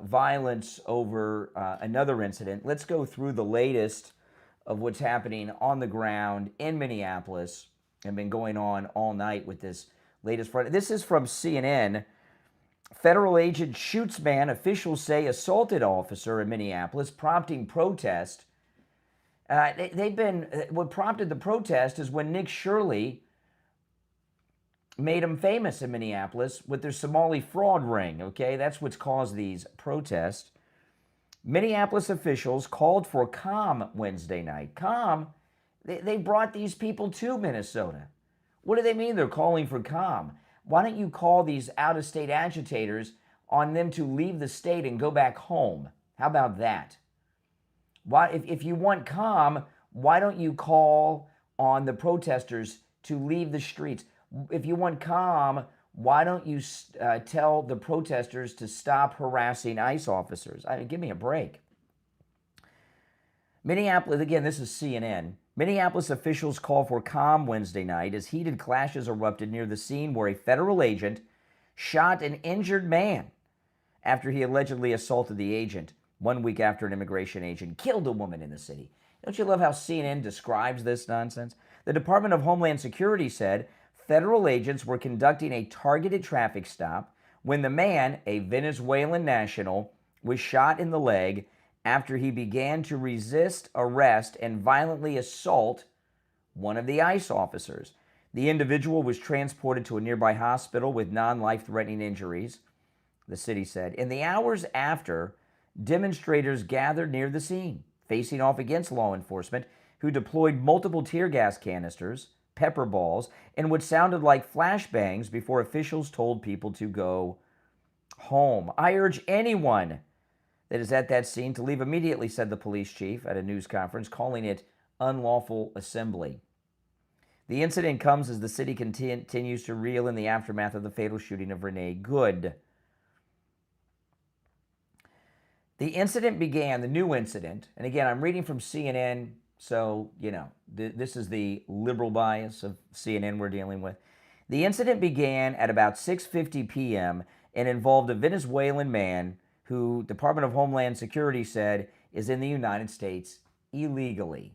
violence over another incident. Let's go through the latest of what's happening on the ground in Minneapolis and been going on all night with this latest front. This is from CNN. Federal agent shoots man, officials say assaulted officer in Minneapolis, prompting protest. What prompted the protest is when Nick Shirley made them famous in Minneapolis with their Somali fraud ring, okay? That's what's caused these protests. Minneapolis officials called for calm Wednesday night. Calm? They brought these people to Minnesota. What do they mean they're calling for calm? Why don't you call these out-of-state agitators on them to leave the state and go back home? How about that? Why, if you want calm, why don't you call on the protesters to leave the streets? If you want calm, why don't you tell the protesters to stop harassing ICE officers? Give me a break. Minneapolis, again, this is CNN. Minneapolis officials call for calm Wednesday night as heated clashes erupted near the scene where a federal agent shot an injured man after he allegedly assaulted the agent 1 week after an immigration agent killed a woman in the city. Don't you love how CNN describes this nonsense? The Department of Homeland Security said federal agents were conducting a targeted traffic stop when the man, a Venezuelan national, was shot in the leg after he began to resist arrest and violently assault one of the ICE officers. The individual was transported to a nearby hospital with non-life-threatening injuries, the city said. In the hours after, demonstrators gathered near the scene, facing off against law enforcement, who deployed multiple tear gas canisters, pepper balls, and what sounded like flashbangs before officials told people to go home. I urge anyone that is at that scene to leave immediately, said the police chief at a news conference, calling it unlawful assembly. The incident comes as the city continues to reel in the aftermath of the fatal shooting of Renee Good. The incident began, the new incident, and again, I'm reading from CNN, so, you know, this is the liberal bias of CNN we're dealing with. The incident began at about 6:50 p.m. and involved a Venezuelan man who Department of Homeland Security said is in the United States illegally.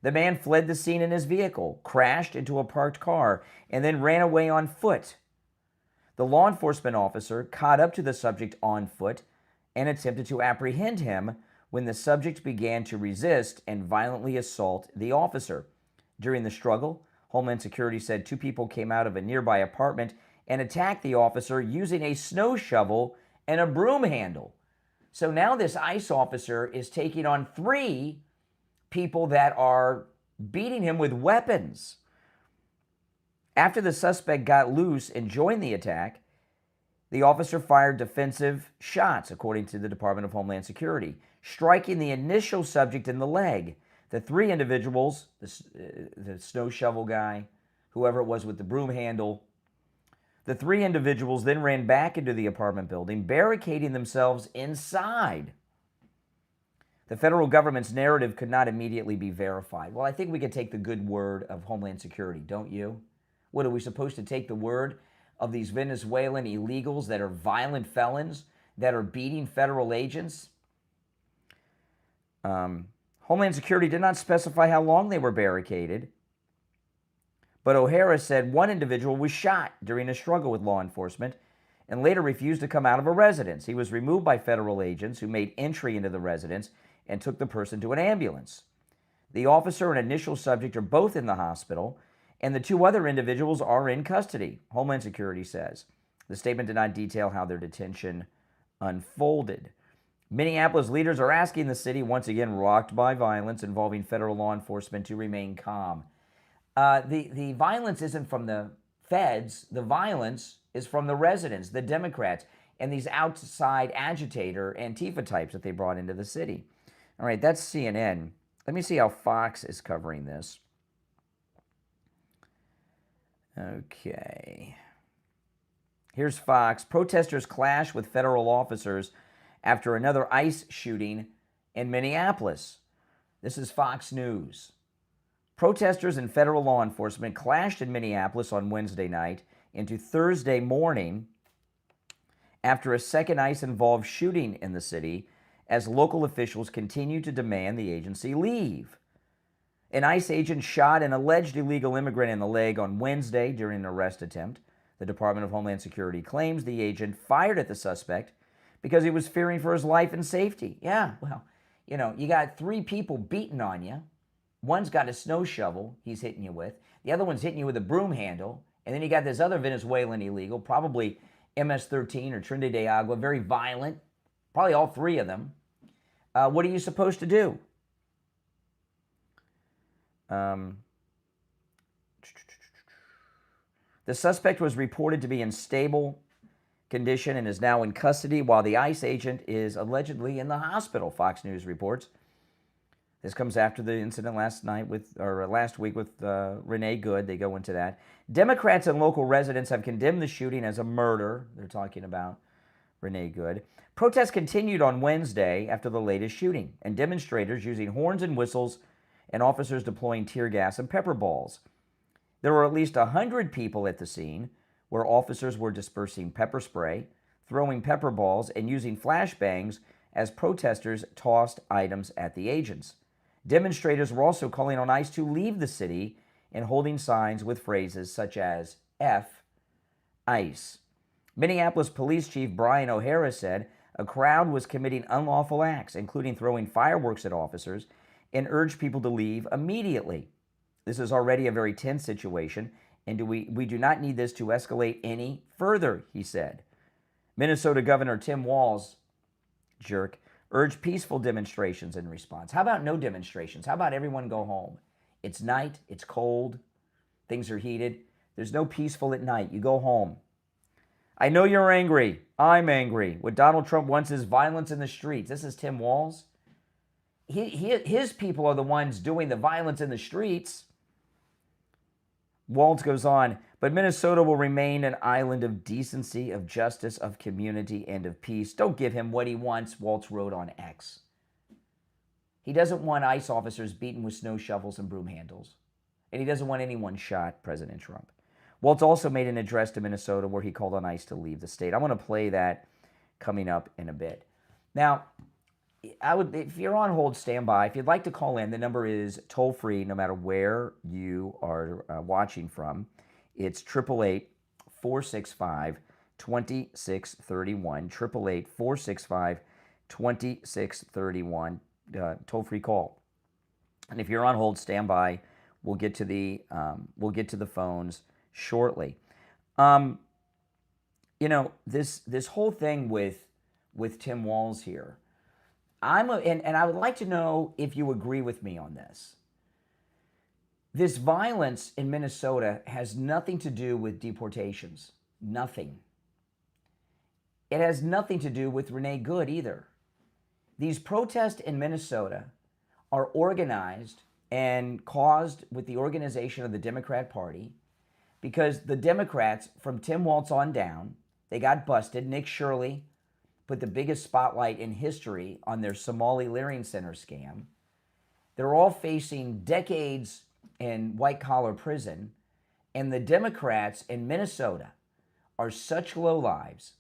The man fled the scene in his vehicle, crashed into a parked car, and then ran away on foot. The law enforcement officer caught up to the subject on foot and attempted to apprehend him when the subject began to resist and violently assault the officer. During the struggle, Homeland Security said 2 people came out of a nearby apartment and attacked the officer using a snow shovel and a broom handle. So now this ICE officer is taking on 3 people that are beating him with weapons. After the suspect got loose and joined the attack, the officer fired defensive shots, according to the Department of Homeland Security, striking the initial subject in the leg. The 3 individuals, the snow shovel guy, whoever it was with the broom handle, the 3 individuals then ran back into the apartment building, barricading themselves inside. The federal government's narrative could not immediately be verified. Well, I think we could take the good word of Homeland Security, don't you? What, are we supposed to take the word of these Venezuelan illegals that are violent felons, that are beating federal agents? Homeland Security did not specify how long they were barricaded, but O'Hara said one individual was shot during a struggle with law enforcement and later refused to come out of a residence. He was removed by federal agents who made entry into the residence and took the person to an ambulance. The officer and initial subject are both in the hospital, and the 2 other individuals are in custody, Homeland Security says. The statement did not detail how their detention unfolded. Minneapolis leaders are asking the city, once again rocked by violence involving federal law enforcement, to remain calm. The violence isn't from the feds. The violence is from the residents, the Democrats, and these outside agitator Antifa types that they brought into the city. All right, that's CNN. Let me see how Fox is covering this. Okay. Here's Fox. Protesters clash with federal officers after another ICE shooting in Minneapolis. This is Fox News. Protesters and federal law enforcement clashed in Minneapolis on Wednesday night into Thursday morning after a second ICE-involved shooting in the city as local officials continue to demand the agency leave. An ICE agent shot an alleged illegal immigrant in the leg on Wednesday during an arrest attempt. The Department of Homeland Security claims the agent fired at the suspect because he was fearing for his life and safety. Yeah, well, you got 3 people beating on you. One's got a snow shovel he's hitting you with. The other one's hitting you with a broom handle. And then you got this other Venezuelan illegal, probably MS-13 or Trinidad de Agua, very violent, probably all 3 of them. What are you supposed to do? The suspect was reported to be in stable condition and is now in custody, while the ICE agent is allegedly in the hospital, Fox News reports. This comes after the incident last week with Renee Good. They go into that. Democrats and local residents have condemned the shooting as a murder. They're talking about Renee Good. Protests continued on Wednesday after the latest shooting, and demonstrators using horns and whistles and officers deploying tear gas and pepper balls. There were at least 100 people at the scene, where officers were dispersing pepper spray, throwing pepper balls, and using flashbangs as protesters tossed items at the agents. Demonstrators were also calling on ICE to leave the city and holding signs with phrases such as F ICE. Minneapolis Police Chief Brian O'Hara said a crowd was committing unlawful acts, including throwing fireworks at officers, and urged people to leave immediately. This is already a very tense situation, and we do not need this to escalate any further, he said. Minnesota Governor Tim Walz, urged peaceful demonstrations in response. How about no demonstrations? How about everyone go home? It's night, it's cold, things are heated. There's no peaceful at night. You go home. I know you're angry. I'm angry. What Donald Trump wants is violence in the streets. This is Tim Walz. His people are the ones doing the violence in the streets. Walz goes on, but Minnesota will remain an island of decency, of justice, of community, and of peace. Don't give him what he wants, Walz wrote on X. He doesn't want ICE officers beaten with snow shovels and broom handles. And he doesn't want anyone shot, President Trump. Walz also made an address to Minnesota where he called on ICE to leave the state. I want to play that coming up in a bit. Now, if you're on hold, stand by. If you'd like to call in, the number is toll-free no matter where you are watching from. It's 888-465-2631, 888-465-2631, toll-free call. And if you're on hold, stand by. We'll get to the phones shortly. This whole thing with Tim Walz here, and I would like to know if you agree with me on this. This violence in Minnesota has nothing to do with deportations. Nothing. It has nothing to do with Renee Good either. These protests in Minnesota are organized and caused with the organization of the Democrat Party because the Democrats, from Tim Walz on down, they got busted. Nick Shirley put the biggest spotlight in history on their Somali Learning Center scam. They're all facing decades in white-collar prison, and the Democrats in Minnesota are such lowlives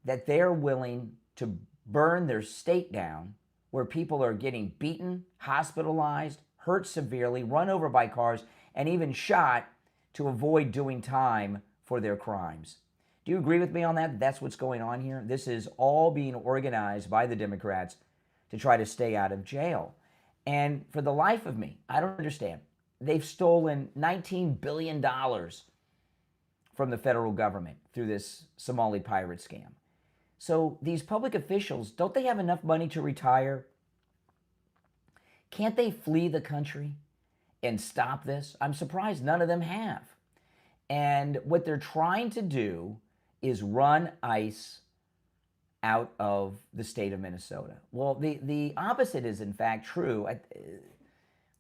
that they're willing to burn their state down, where people are getting beaten, hospitalized, hurt severely, run over by cars, and even shot to avoid doing time for their crimes. Do you agree with me on that? That's what's going on here? This is all being organized by the Democrats to try to stay out of jail. And for the life of me, I don't understand. They've stolen $19 billion from the federal government through this Somali pirate scam. So these public officials, don't they have enough money to retire? Can't they flee the country and stop this? I'm surprised none of them have. And what they're trying to do is run ICE out of the state of Minnesota. Well, the opposite is in fact true.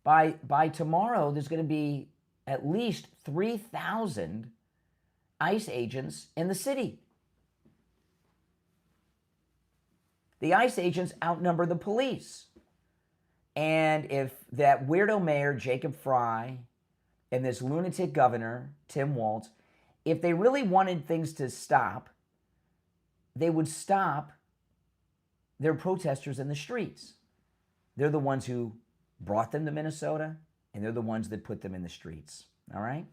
By tomorrow, there's going to be at least 3,000 ICE agents in the city. The ICE agents outnumber the police. And if that weirdo mayor, Jacob Fry, and this lunatic governor, Tim Walz, if they really wanted things to stop, they would stop their protesters in the streets. They're the ones who brought them to Minnesota, and they're the ones that put them in the streets. All right?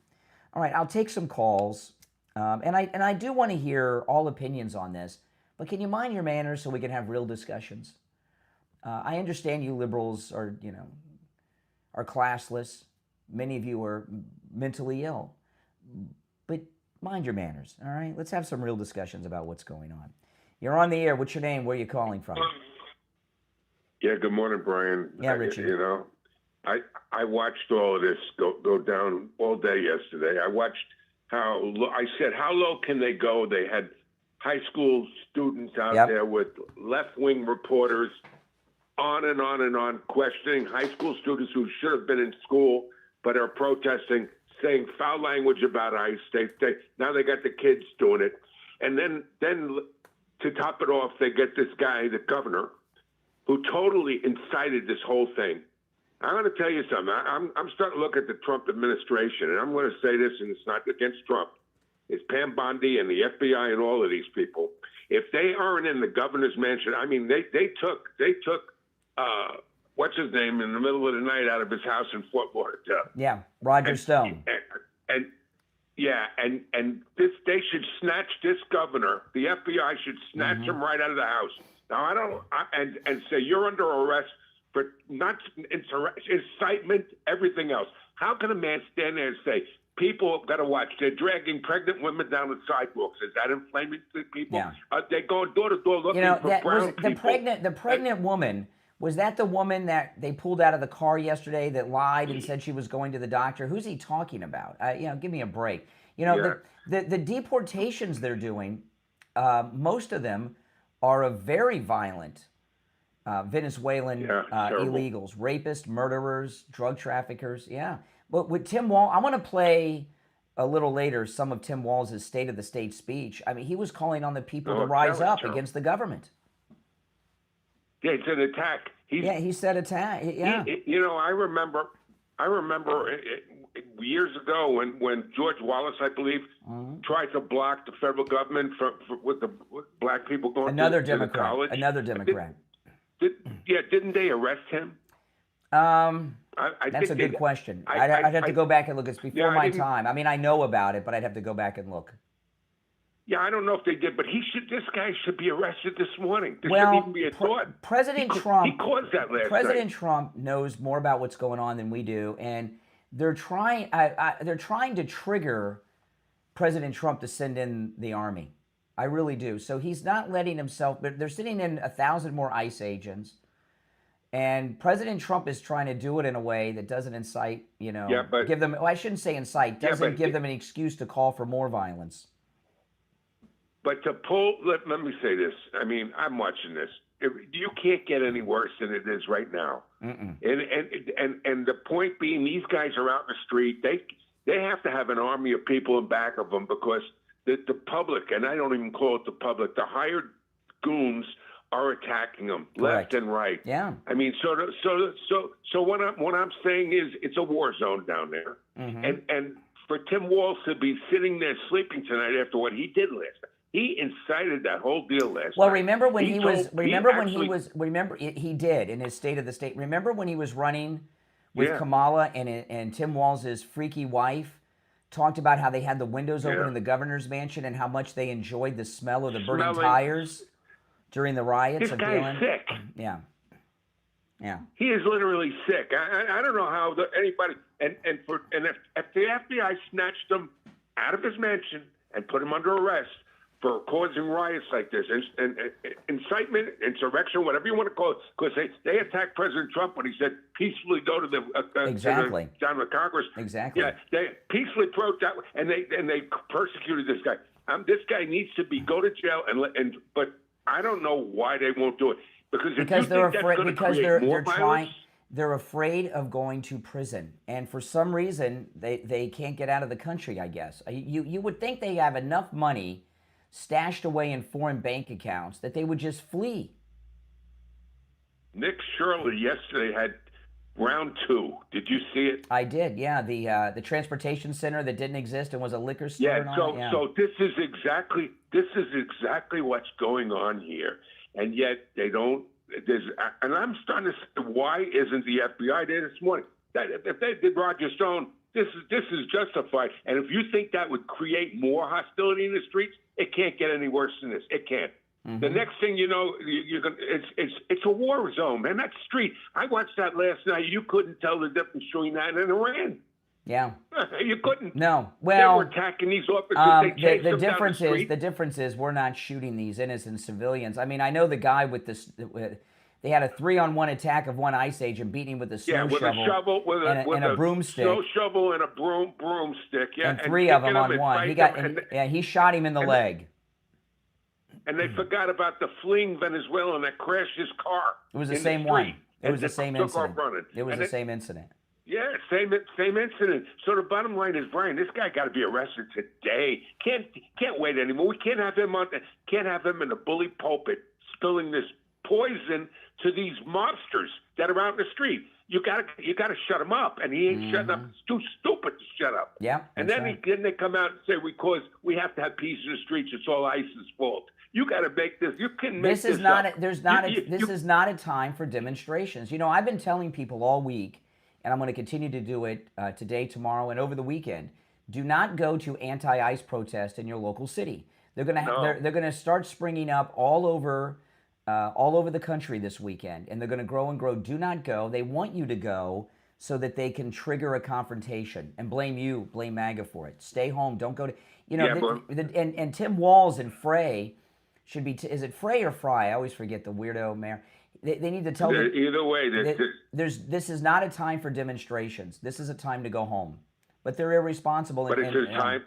All right, I'll take some calls. And I do want to hear all opinions on this, but can you mind your manners so we can have real discussions? I understand you liberals are classless. Many of you are mentally ill. But mind your manners, all right? Let's have some real discussions about what's going on. You're on the air. What's your name? Where are you calling from? Yeah, good morning, Brian. Yeah, Richie. I watched all of this go down all day yesterday. I watched how low can they go? They had high school students out there with left-wing reporters on and on and on, questioning high school students who should have been in school but are protesting, saying foul language about ICE. Now they got the kids doing it. And then to top it off, they get this guy, the governor, who totally incited this whole thing. I'm going to tell you something. I'm starting to look at the Trump administration, and I'm going to say this, and it's not against Trump. It's Pam Bondi and the FBI and all of these people. If they aren't in the governor's mansion, I mean, they took what's his name in the middle of the night out of his house in Fort Lauderdale. Yeah, Roger Stone. And this, they should snatch this governor. The FBI should snatch him right out of the house. Now and say you're under arrest for not incitement, everything else. How can a man stand there and say people have got to watch? They're dragging pregnant women down the sidewalks. Is that inflaming to people? Yeah. They go door to door looking for brown people. The pregnant woman. Was that the woman that they pulled out of the car yesterday that lied and said she was going to the doctor? Who's he talking about? Give me a break. The deportations they're doing, most of them are of very violent Venezuelan illegals, rapists, murderers, drug traffickers. Yeah. But with Tim Walz, I want to play a little later some of Tim Walz's State of the State speech. I mean, he was calling on the people to rise up against the government. Yeah, it's an attack. He said attack. Yeah. I remember years ago when George Wallace, I believe, tried to block the federal government with black people going to college. Another Democrat. Didn't they arrest him? That's a good question. I'd have to go back and look. It's before my time. I mean, I know about it, but I'd have to go back and look. Yeah, I don't know if they did, but this guy should be arrested this morning. There shouldn't even be a thought. President Trump. He caused that last President night. Trump knows more about what's going on than we do, and they're trying to trigger President Trump to send in the army. I really do. So he's not letting himself. But they're sending in 1,000 more ICE agents, and President Trump is trying to do it in a way that doesn't incite. Give them. Well, I shouldn't say incite. Doesn't give them an excuse to call for more violence. But to pull, let me say this. I mean, I'm watching this. You can't get any worse than it is right now. And the point being, these guys are out in the street. They have to have an army of people in back of them because the public, and I don't even call it the public, the hired goons are attacking them left and right. Yeah. I mean, so what I'm saying is it's a war zone down there, and for Tim Walz to be sitting there sleeping tonight after what he did last night. He incited that whole deal last night. Remember when he did in his State of the State. Remember when he was running with Kamala and Tim Walz's freaky wife talked about how they had the windows open in the governor's mansion and how much they enjoyed the smell of the burning tires during the riots. This guy's sick. Yeah. He is literally sick. I don't know how anybody and if the FBI snatched him out of his mansion and put him under arrest for causing riots like this, and incitement, insurrection, whatever you want to call it, because they attacked President Trump when he said peacefully go to the down to Congress. Exactly. Yeah, they peacefully protest, and they persecuted this guy. This guy needs to go to jail, but I don't know why they won't do it because they're afraid. Because they're trying. They're afraid of going to prison, and for some reason they can't get out of the country. I guess you would think they have enough money stashed away in foreign bank accounts that they would just flee. Nick Shirley yesterday had round 2. Did you see it? I did, yeah. The transportation center that didn't exist and was a liquor store. Yeah. And all that. So this is exactly what's going on here, and yet they don't. And I'm starting to say, why isn't the FBI there this morning? That if they did Roger Stone, this is justified. And if you think that would create more hostility in the streets, it can't get any worse than this. It can't. Mm-hmm. The next thing you know, it's a war zone, man. That street. I watched that last night. You couldn't tell the difference between that and Iran. Yeah. You couldn't. No. Well, they were attacking these officers. The difference is we're not shooting these innocent civilians. I mean, I know the guy with this. They had a 3-on-1 attack of one ICE agent, beating him with a snow shovel, and a broomstick. Snow shovel and a broomstick. Yeah, and 3 of them on one. He shot him in the leg. And they forgot about the fleeing Venezuelan that crashed his car. It was the same one. It was the same incident. It was the same incident. Yeah, same incident. So the bottom line is, Brian, this guy got to be arrested today. Can't wait anymore. We can't have him in the bully pulpit spilling this poison to these mobsters that are out in the street. You got to shut him up, and he ain't shutting up. It's too stupid to shut up. Yeah, and then they come out and say, because we have to have peace in the streets, it's all ICE's fault. You got to make this. You can make this. This is not a time for demonstrations. You know, I've been telling people all week, and I'm going to continue to do it today, tomorrow, and over the weekend. Do not go to anti-ICE protests in your local city. They're going to start springing up all over the country this weekend, and they're going to grow and grow. Do not go. They want you to go so that they can trigger a confrontation and blame MAGA for it. Stay home. Don't go to. You know, and Tim Walz and Frey should be. Is it Frey or Fry? I always forget the weirdo mayor. They need to tell them. Either way, this is not a time for demonstrations. This is a time to go home. But they're irresponsible. But it's a time.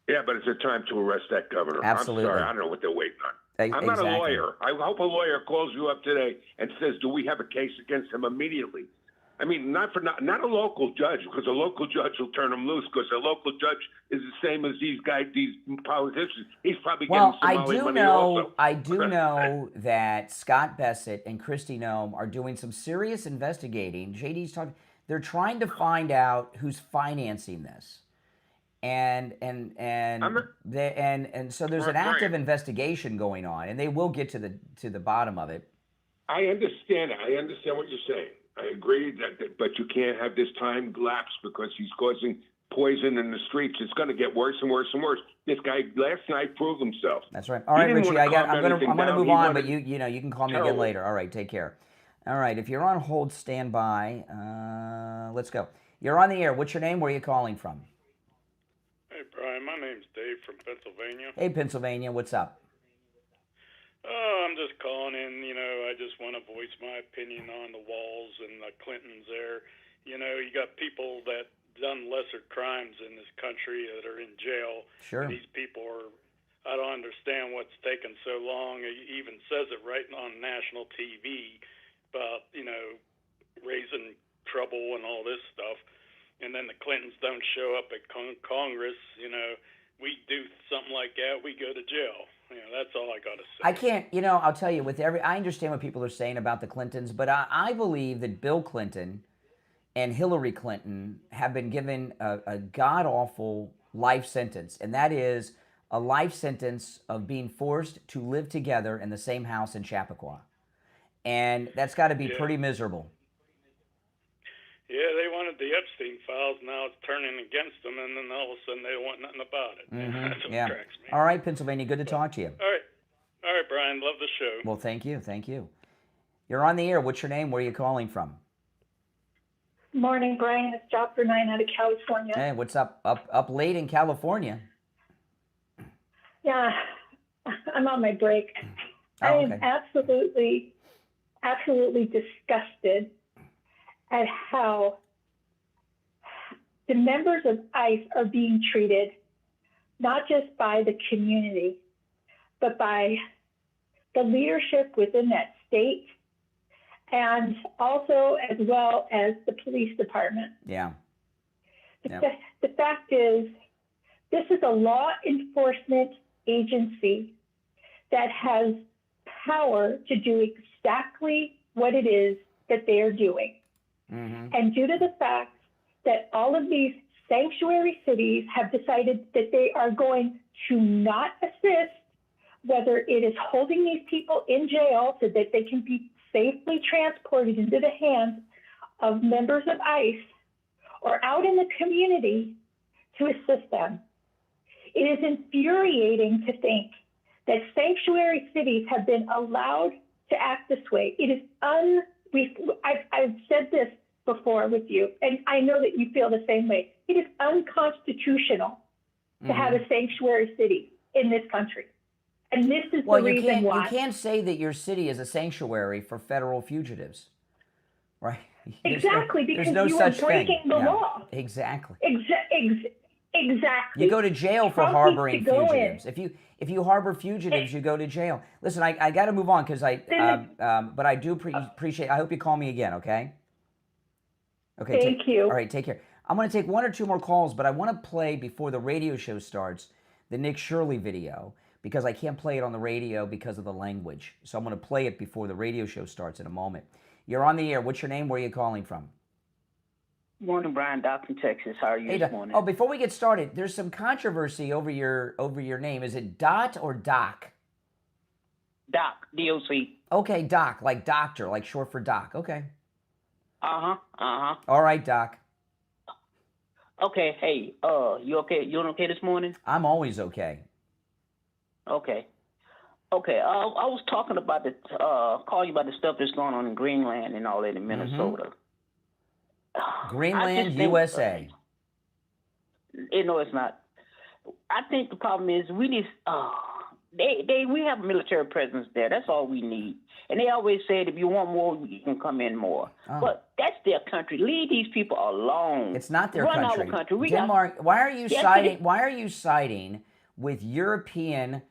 Yeah, but it's a time to arrest that governor. Absolutely. I'm sorry, I don't know what they're waiting on. I'm not a lawyer. I hope a lawyer calls you up today and says, "Do we have a case against him immediately?" I mean, not a local judge, because a local judge will turn him loose, because a local judge is the same as these politicians. He's probably getting Somali money also. I do know that Scott Bessett and Kristi Noem are doing some serious investigating. JD's talking. They're trying to find out who's financing this, and so there's an active investigation going on, and they will get to the bottom of it. I understand. I understand what you're saying. I agree but you can't have this time lapse because he's causing poison in the streets. It's going to get worse and worse and worse. This guy last night proved himself. That's right. All right, Richie, I'm going to move on, but you can call me again later. All right, take care. All right, if you're on hold, stand by. Let's go. You're on the air. What's your name? Where are you calling from? Hey, Brian. My name's Dave from Pennsylvania. Hey, Pennsylvania. What's up? I'm just calling in, I just want to voice my opinion on the Walls and the Clintons there. You got people that done lesser crimes in this country that are in jail. Sure. And these people I don't understand what's taken so long. He even says it right on national TV about, raising trouble and all this stuff. And then the Clintons don't show up at Congress. We do something like that, we go to jail. That's all I got to say. I can't, I'll tell you, I understand what people are saying about the Clintons, but I believe that Bill Clinton and Hillary Clinton have been given a god-awful life sentence, and that is a life sentence of being forced to live together in the same house in Chappaqua. And that's got to be pretty miserable. Yeah, they wanted the Epstein files. Now it's turning against them, and then all of a sudden they don't want nothing about it. Mm-hmm. That's what cracks me. All right, Pennsylvania, good to talk to you. All right, Brian, love the show. Well, thank you. You're on the air. What's your name? Where are you calling from? Morning, Brian. It's Dr. 9 out of California. Hey, what's up? Up late in California. Yeah, I'm on my break. I am absolutely disgusted at how the members of ICE are being treated, not just by the community, but by the leadership within that state, and also as well as the police department. Yeah. The fact is, this is a law enforcement agency that has power to do exactly what it is that they are doing. And due to the fact that all of these sanctuary cities have decided that they are going to not assist, whether it is holding these people in jail so that they can be safely transported into the hands of members of ICE or out in the community to assist them. It is infuriating to think that sanctuary cities have been allowed to act this way. It is I've said this before with you, and I know that you feel the same way. It is unconstitutional to have a sanctuary city in this country. And this is the reason why. You can't say that your city is a sanctuary for federal fugitives, right? Exactly, because there's no you are such breaking thing. the law. Exactly. Exactly. You go to jail for Trump harboring needs to go fugitives. If you harbor fugitives, you go to jail. Listen, I got to move on because but I do appreciate. I hope you call me again. Okay. Okay. Thank you. All right. Take care. I'm going to take one or two more calls, but I want to play before the radio show starts the Nick Shirley video because I can't play it on the radio because of the language. So I'm going to play it before the radio show starts in a moment. You're on the air. What's your name? Where are you calling from? Morning, Brian. Doc from Texas. How are you this morning? Oh, before we get started, there's some controversy over your name. Is it Dot or Doc? Doc, D-O-C. Okay, Doc, like doctor, like short for Doc. Okay. Uh-huh. All right, Doc. Okay, hey, you okay? You okay this morning? I'm always okay. Okay. I was talking about calling you about the stuff that's going on in Greenland and all that in Minnesota. Greenland, USA. No, it's not. I think the problem is we need. We have a military presence there. That's all we need. And they always said if you want more, you can come in more. Oh. But that's their country. Leave these people alone. It's not their country. Run our country. Denmark. Why are you siding? Why are you siding with a European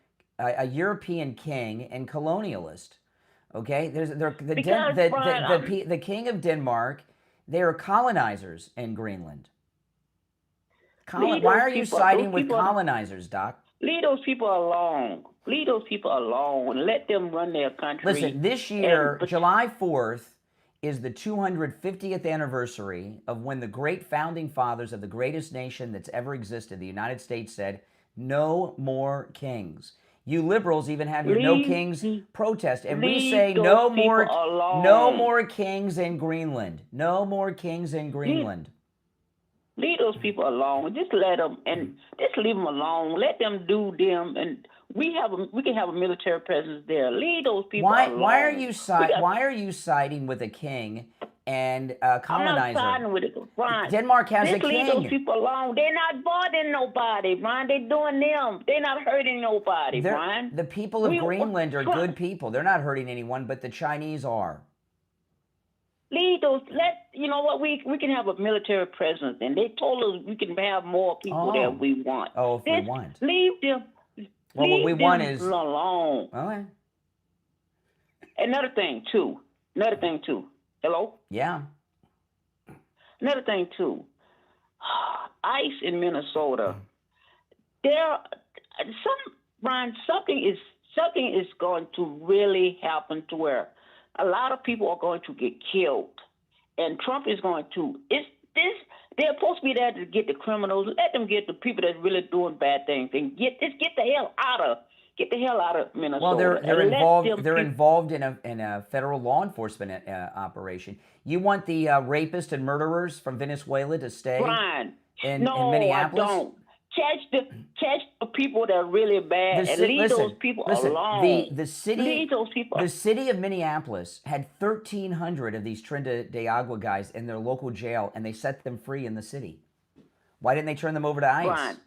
king and colonialist? Okay, the king of Denmark. They are colonizers in Greenland. Why are you siding with colonizers, Doc? Leave those people alone. Leave those people alone. Let them run their country. Listen, this year, July 4th, is the 250th anniversary of when the great founding fathers of the greatest nation that's ever existed, the United States, said, "No more kings." You liberals even have your No Kings protest, and we say no more kings in Greenland. No more kings in Greenland. Leave those people alone. Just let them, and just leave them alone. Let them do them, and we can have a military presence there. Leave those people alone. Why are you siding with a king and a colonizer? I'm not siding with it, Brian. Denmark has a king. Leave those people alone. They're not bothering nobody, Brian. They're doing them. They're not hurting nobody, Brian. The people of Greenland are good people. They're not hurting anyone, but the Chinese are. Leave those. You know what? We can have a military presence, and they told us we can have more people that we want. Oh, if we want. Leave them. Well, what we want is alone. Okay. Another thing too. Hello? Yeah. Another thing too. ICE in Minnesota. Something is going to really happen to where a lot of people are going to get killed, and Trump is going to. They're supposed to be there to get the criminals. Let them get the people that's really doing bad things, and get the hell out of Minnesota. Well, they're involved in a federal law enforcement operation. You want the rapists and murderers from Venezuela to stay in Minneapolis? I don't. Catch the people that are really bad and leave those people alone. The city of Minneapolis had 1,300 of these Trinidad de Agua guys in their local jail, and they set them free in the city. Why didn't they turn them over to ICE? Brian,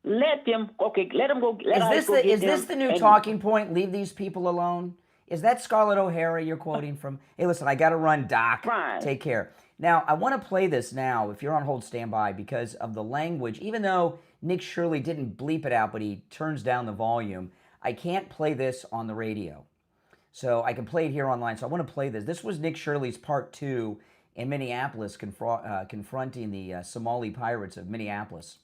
let them go. Is this the new talking point? Leave these people alone. Is that Scarlett O'Hara you're quoting from? Hey, listen, I got to run, Doc. Brian. Take care. Now, I want to play this now, if you're on hold, stand by, because of the language. Even though Nick Shirley didn't bleep it out, but he turns down the volume, I can't play this on the radio. So I can play it here online. So I want to play this. This was Nick Shirley's part 2 in Minneapolis confronting the Somali pirates of Minneapolis.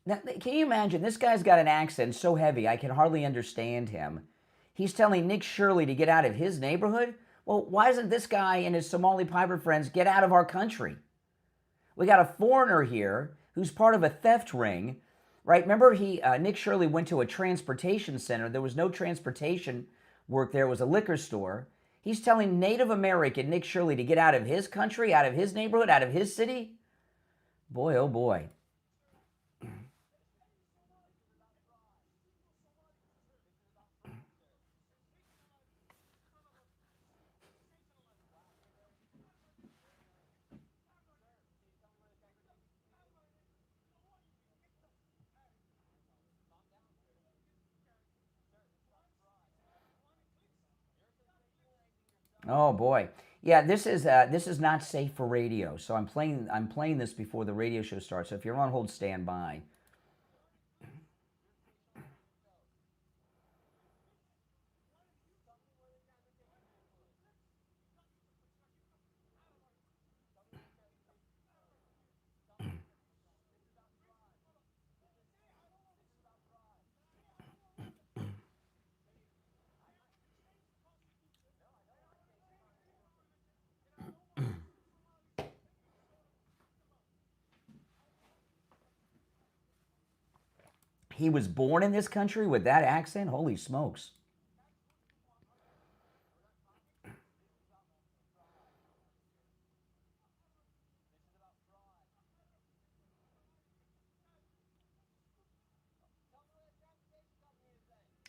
Now, can you imagine? This guy's got an accent so heavy I can hardly understand him. He's telling Nick Shirley to get out of his neighborhood? Well, why doesn't this guy and his Somali pirate friends get out of our country? We got a foreigner here who's part of a theft ring, right? Remember, Nick Shirley went to a transportation center. There was no transportation work there. It was a liquor store. He's telling Native American Nick Shirley to get out of his country, out of his neighborhood, out of his city? Boy, oh boy. Oh boy. Yeah, this is not safe for radio. So I'm playing this before the radio show starts. So if you're on hold, stand by. He was born in this country with that accent? Holy smokes.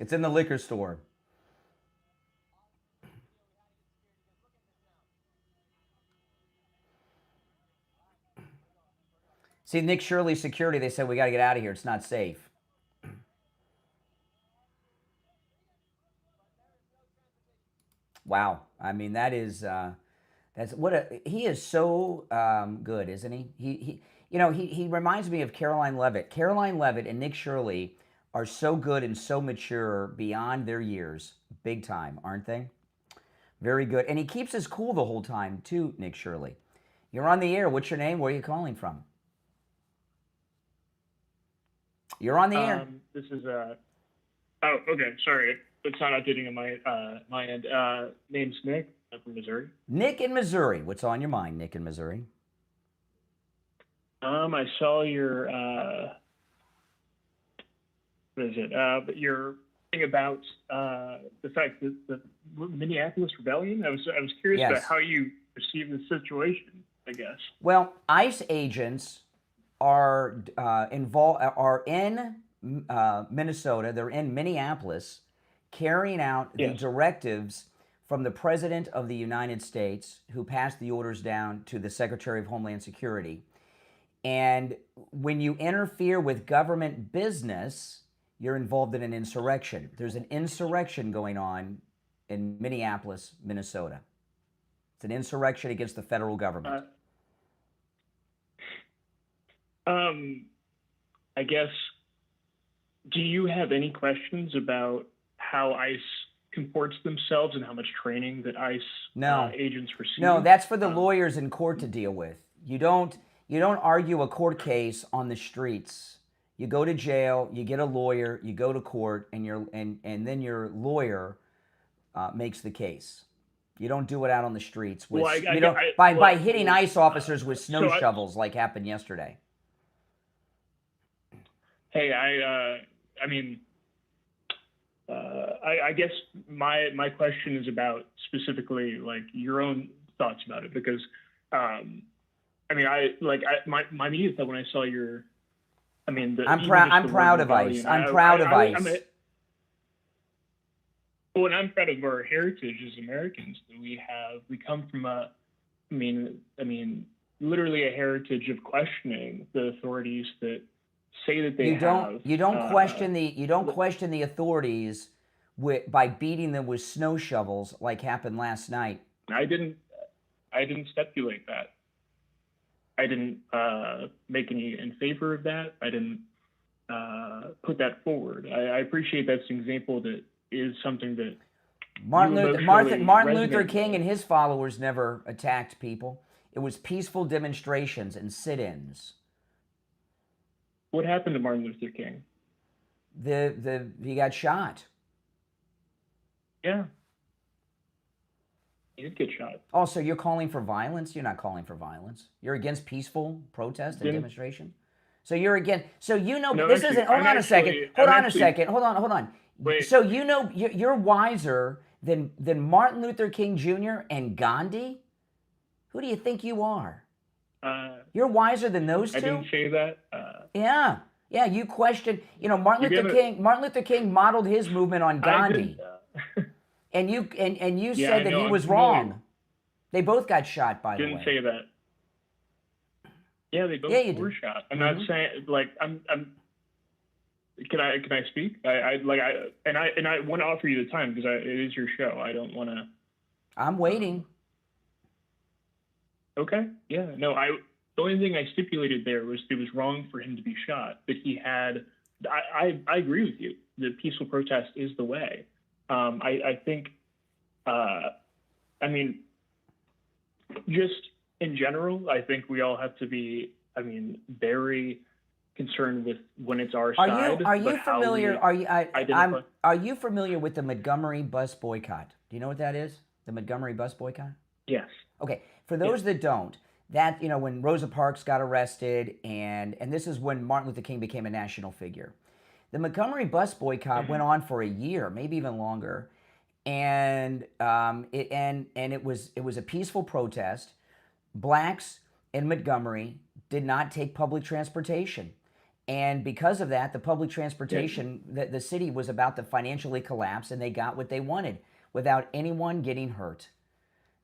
It's in the liquor store. See, Nick Shirley's security, they said, we got to get out of here. It's not safe. Wow. I mean, that's he is so good, isn't he? He reminds me of Caroline Levitt. Caroline Levitt and Nick Shirley are so good and so mature beyond their years, big time, aren't they? Very good. And he keeps his cool the whole time, too, Nick Shirley. You're on the air. What's your name? Where are you calling from? You're on the air. This is oh, okay. Sorry, it's not updating on my end. Name's Nick. I'm from Missouri. Nick in Missouri. What's on your mind, Nick in Missouri? I saw your what is it? Your thing about the fact that the Minneapolis Rebellion. I was curious Yes. about how you perceive the situation, I guess. Well, ICE agents are in Minnesota. They're in Minneapolis, carrying out the directives from the President of the United States, who passed the orders down to the Secretary of Homeland Security. And when you interfere with government business, you're involved in an insurrection. There's an insurrection going on in Minneapolis, Minnesota. It's an insurrection against the federal government. I guess, do you have any questions about how ICE comports themselves and how much training that ICE agents receive? No, that's for the lawyers in court to deal with. You don't argue a court case on the streets. You go to jail, you get a lawyer, you go to court, and then your lawyer makes the case. You don't do it out on the streets with by hitting ICE officers with snow shovels like happened yesterday. Hey, I mean, I guess my question is about specifically like your own thoughts about it, because I mean, my immediate thought when I saw your, I mean, I'm proud of ICE. I'm proud of ICE. Well, and I'm proud of our heritage as Americans that we come from I mean, literally a heritage of questioning the authorities that say that they You don't question the authorities by beating them with snow shovels like happened last night. I didn't stipulate that. I didn't make any in favor of that. I didn't put that forward. I appreciate that's an example that is something that Martin Luther King and his followers never attacked people. It was peaceful demonstrations and sit-ins. What happened to Martin Luther King? He got shot. Yeah. He did get shot. Oh, so you're calling for violence? You're not calling for violence. You're against peaceful protest and demonstration? So you're against, so No, this actually, isn't, hold on a second. Hold on. Wait. So you're wiser than Martin Luther King Jr. and Gandhi? Who do you think you are? You're wiser than those two? I didn't say that. Yeah, you question, Martin Luther King modeled his movement on Gandhi. And you said that he was wrong. They both got shot, by the way. Didn't say that. Yeah, they both were shot. I'm not saying, like, I'm. Can I speak? I want to offer you the time because it is your show. I don't want to. I'm waiting. Okay. Yeah. No. The only thing I stipulated there was it was wrong for him to be shot, but he had. I agree with you. The peaceful protest is the way. I think. I mean, just in general, I think we all have to be. I mean, very concerned with when it's our side. Are you familiar? Are you familiar with the Montgomery bus boycott? Do you know what that is? The Montgomery bus boycott? Yes. Okay. For those that don't, that when Rosa Parks got arrested, and this is when Martin Luther King became a national figure. The Montgomery bus boycott went on for a year, maybe even longer, and it was a peaceful protest. Blacks in Montgomery did not take public transportation. And because of that, the public transportation, the city was about to financially collapse, and they got what they wanted without anyone getting hurt.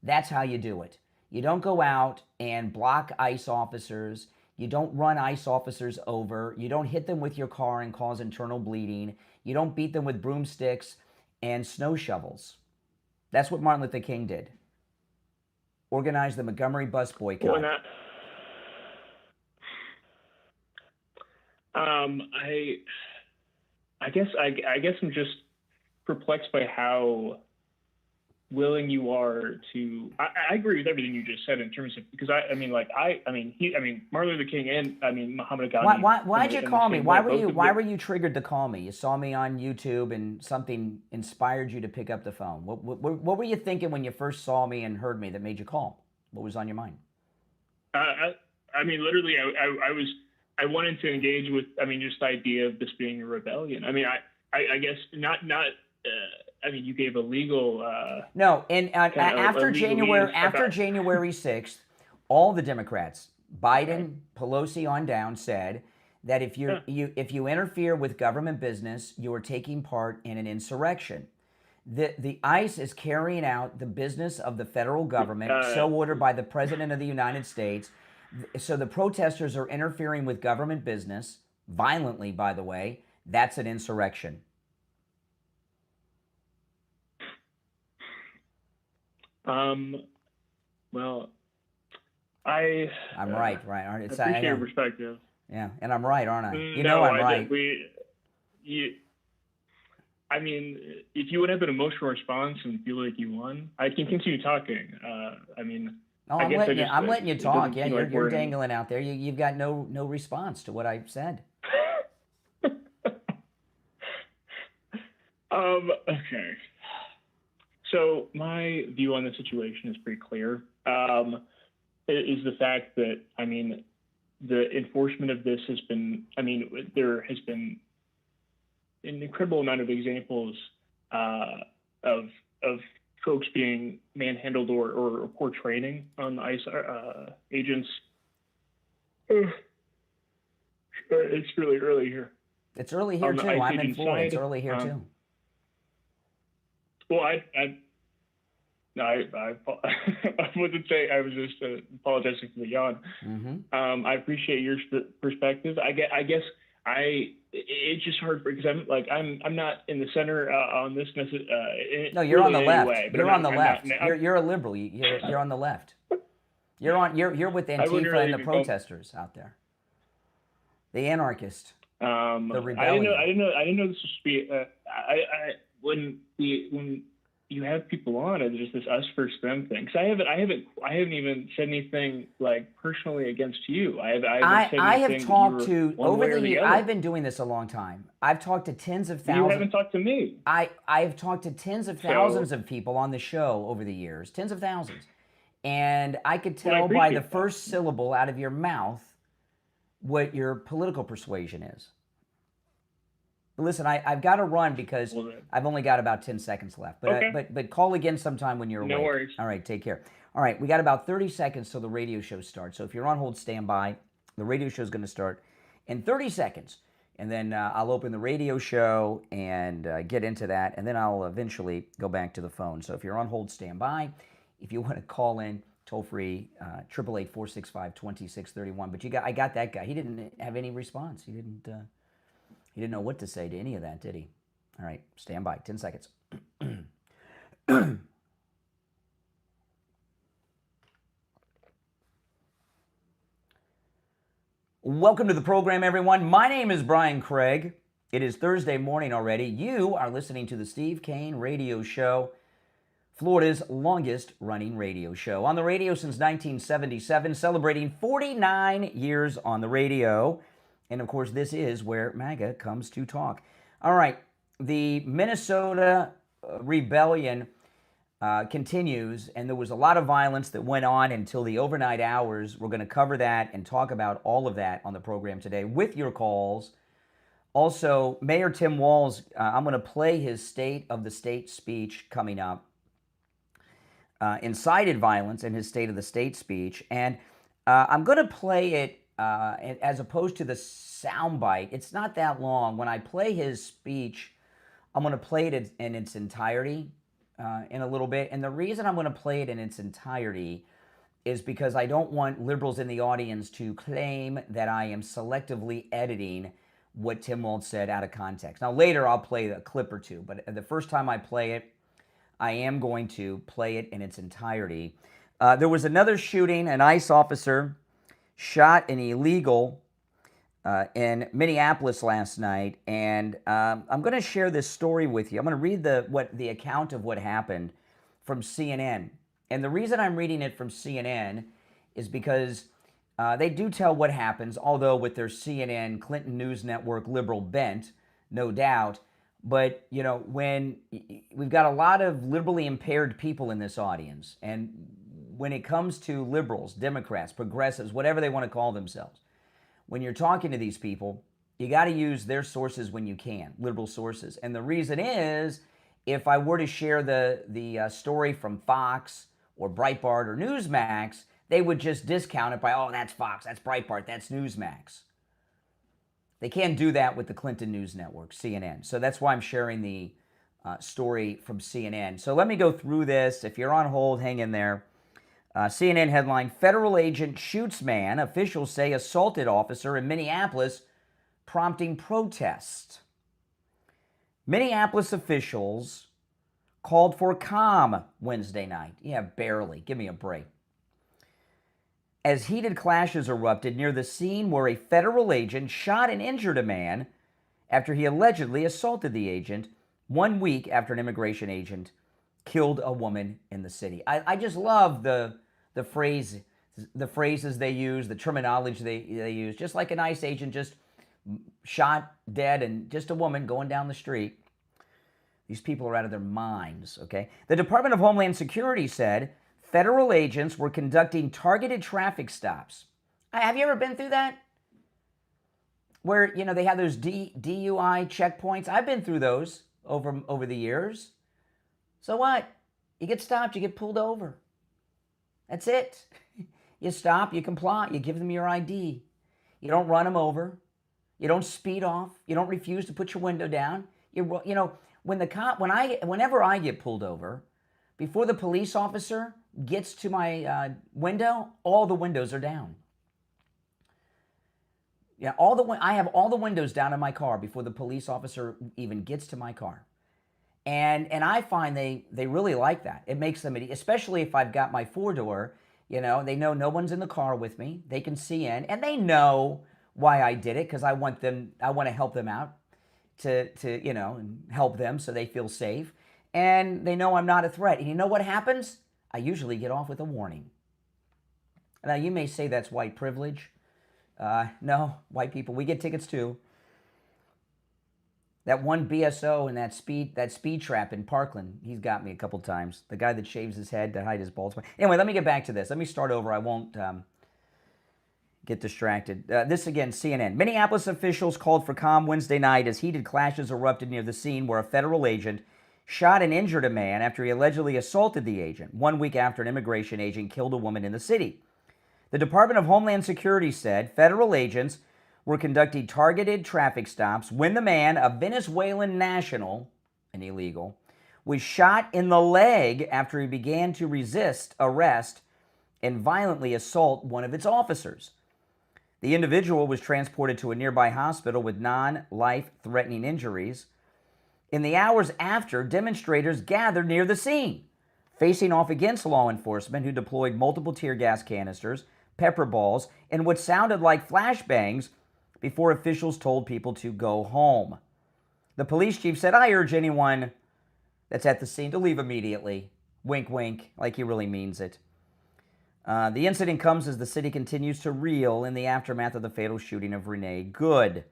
That's how you do it. You don't go out and block ICE officers. You don't run ICE officers over. You don't hit them with your car and cause internal bleeding. You don't beat them with broomsticks and snow shovels. That's what Martin Luther King did. Organized the Montgomery bus boycott. Well, I guess I'm just perplexed by how willing you are to. I agree with everything you just said in terms of, because Martin Luther King and Muhammad Gandhi. Why'd you call me? Why were you triggered to call me? You saw me on YouTube and something inspired you to pick up the phone. What were you thinking when you first saw me and heard me that made you call? What was on your mind? Literally, I wanted to engage with, just the idea of this being a rebellion. I guess not. You gave a legal. No, and after January 6th, all the Democrats, Biden, Pelosi on down, said that if you interfere with government business, you are taking part in an insurrection. The ICE is carrying out the business of the federal government, so ordered by the President of the United States. So the protesters are interfering with government business, violently, by the way. That's an insurrection. Well, I'm right? I appreciate your perspective. Yeah, and I'm right, aren't I? I'm right. If you would have an emotional response and feel like you won, I can continue talking. I'm letting you talk. Yeah, you're dangling out there. You've got no response to what I said. Okay. So my view on the situation is pretty clear. Is the fact that, the enforcement of this has been, there has been an incredible amount of examples of folks being manhandled or poor training on ICE agents. It's really early here. It's early here too. I'm in Florida. It's early here too. Well, I wasn't saying. I was just apologizing for the yawn. Mm-hmm. I appreciate your perspective. I guess it's just hard because I'm not in the center on this necessarily. No, you're on the left. You're on the left. You're a liberal. You're on the left. You're with Antifa and the protesters out there. The anarchist. The rebellion. I didn't know this was be. When you have people on, it's just this us versus them thing. Because I haven't even said anything like personally against you. I haven't said I anything have talked that you to were one over way or the years. other. I've been doing this a long time. I've talked to tens of thousands. You haven't talked to me. I've talked to tens of thousands of people on the show over the years, tens of thousands, and I could tell by the first syllable out of your mouth what your political persuasion is. Listen, I've got to run because I've only got about 10 seconds left. But Okay. but call again sometime when you're awake. No worries. All right, take care. All right, we got about 30 seconds till the radio show starts. So if you're on hold, stand by. The radio show is going to start in 30 seconds. And then I'll open the radio show and get into that. And then I'll eventually go back to the phone. So if you're on hold, stand by. If you want to call in, toll free, 888-465-2631. But I got that guy. He didn't have any response. He didn't know what to say to any of that, did he? All right, stand by. 10 seconds. Welcome to the program, everyone. My name is Brian Craig. It is Thursday morning already. You are listening to the Steve Kane Radio Show, Florida's longest-running radio show. On the radio since 1977, celebrating 49 years on the radio. And, of course, this is where MAGA comes to talk. All right, the Minnesota Rebellion continues, and there was a lot of violence that went on until the overnight hours. We're going to cover that and talk about all of that on the program today with your calls. Also, Mayor Tim Walz, I'm going to play his State of the State speech coming up. Incited violence in his State of the State speech. And I'm going to play it as opposed to the soundbite. It's not that long. When I play his speech, I'm going to play it in its entirety in a little bit. And the reason I'm going to play it in its entirety is because I don't want liberals in the audience to claim that I am selectively editing what Tim Walz said out of context. Now, later I'll play a clip or two, but the first time I play it, I am going to play it in its entirety. There was another shooting. An ICE officer shot an illegal in Minneapolis last night, and I'm going to share this story with you. I'm going to read the account of what happened from CNN. And the reason I'm reading it from CNN is because they do tell what happens, although with their CNN, Clinton News Network, liberal bent, no doubt. But, you know, when we've got a lot of liberally impaired people in this audience, and when it comes to liberals, Democrats, progressives, whatever they want to call themselves, when you're talking to these people, you got to use their sources when you can, liberal sources. And the reason is, if I were to share the story from Fox or Breitbart or Newsmax, they would just discount it by, oh, that's Fox, that's Breitbart, that's Newsmax. They can't do that with the Clinton News Network, CNN. So that's why I'm sharing the story from CNN. So let me go through this. If you're on hold, hang in there. CNN headline, Federal Agent Shoots Man. Officials say assaulted officer in Minneapolis, prompting protest. Minneapolis officials called for calm Wednesday night. Yeah, barely. Give me a break. As heated clashes erupted near the scene where a federal agent shot and injured a man after he allegedly assaulted the agent 1 week after an immigration agent killed a woman in the city. I just love the phrases they use, the terminology they use. Just like an ICE agent just shot dead and just a woman going down the street. These people are out of their minds, okay? The Department of Homeland Security said federal agents were conducting targeted traffic stops. Have you ever been through that? Where, you know, they have those DUI checkpoints. I've been through those over the years. So what? You get stopped, you get pulled over. That's it. You stop, you comply, you give them your ID. You don't run them over. You don't speed off. You don't refuse to put your window down. You know, whenever I get pulled over, before the police officer gets to my window, all the windows are down. Yeah, I have all the windows down in my car before the police officer even gets to my car. And I find they really like that. It makes them, especially if I've got my 4-door, you know, they know no one's in the car with me. They can see in, and they know why I did it, because I want to help them out to you know, and help them so they feel safe. and they know I'm not a threat. And you know what happens? I usually get off with a warning. Now, you may say that's white privilege. No, white people, we get tickets too. That one BSO in that speed trap in Parkland, he's got me a couple times. The guy that shaves his head to hide his bald spot. Anyway, let me get back to this. Let me start over. I won't get distracted. This again, CNN. Minneapolis officials called for calm Wednesday night as heated clashes erupted near the scene where a federal agent shot and injured a man after he allegedly assaulted the agent, 1 week after an immigration agent killed a woman in the city. The Department of Homeland Security said federal agents were conducting targeted traffic stops when the man, a Venezuelan national, an illegal, was shot in the leg after he began to resist arrest and violently assault one of its officers. The individual was transported to a nearby hospital with non-life-threatening injuries. In the hours after, demonstrators gathered near the scene, facing off against law enforcement who deployed multiple tear gas canisters, pepper balls, and what sounded like flashbangs before officials told people to go home. The police chief said, I urge anyone that's at the scene to leave immediately. Wink, wink, like he really means it. The incident comes as the city continues to reel in the aftermath of the fatal shooting of Renee Good.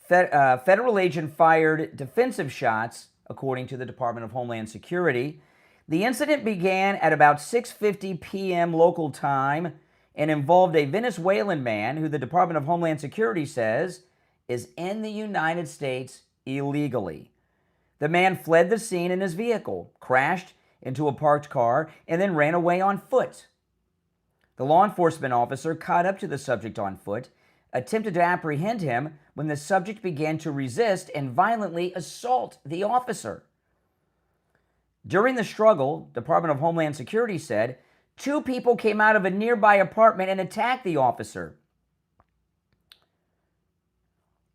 Federal agent fired defensive shots, according to the Department of Homeland Security. The incident began at about 6:50 p.m. local time and involved a Venezuelan man who the Department of Homeland Security says is in the United States illegally. The man fled the scene in his vehicle, crashed into a parked car, and then ran away on foot. The law enforcement officer caught up to the subject on foot, attempted to apprehend him when the subject began to resist and violently assault the officer. During the struggle, Department of Homeland Security said, 2 people came out of a nearby apartment and attacked the officer.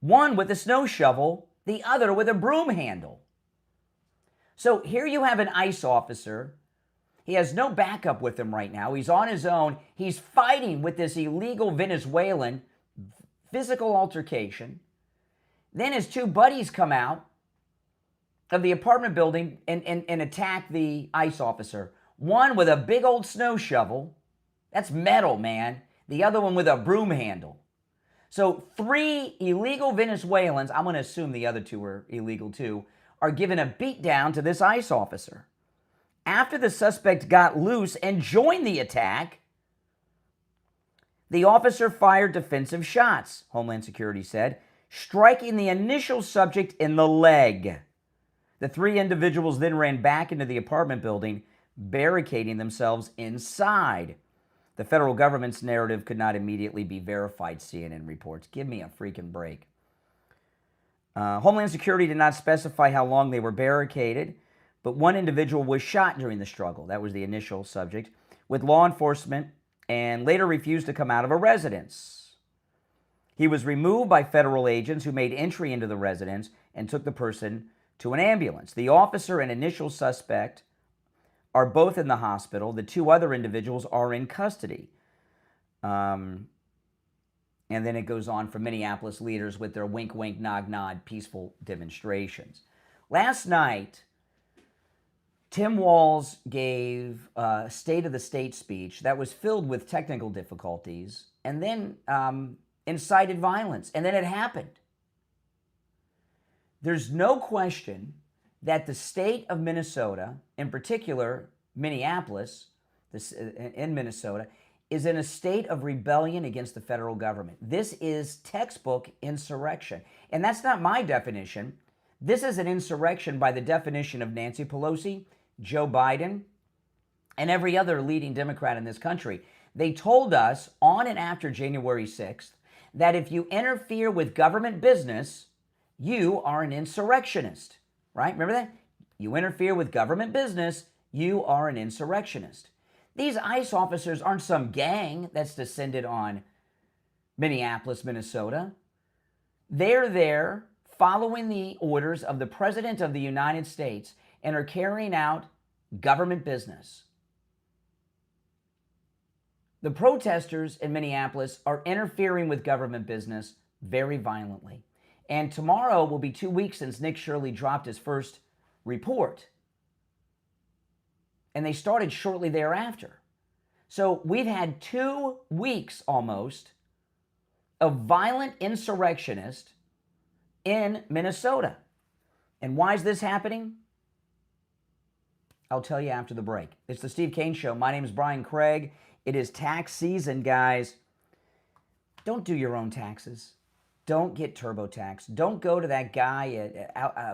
One with a snow shovel, the other with a broom handle. So here you have an ICE officer. He has no backup with him right now. He's on his own. He's fighting with this illegal Venezuelan, physical altercation. Then his 2 buddies come out of the apartment building and attack the ICE officer. One with a big old snow shovel. That's metal, man. The other one with a broom handle. So 3 illegal Venezuelans, I'm going to assume the other 2 are illegal too, are giving a beat down to this ICE officer. After the suspect got loose and joined the attack, the officer fired defensive shots, Homeland Security said, striking the initial subject in the leg. The 3 individuals then ran back into the apartment building, barricading themselves inside. The federal government's narrative could not immediately be verified, CNN reports. Give me a freaking break. Homeland Security did not specify how long they were barricaded, but one individual was shot during the struggle. That was the initial subject, with law enforcement, and later refused to come out of a residence. He was removed by federal agents who made entry into the residence and took the person to an ambulance. The officer and initial suspect are both in the hospital. The 2 other individuals are in custody. And then it goes on for Minneapolis leaders with their wink, wink, nod, nod, peaceful demonstrations. Last night, Tim Walz gave a State of the State speech that was filled with technical difficulties and then incited violence. And then it happened. There's no question that the state of Minnesota, in particular Minneapolis, in Minnesota, is in a state of rebellion against the federal government. This is textbook insurrection. And that's not my definition. This is an insurrection by the definition of Nancy Pelosi, Joe Biden, and every other leading Democrat in this country. They told us on and after January 6th that if you interfere with government business, you are an insurrectionist, right? Remember that? You interfere with government business, you are an insurrectionist. These ICE officers aren't some gang that's descended on Minneapolis, Minnesota. They're there following the orders of the President of the United States and are carrying out government business. The protesters in Minneapolis are interfering with government business very violently. And tomorrow will be 2 weeks since Nick Shirley dropped his first report. And they started shortly thereafter. So we've had 2 weeks almost of violent insurrectionists in Minnesota. And why is this happening? I'll tell you after the break. It's the Steve Kane Show. My name is Brian Craig. It is tax season, guys. Don't do your own taxes. Don't get TurboTax. Don't go to that guy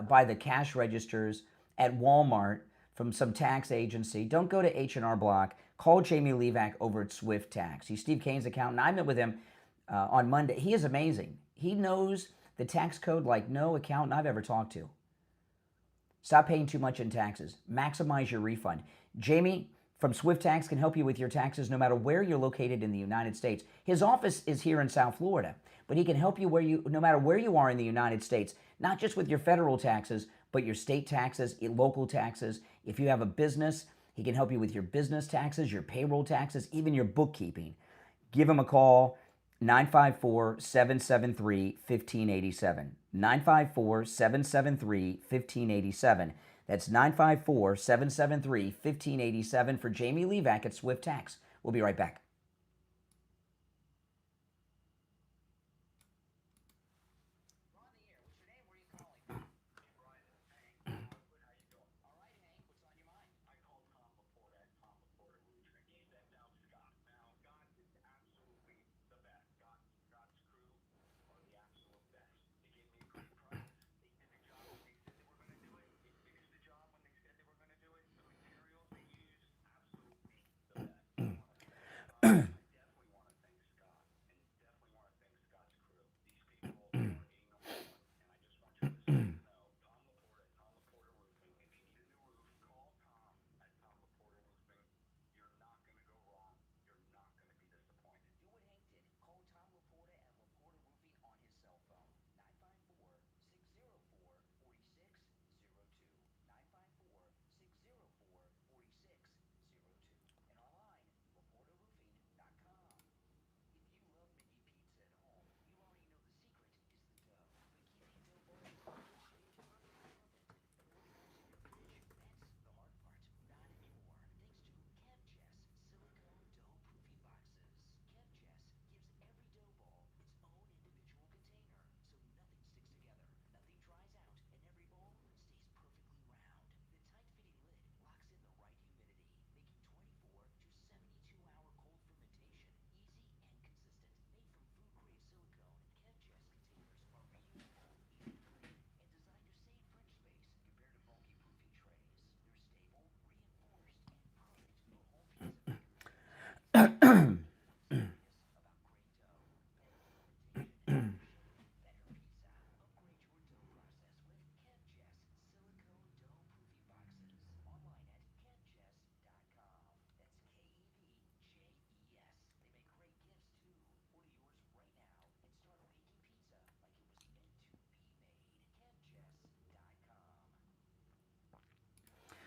by the cash registers at Walmart from some tax agency. Don't go to H&R Block. Call Jamie Levac over at Swift Tax. He's Steve Kane's accountant. I met with him on Monday. He is amazing. He knows the tax code like no accountant I've ever talked to. Stop paying too much in taxes. Maximize your refund. Jamie from Swift Tax can help you with your taxes no matter where you're located in the United States. His office is here in South Florida, but he can help you no matter where you are in the United States, not just with your federal taxes, but your state taxes, local taxes. If you have a business, he can help you with your business taxes, your payroll taxes, even your bookkeeping. Give him a call, 954-773-1587. 954-773-1587. That's 954-773-1587 for Jamie Levac at Swift Tax. We'll be right back.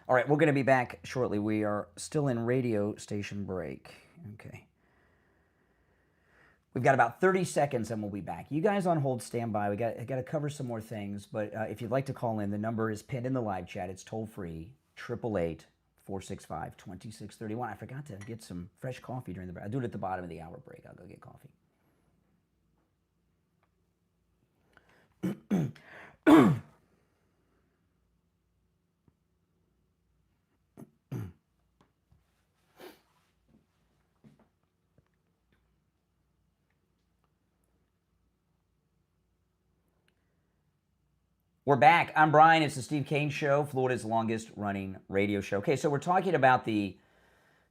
All right, we're going to be back shortly. We are still in radio station break. Okay. We've got about 30 seconds and we'll be back. You guys on hold, stand by. I got to cover some more things, but if you'd like to call in, the number is pinned in the live chat. It's toll free, 888-465-2631. I forgot to get some fresh coffee during the break. I'll do it at the bottom of the hour break. I'll go get coffee. We're back. I'm Brian. It's the Steve Kane Show, Florida's longest running radio show. Okay, so we're talking about the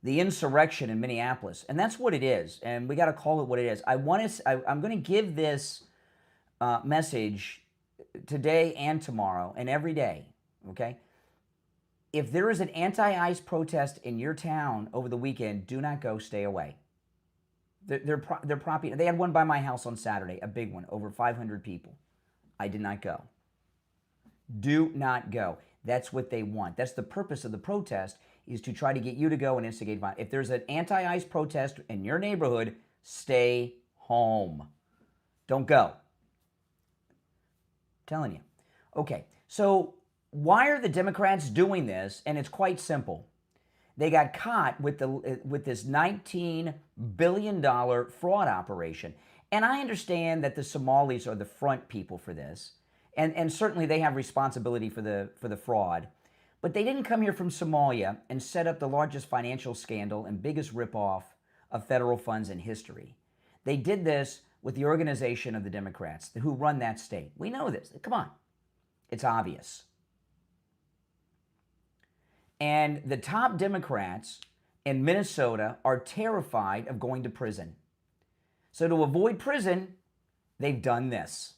insurrection in Minneapolis, and that's what it is, and we got to call it what it is. I'm going to give this message today and tomorrow and every day, okay? If there is an anti-ICE protest in your town over the weekend, do not go, stay away. They're propping. They had one by my house on Saturday, a big one, over 500 people. I did not go. Do not go. That's what they want. That's the purpose of the protest, is to try to get you to go and instigate violence. If there's an anti-ICE protest in your neighborhood, stay home. Don't go. telling you. Okay, so why are the Democrats doing this? And it's quite simple. They got caught with this $19 billion fraud operation. And I understand that the Somalis are the front people for this. And certainly they have responsibility for the fraud. But they didn't come here from Somalia and set up the largest financial scandal and biggest ripoff of federal funds in history. They did this with the organization of the Democrats who run that state. We know this. Come on. It's obvious. And the top Democrats in Minnesota are terrified of going to prison. So to avoid prison, they've done this.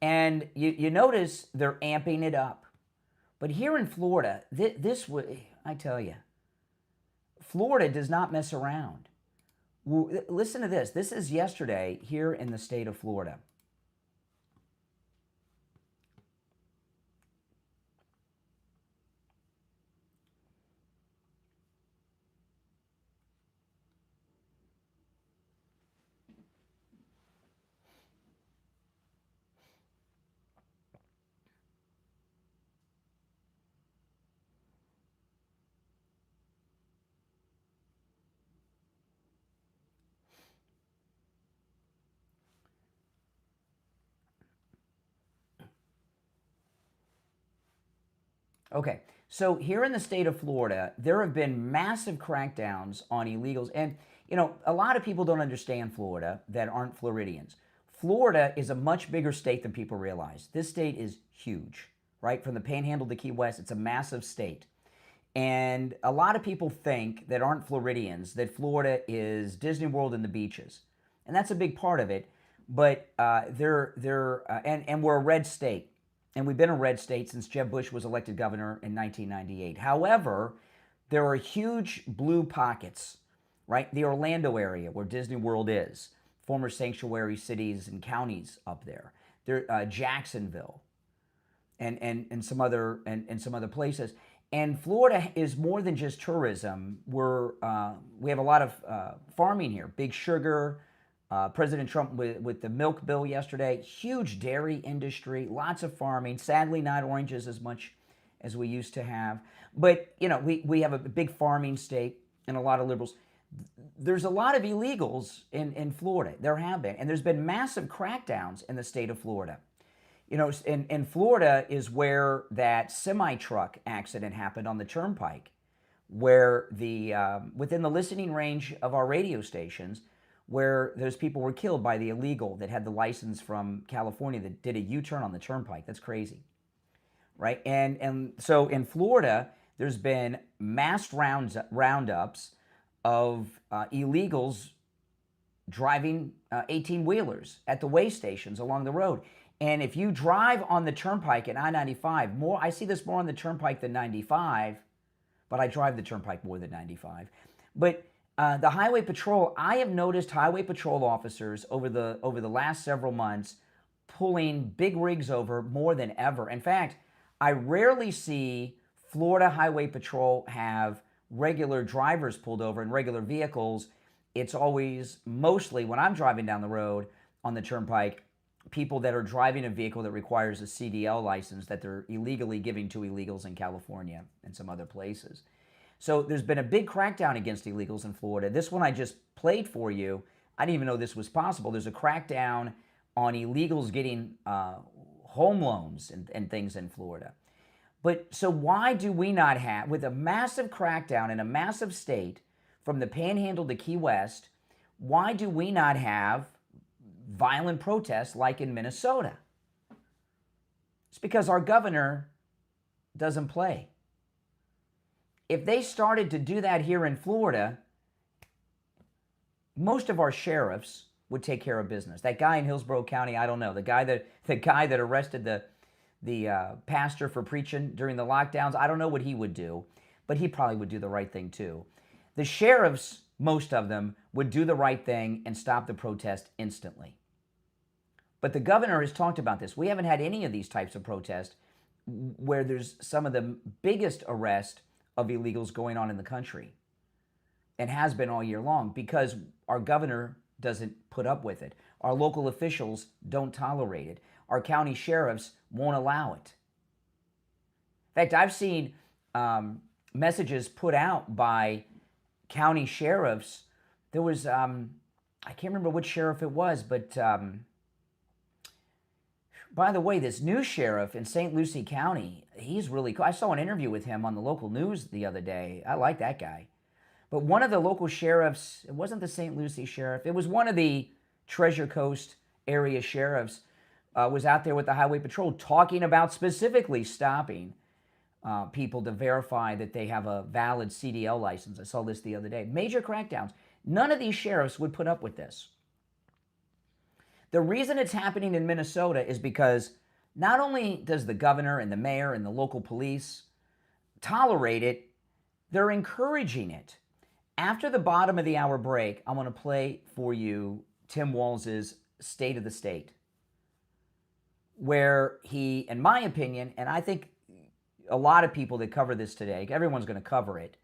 And you notice they're amping it up. But here in Florida, I tell you, Florida does not mess around. Listen to this. This is yesterday here in the state of Florida. Okay, so here in the state of Florida, there have been massive crackdowns on illegals. And, you know, a lot of people don't understand Florida that aren't Floridians. Florida is a much bigger state than people realize. This state is huge, right? From the Panhandle to Key West, it's a massive state. And a lot of people think that aren't Floridians that Florida is Disney World and the beaches. And that's a big part of it. But and we're a red state. And we've been a red state since Jeb Bush was elected governor in 1998. However, there are huge blue pockets, right? The Orlando area where Disney World is, former sanctuary cities and counties up there. Jacksonville, and some other places. And Florida is more than just tourism. We have a lot of farming here, big sugar. President Trump with the milk bill yesterday, huge dairy industry, lots of farming, sadly not oranges as much as we used to have. But, you know, we have a big farming state and a lot of liberals. There's a lot of illegals in Florida. There have been. And there's been massive crackdowns in the state of Florida. You know, and Florida is where that semi-truck accident happened on the turnpike, where within the listening range of our radio stations, where those people were killed by the illegal that had the license from California that did a U-turn on the turnpike. That's crazy, right? And so in Florida, there's been mass roundups of illegals driving 18-wheelers at the way stations along the road. And if you drive on the turnpike at I-95, I see this more on the turnpike than 95, but I drive the turnpike more than 95. But the Highway Patrol, I have noticed Highway Patrol officers over the last several months pulling big rigs over more than ever. In fact, I rarely see Florida Highway Patrol have regular drivers pulled over in regular vehicles. It's always, mostly when I'm driving down the road on the turnpike, people that are driving a vehicle that requires a CDL license that they're illegally giving to illegals in California and some other places. So there's been a big crackdown against illegals in Florida. This one I just played for you, I didn't even know this was possible. There's a crackdown on illegals getting home loans and things in Florida. But so why do we not have, with a massive crackdown in a massive state from the Panhandle to Key West, why do we not have violent protests like in Minnesota? It's because our governor doesn't play. If they started to do that here in Florida, most of our sheriffs would take care of business. That guy in Hillsborough County, I don't know, the guy that arrested the pastor for preaching during the lockdowns, I don't know what he would do, but he probably would do the right thing too. The sheriffs, most of them, would do the right thing and stop the protest instantly. But the governor has talked about this. We haven't had any of these types of protests where there's some of the biggest arrests of illegals going on in the country, and has been all year long, because our governor doesn't put up with it. Our local officials don't tolerate it. our county sheriffs won't allow it. In fact, I've seen messages put out by county sheriffs. There was, I can't remember which sheriff it was, but by the way, this new sheriff in St. Lucie County, he's really cool. I saw an interview with him on the local news the other day. I like that guy. But one of the local sheriffs, it wasn't the St. Lucie sheriff, it was one of the Treasure Coast area sheriffs, was out there with the Highway Patrol talking about specifically stopping people to verify that they have a valid CDL license. I saw this the other day. Major crackdowns. None of these sheriffs would put up with this. The reason it's happening in Minnesota is because not only does the governor and the mayor and the local police tolerate it, they're encouraging it. After the bottom of the hour break, I'm going to play for you Tim Walz's State of the State, where he, in my opinion, and I think a lot of people that cover this today, everyone's going to cover it,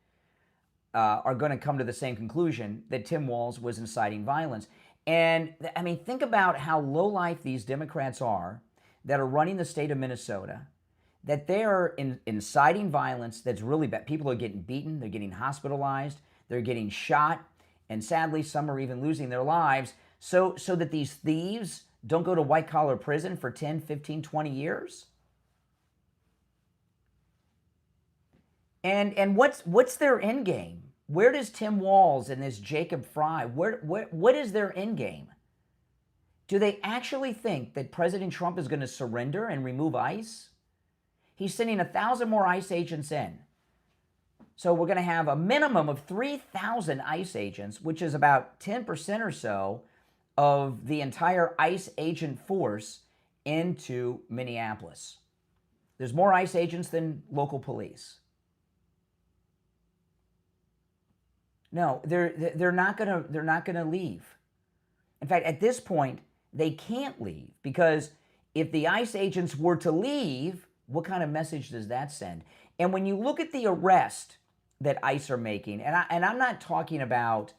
are going to come to the same conclusion that Tim Walz was inciting violence. And I mean, think about how low-life these Democrats are that are running the state of Minnesota, that they are inciting violence that's really bad. People are getting beaten, they're getting hospitalized, they're getting shot, and sadly, some are even losing their lives, so that these thieves don't go to white-collar prison for 10, 15, 20 years? And what's their end game? Where does Tim Walz and this Jacob Fry, what is their end game? Do they actually think that President Trump is going to surrender and remove ICE? He's sending 1,000 more ICE agents in. So we're going to have a minimum of 3,000 ICE agents, which is about 10% or so of the entire ICE agent force into Minneapolis. There's more ICE agents than local police. No, they're not gonna leave. In fact, at this point, they can't leave, because if the ICE agents were to leave, what kind of message does that send? And when you look at the arrest that ICE are making, and I'm not talking about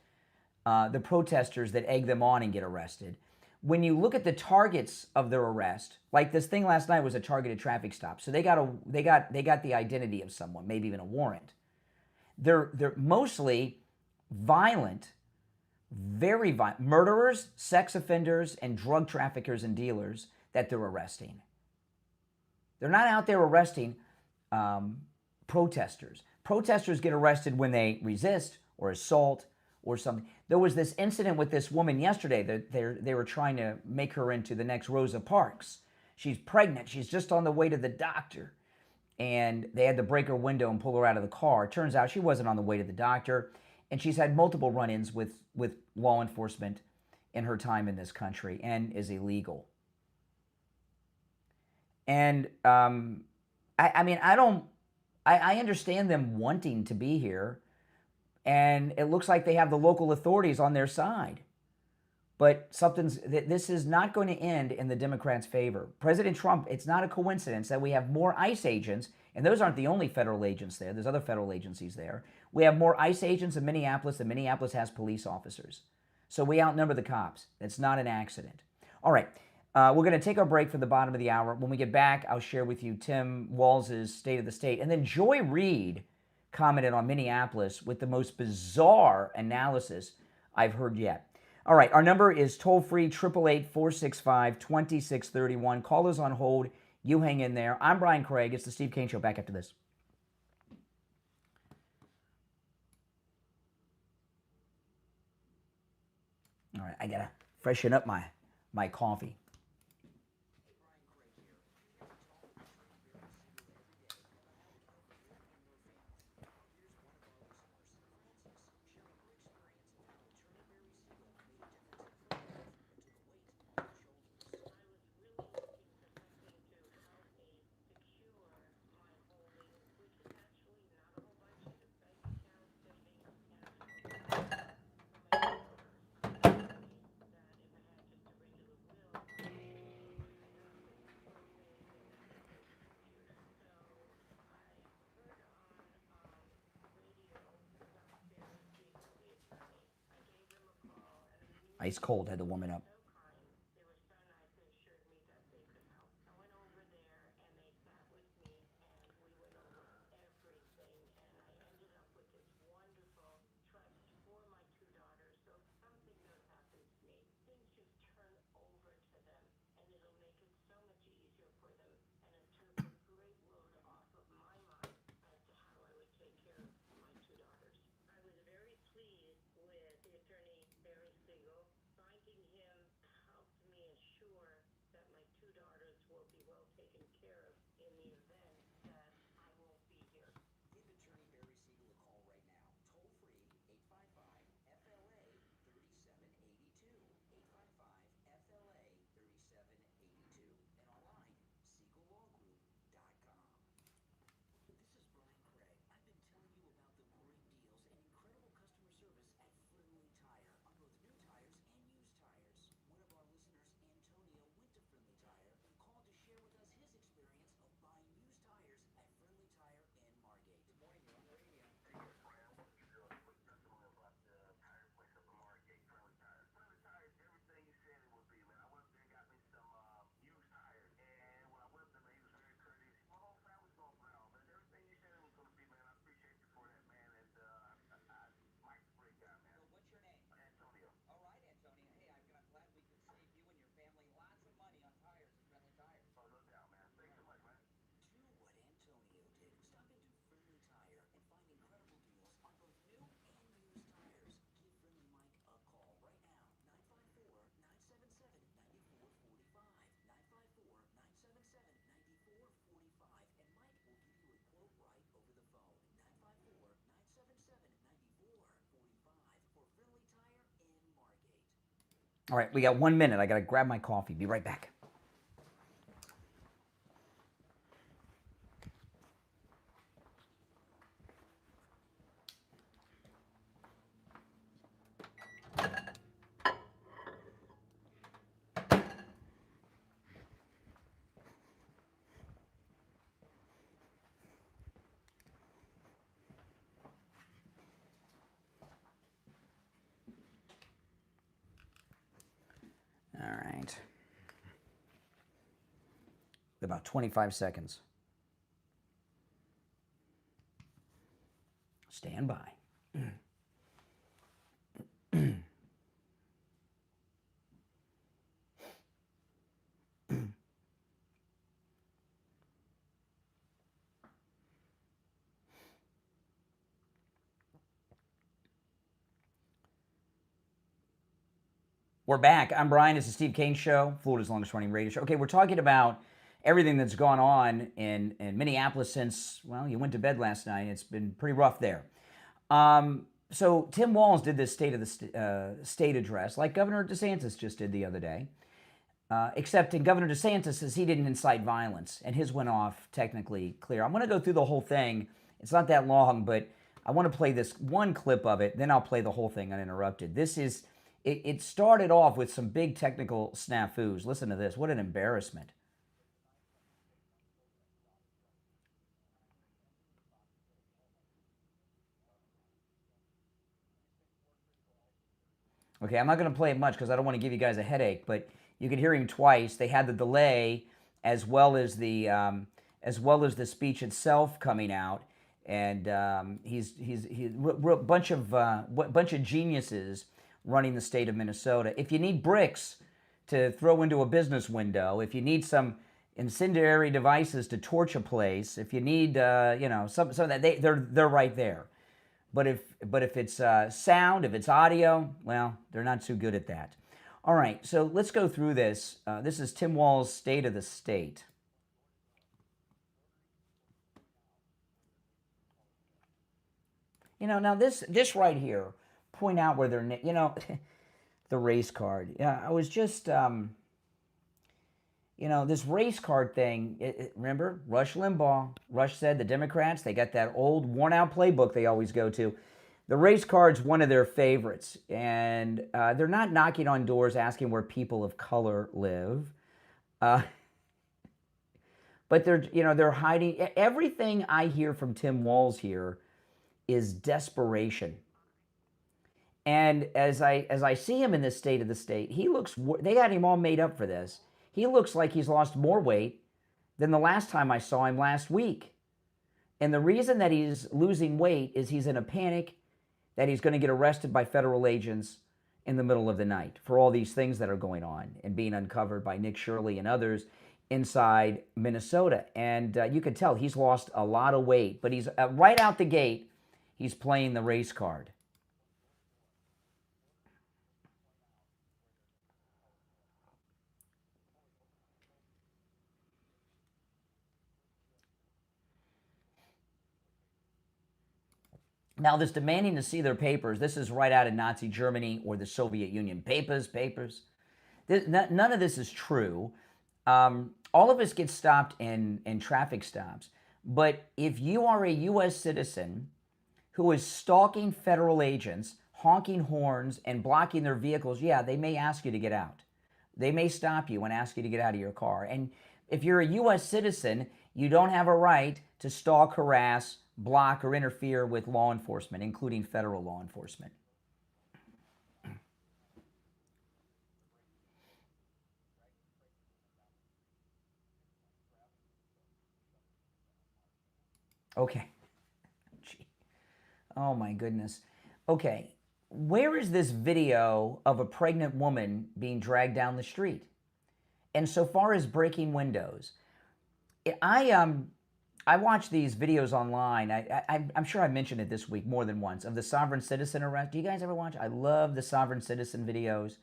the protesters that egg them on and get arrested. When you look at the targets of their arrest, like this thing last night was a targeted traffic stop, so they got the identity of someone, maybe even a warrant. They're mostly violent, very violent murderers, sex offenders, and drug traffickers and dealers that they're arresting. They're not out there arresting protesters. Protesters get arrested when they resist or assault or something. There was this incident with this woman yesterday that they were trying to make her into the next Rosa Parks. She's pregnant. She's just on the way to the doctor. And they had to break her window and pull her out of the car. It turns out she wasn't on the way to the doctor. And she's had multiple run-ins with law enforcement in her time in this country and is illegal. And I understand them wanting to be here, and it looks like they have the local authorities on their side. But this is not going to end in the Democrats' favor. President Trump, it's not a coincidence that we have more ICE agents, and those aren't the only federal agents there. There's other federal agencies there. We have more ICE agents in Minneapolis than Minneapolis has police officers. So we outnumber the cops. It's not an accident. All right, we're going to take our break for the bottom of the hour. When we get back, I'll share with you Tim Walz's State of the State. And then Joy Reid commented on Minneapolis with the most bizarre analysis I've heard yet. All right, our number is toll-free, 888-465-2631. Call us on hold. You hang in there. I'm Brian Craig. It's the Steve Kane Show. Back after this. All right, I got to freshen up my coffee. Ice cold, had to warm it up. All right, we got 1 minute. I got to grab my coffee. Be right back. All right. About 25 seconds. Stand by. We're back. I'm Brian. It's the Steve Kane Show, Florida's longest running radio show. Okay, we're talking about everything that's gone on in Minneapolis since, well, you went to bed last night. It's been pretty rough there. So Tim Walz did this state of the state address, like Governor DeSantis just did the other day, except in Governor DeSantis says he didn't incite violence, and his went off technically clear. I'm going to go through the whole thing. It's not that long, but I want to play this one clip of it, then I'll play the whole thing uninterrupted. This is... It started off with some big technical snafus. Listen to this. What an embarrassment. Okay, I'm not going to play it much because I don't want to give you guys a headache, but you could hear him twice. They had the delay as well as the speech itself coming out, and he's a bunch of geniuses running the state of Minnesota. If you need bricks to throw into a business window, if you need some incendiary devices to torch a place, if you need some of that, they're right there. But if it's sound, if it's audio, well, they're not too good at that. All right, so let's go through this. This is Tim Walz's State of the State. Now this right here, point out where they're, the race card. Yeah, I was just, this race card thing, remember, Rush Limbaugh. Rush said the Democrats, they got that old worn-out playbook they always go to. The race card's one of their favorites, and they're not knocking on doors asking where people of color live. But they're hiding. Everything I hear from Tim Walz here is desperation. And as I see him in this State of the State, they got him all made up for this. He looks like he's lost more weight than the last time I saw him last week. And the reason that he's losing weight is he's in a panic that he's going to get arrested by federal agents in the middle of the night for all these things that are going on and being uncovered by Nick Shirley and others inside Minnesota. And you can tell he's lost a lot of weight, but he's right out the gate, he's playing the race card. Now, this demanding to see their papers, this is right out of Nazi Germany or the Soviet Union. Papers. None of this is true. All of us get stopped in traffic stops. But if you are a U.S. citizen who is stalking federal agents, honking horns, and blocking their vehicles, yeah, they may ask you to get out. They may stop you and ask you to get out of your car. And if you're a U.S. citizen, you don't have a right to stalk, harass, block, or interfere with law enforcement, including federal law enforcement. Okay. Gee. Oh my goodness. Okay. Where is this video of a pregnant woman being dragged down the street? And so far as breaking windows, I watch these videos online. I'm sure I mentioned it this week more than once, of the sovereign citizen arrest. Do you guys ever watch? I love the sovereign citizen videos.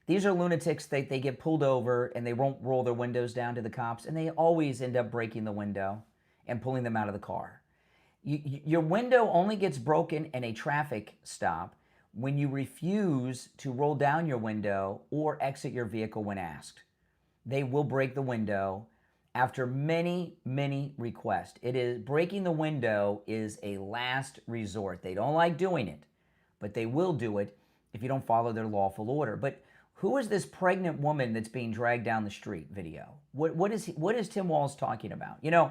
These are lunatics. They get pulled over and they won't roll their windows down to the cops, and they always end up breaking the window and pulling them out of the car. Your window only gets broken in a traffic stop when you refuse to roll down your window or exit your vehicle when asked. They will break the window after many, many requests. Breaking the window is a last resort. They don't like doing it, but they will do it if you don't follow their lawful order. But who is this pregnant woman that's being dragged down the street video? What is Tim Walz talking about? You know,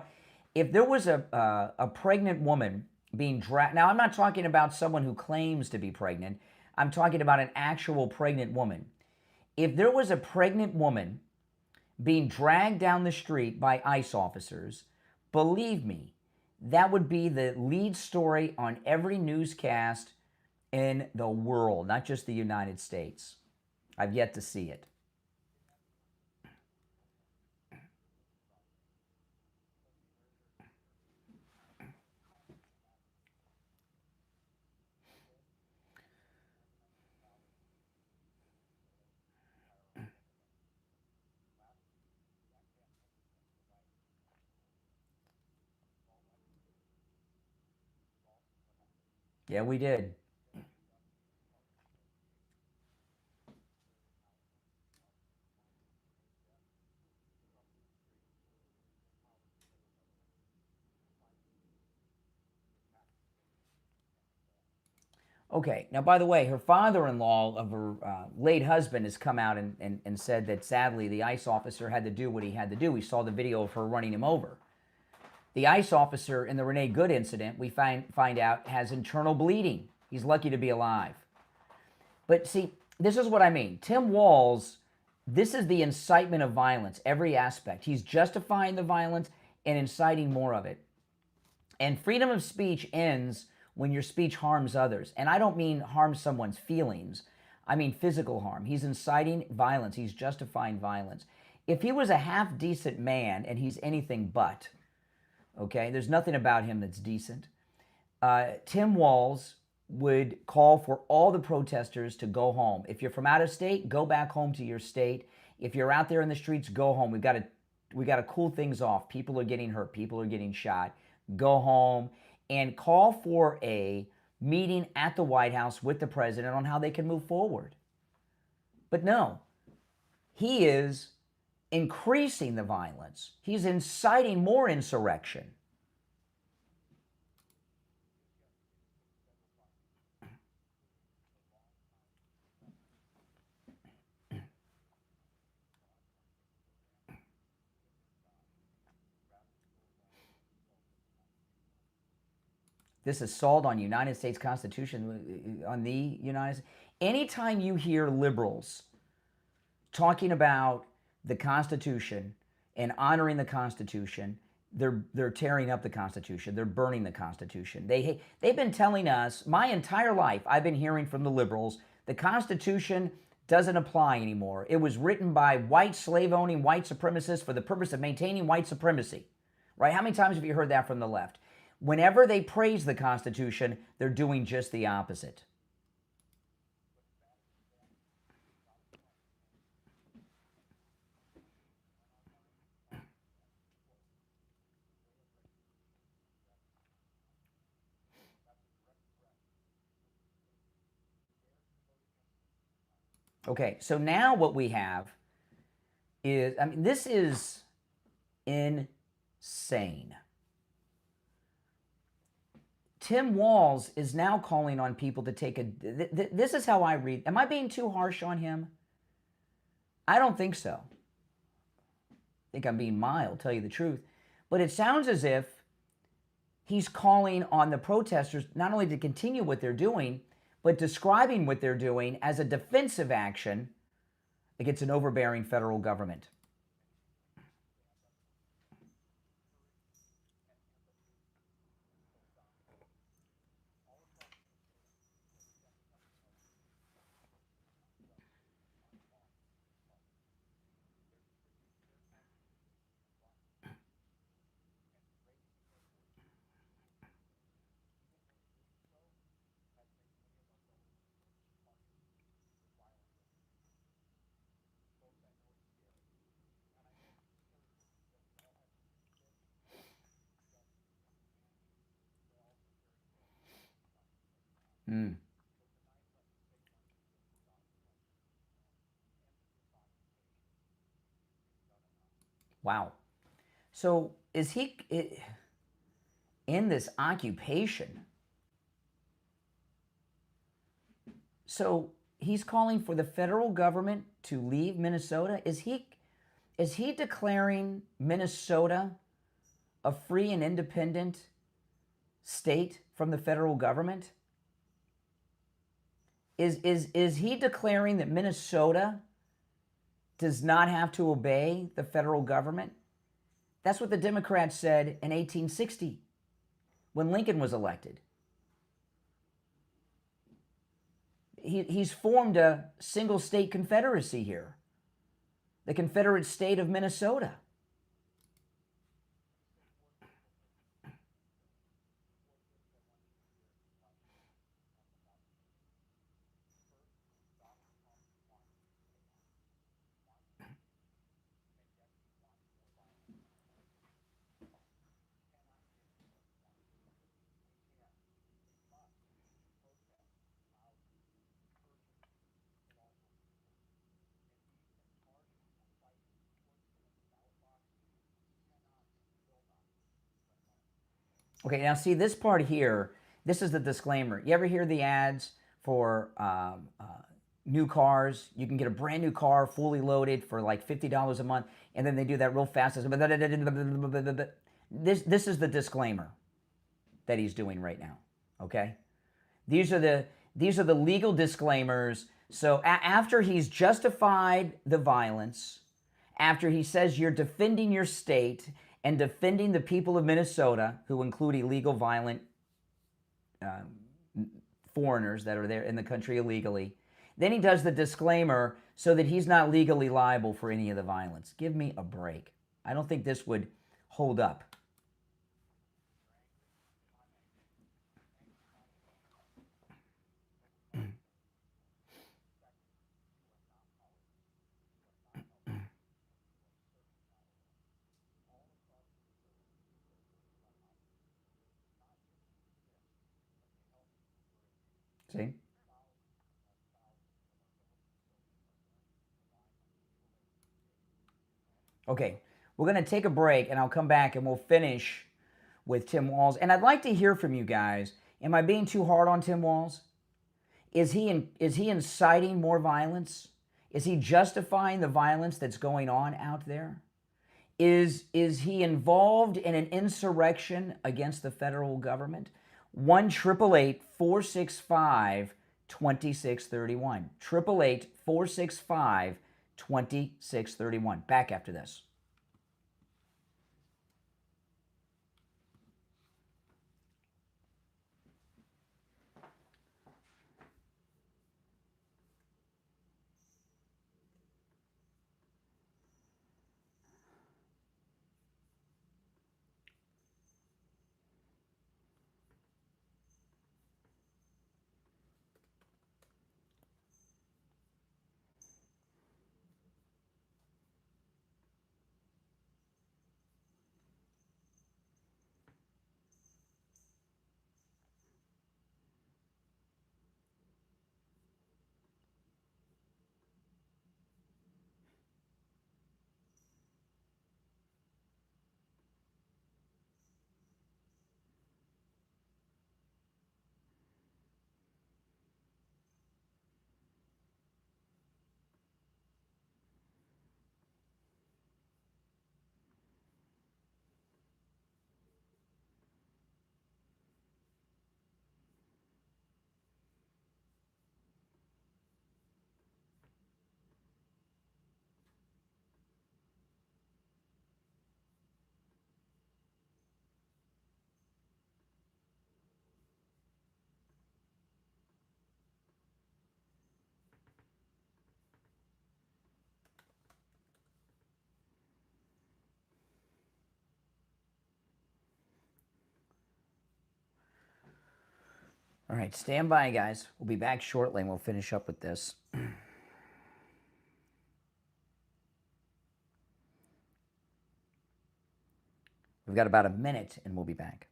if there was a pregnant woman being dragged, now I'm not talking about someone who claims to be pregnant. I'm talking about an actual pregnant woman. If there was a pregnant woman being dragged down the street by ICE officers, believe me, that would be the lead story on every newscast in the world, not just the United States. I've yet to see it. Yeah, we did. Okay, now by the way, her father-in-law of her late husband has come out and said that sadly the ICE officer had to do what he had to do. We saw the video of her running him over. The ICE officer in the Renee Good incident, we find out, has internal bleeding. He's lucky to be alive. But see, this is what I mean. Tim Walz, this is the incitement of violence, every aspect. He's justifying the violence and inciting more of it. And freedom of speech ends when your speech harms others. And I don't mean harm someone's feelings. I mean physical harm. He's inciting violence. He's justifying violence. If he was a half-decent man, and he's anything but, okay, there's nothing about him that's decent, Tim Walz would call for all the protesters to go home. If you're from out of state, go back home to your state. If you're out there in the streets, go home. We got to cool things off. People are getting hurt. People are getting shot. Go home and call for a meeting at the White House with the president on how they can move forward. But no, he is increasing the violence. He's inciting more insurrection. This assault on United States Constitution, on the United States. Anytime you hear liberals talking about the Constitution and honoring the Constitution, they're tearing up the Constitution. They're burning the Constitution. They've been telling us, my entire life, I've been hearing from the liberals, the Constitution doesn't apply anymore. It was written by white slave-owning white supremacists for the purpose of maintaining white supremacy. Right? How many times have you heard that from the left? Whenever they praise the Constitution, they're doing just the opposite. Okay, so now what we have is, I mean, this is insane. Tim Walz is now calling on people to take a... This is how I read. Am I being too harsh on him? I don't think so. I think I'm being mild, tell you the truth. But it sounds as if he's calling on the protesters not only to continue what they're doing, but describing what they're doing as a defensive action against an overbearing federal government. Wow. So is he in this occupation? So he's calling for the federal government to leave Minnesota? Is he declaring Minnesota a free and independent state from the federal government? Is he declaring that Minnesota does not have to obey the federal government? That's what the Democrats said in 1860 when Lincoln was elected. He's formed a single state confederacy here, the Confederate State of Minnesota. Okay, now see this part here. This is the disclaimer. You ever hear the ads for new cars? You can get a brand new car fully loaded for like $50 a month, and then they do that real fast. This is the disclaimer that he's doing right now. Okay, these are the legal disclaimers. So after he's justified the violence, after he says you're defending your state and defending the people of Minnesota, who include illegal, violent foreigners that are there in the country illegally, then he does the disclaimer so that he's not legally liable for any of the violence. Give me a break. I don't think this would hold up. See? Okay, we're going to take a break, and I'll come back and we'll finish with Tim Walz. And I'd like to hear from you guys. Am I being too hard on Tim Walz? Is he inciting more violence? Is he justifying the violence that's going on out there? Is he involved in an insurrection against the federal government? 1-888-465-2631. 1-888-465-2631. Back after this. All right, stand by, guys. We'll be back shortly, and we'll finish up with this. We've got about a minute, and we'll be back.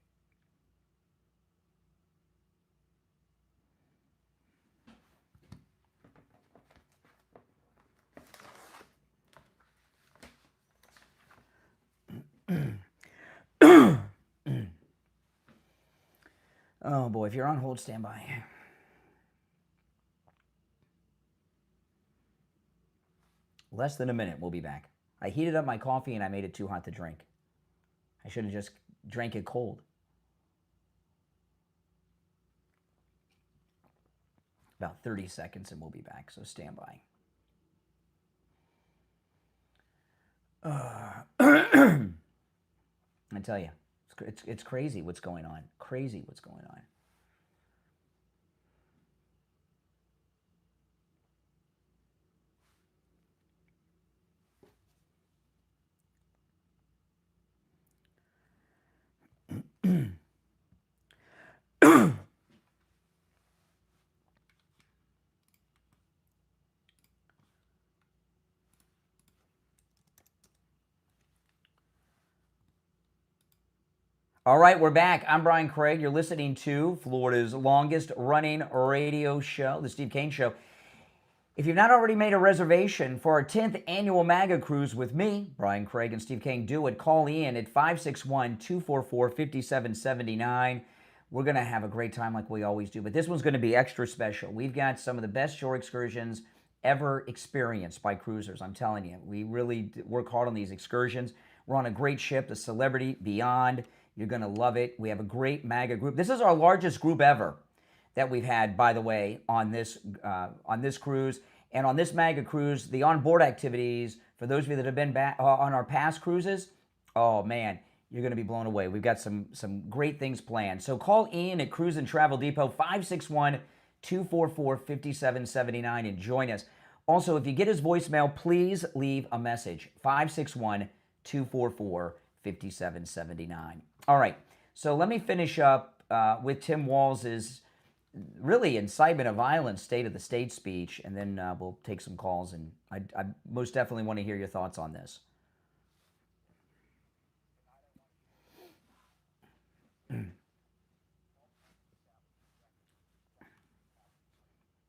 Oh boy, if you're on hold, stand by. Less than a minute, we'll be back. I heated up my coffee and I made it too hot to drink. I should have just drank it cold. About 30 seconds and we'll be back, so stand by. I tell you, it's crazy what's going on. Crazy what's going on. All right, we're back. I'm Brian Craig. You're listening to Florida's longest running radio show, The Steve Kane Show. If you've not already made a reservation for our 10th annual MAGA cruise with me, Brian Craig and Steve Kane, do it. Call in at 561-244-5779. We're going to have a great time like we always do, but this one's going to be extra special. We've got some of the best shore excursions ever experienced by cruisers. I'm telling you, we really work hard on these excursions. We're on a great ship, the Celebrity Beyond. You're going to love it. We have a great MAGA group. This is our largest group ever that we've had, by the way, on this cruise. And on this MAGA cruise, the onboard activities, for those of you that have been back on our past cruises, oh man, you're going to be blown away. We've got some great things planned. So call Ian at Cruise and Travel Depot, 561-244-5779, and join us. Also, if you get his voicemail, please leave a message, 561-244-5779. All right, so let me finish up with Tim Walz's really incitement of violence State of the State speech, and then we'll take some calls, and I most definitely want to hear your thoughts on this.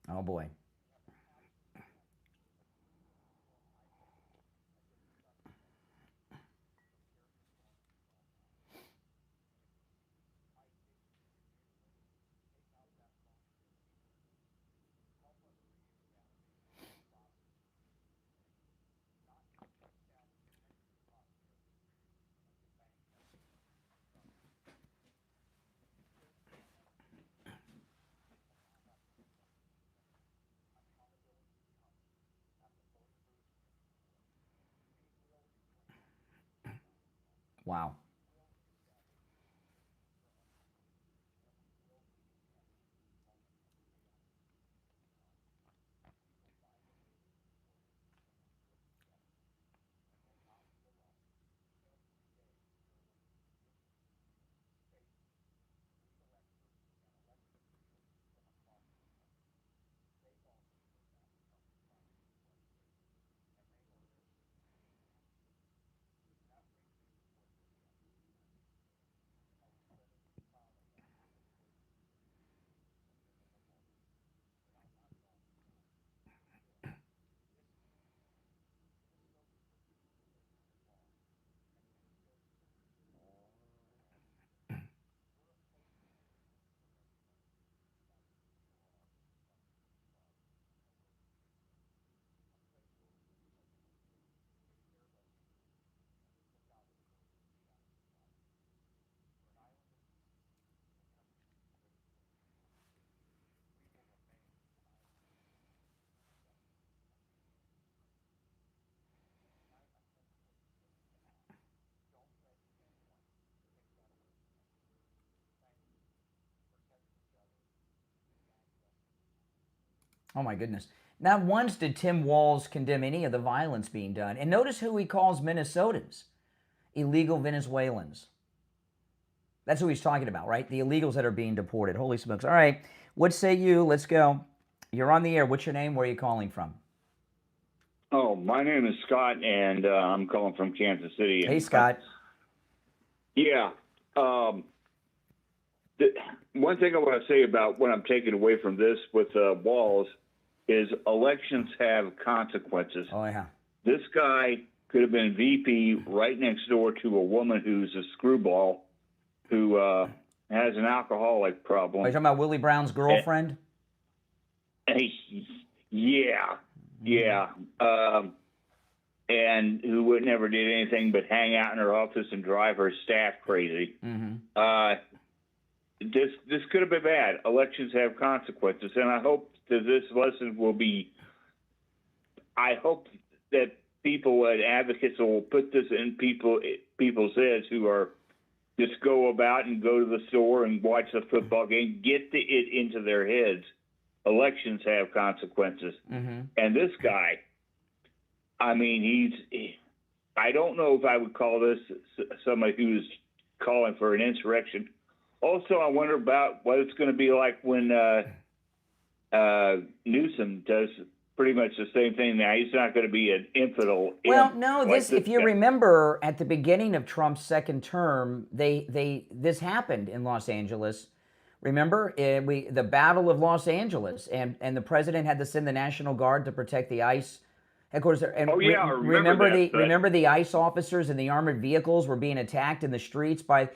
Oh boy. Wow. Oh my goodness. Not once did Tim Walz condemn any of the violence being done. And notice who he calls Minnesotans. Illegal Venezuelans. That's who he's talking about, right? The illegals that are being deported. Holy smokes. All right. What say you? Let's go. You're on the air. What's your name? Where are you calling from? Oh, my name is Scott, and I'm calling from Kansas City. Hey, Scott. Yeah. One thing I want to say about what I'm taking away from this with Walz is elections have consequences. Oh, yeah. This guy could have been VP right next door to a woman who's a screwball who has an alcoholic problem. Are you talking about Willie Brown's girlfriend? Yeah. And who would never did anything but hang out in her office and drive her staff crazy. This could have been bad. Elections have consequences, and I hope that this lesson will be. I hope that people and advocates will put this in people's heads who are just go about and go to the store and watch the football game. Get it into their heads. Elections have consequences, and this guy. I mean, I don't know if I would call this somebody who's calling for an insurrection. Also, I wonder about what it's going to be like when Newsom does pretty much the same thing now. He's not going to be an infidel. Well, no, if you remember, at the beginning of Trump's second term, this happened in Los Angeles. Remember, the Battle of Los Angeles, and the president had to send the National Guard to protect the ICE headquarters. And I remember the ICE officers and the armored vehicles were being attacked in the streets by,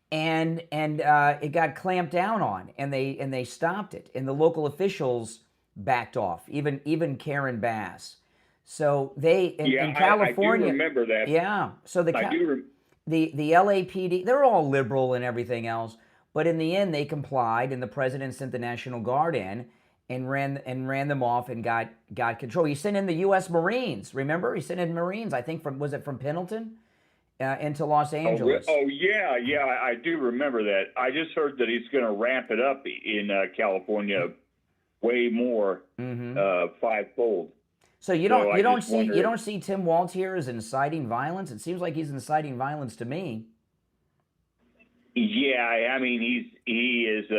and it got clamped down on, and they stopped it, and the local officials backed off, even Karen Bass. So in California, I do remember that. Yeah, so the LAPD, they're all liberal and everything else, but in the end they complied, and the president sent the National Guard in and ran them off and got control. He sent in the U.S. Marines. Remember, he sent in Marines. I think from Pendleton into Los Angeles. Yeah, I do remember that. I just heard that he's going to ramp it up in California way more, fivefold. So you don't see Tim Walz here as inciting violence? It seems like he's inciting violence to me. Yeah, I mean he is.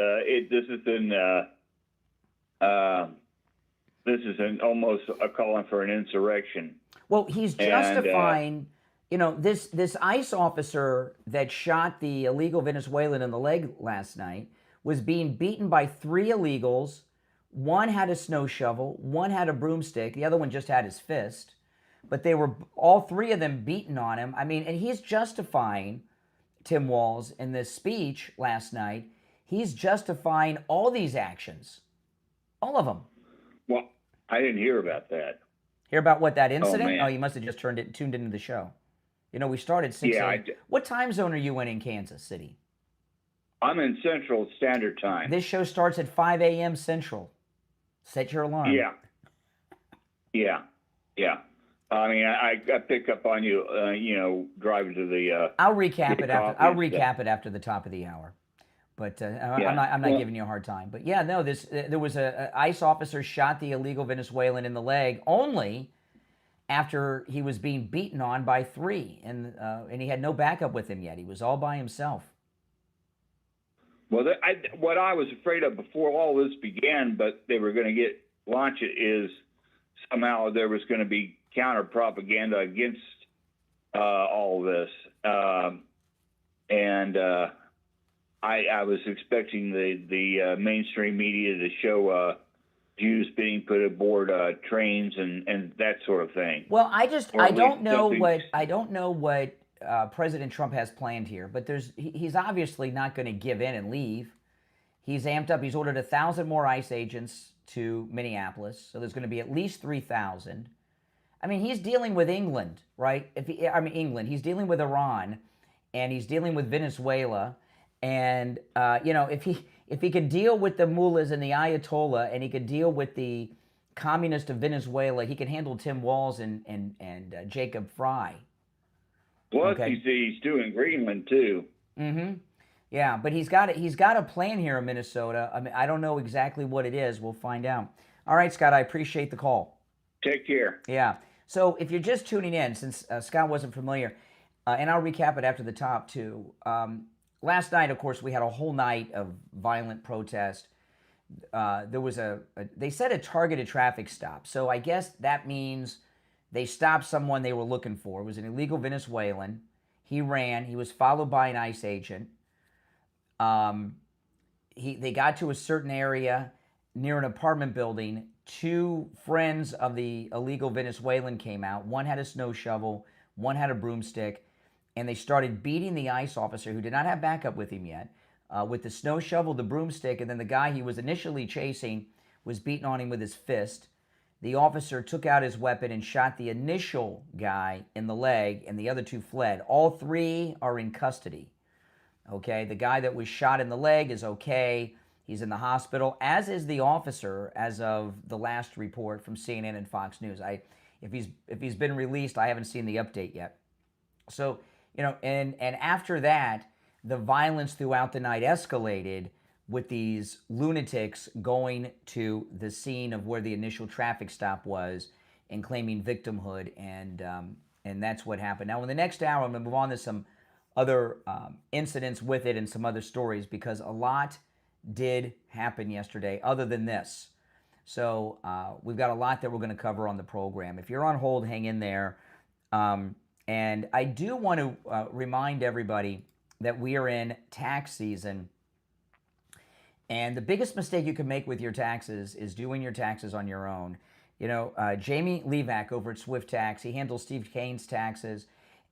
This is almost a calling for an insurrection. Well, he's justifying. This ICE officer that shot the illegal Venezuelan in the leg last night was being beaten by 3 illegals. One had a snow shovel, one had a broomstick, the other one just had his fist. But they were all 3 of them beaten on him. I mean, and he's justifying, Tim Walz, in this speech last night, he's justifying all these actions. All of them. Well, I didn't hear about that. Hear about what, that incident? Oh, you must have just tuned into the show. We started 6 a.m. What time zone are you in Kansas City? I'm in Central Standard Time. This show starts at 5 a.m. Central. Set your alarm. Yeah. I mean, I pick up on you, driving to the. I'll recap it after the top of the hour, but I'm not giving you a hard time. But yeah, no, there was a ICE officer shot the illegal Venezuelan in the leg only after he was being beaten on by 3, and he had no backup with him yet. He was all by himself. Well, what I was afraid of before all this began, but they were going to launch it, is somehow there was going to be counter propaganda against all this, and I was expecting the mainstream media to show Jews being put aboard trains and that sort of thing. Well, I don't know what President Trump has planned here, but he's obviously not going to give in and leave. He's amped up. He's ordered 1,000 more ICE agents to Minneapolis, so there's going to be at least 3,000. I mean, he's dealing with England, right? England. He's dealing with Iran, and he's dealing with Venezuela, and if he could deal with the mullahs and the Ayatollah, and he could deal with the communist of Venezuela, he can handle Tim Walz and Jacob Fry. Plus, he's doing Greenland too. Mm-hmm. Yeah, but he's got a plan here in Minnesota. I mean, I don't know exactly what it is. We'll find out. All right, Scott, I appreciate the call. Take care. Yeah. So if you're just tuning in, since Scott wasn't familiar, and I'll recap it after the top too. Last night, of course, we had a whole night of violent protest. There was they said a targeted traffic stop. So I guess that means they stopped someone they were looking for. It was an illegal Venezuelan. He ran. He was followed by an ICE agent. They got to a certain area near an apartment building. 2 friends of the illegal Venezuelan came out. One had a snow shovel. one had a broomstick, and they started beating the ICE officer, who did not have backup with him yet, with the snow shovel, the broomstick, and then the guy he was initially chasing was beating on him with his fist. The officer took out his weapon and shot the initial guy in the leg, and the other two fled. All three are in custody. Okay, the guy that was shot in the leg is okay. He's in the hospital, as is the officer, as of the last report from CNN and Fox News. If he's been released, I haven't seen the update yet. So, you know, and after that, the violence throughout the night escalated, with these lunatics going to the scene of where the initial traffic stop was and claiming victimhood, and that's what happened. Now, in the next hour, I'm going to move on to some other incidents with it and some other stories, because a lot did happen yesterday other than this. So we've got a lot that we're going to cover on the program. If you're on hold, hang in there. And I do want to remind everybody that we are in tax season. And the biggest mistake you can make with your taxes is doing your taxes on your own. You know, Jamie LeeZep over at Swift Tax, he handles Steve Kane's taxes.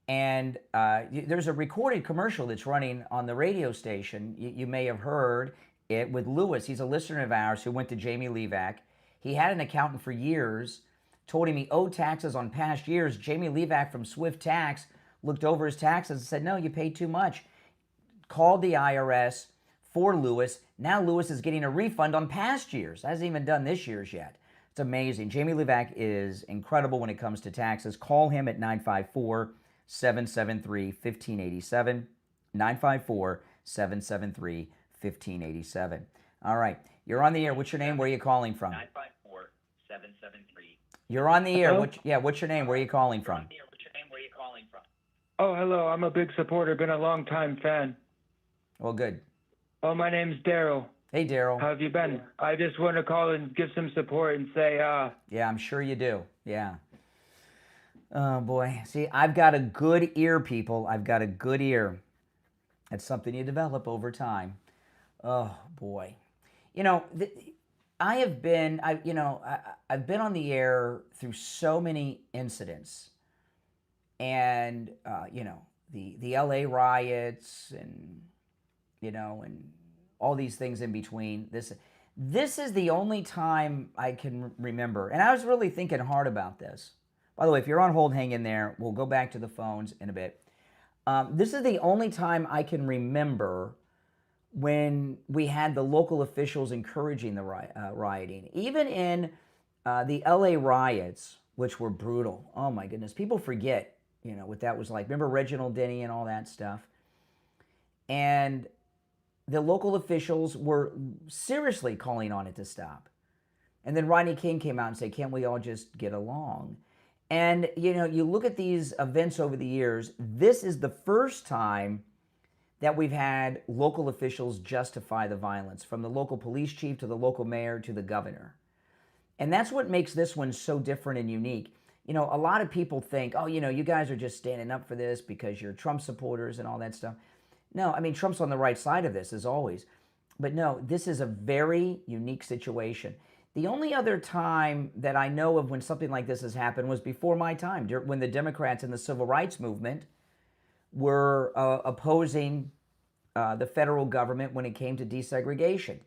And there's a recorded commercial that's running on the radio station. You may have heard it with Lewis. He's a listener of ours who went to Jamie LeeZep. He had an accountant for years, told him he owed taxes on past years. Jamie LeeZep from Swift Tax looked over his taxes and said, no, you paid too much. Called the IRS for Lewis. Now Lewis is getting a refund on past years. Hasn't even done this year's yet. It's amazing. Jamie LeeZep is incredible when it comes to taxes. Call him at 954-773-1587. 954-773-1587. All right. You're on the air. What's your name? Where are you calling from? 954-773. You're on the air. What's your name? Where are you calling from? Oh, hello. I'm a big supporter. Been a long time fan. Well, good. Oh, my name's Daryl. Hey, Daryl. How have you been? I just want to call and give some support and say, Yeah, I'm sure you do. Yeah. Oh, boy. See, I've got a good ear, people. I've got a good ear. That's something you develop over time. Oh, boy. You know, I've been on the air through so many incidents. And, you know, the LA riots and, you know, and all these things in between. This is the only time I can remember. And I was really thinking hard about this. By the way, if you're on hold, hang in there. We'll go back to the phones in a bit. This is the only time I can remember when we had the local officials encouraging the rioting. Even in the LA riots, which were brutal. Oh, my goodness. People forget, you know, what that was like. Remember Reginald Denny and all that stuff? And the local officials were seriously calling on it to stop. And then Rodney King came out and said, can't we all just get along? And, you know, you look at these events over the years, this is the first time that we've had local officials justify the violence, from the local police chief to the local mayor to the governor. And that's what makes this one so different and unique. You know, a lot of people think, oh, you know, you guys are just standing up for this because you're Trump supporters and all that stuff. No, I mean, Trump's on the right side of this, as always. But no, this is a very unique situation. The only other time that I know of when something like this has happened was before my time, when the Democrats in the civil rights movement were opposing the federal government when it came to desegregation.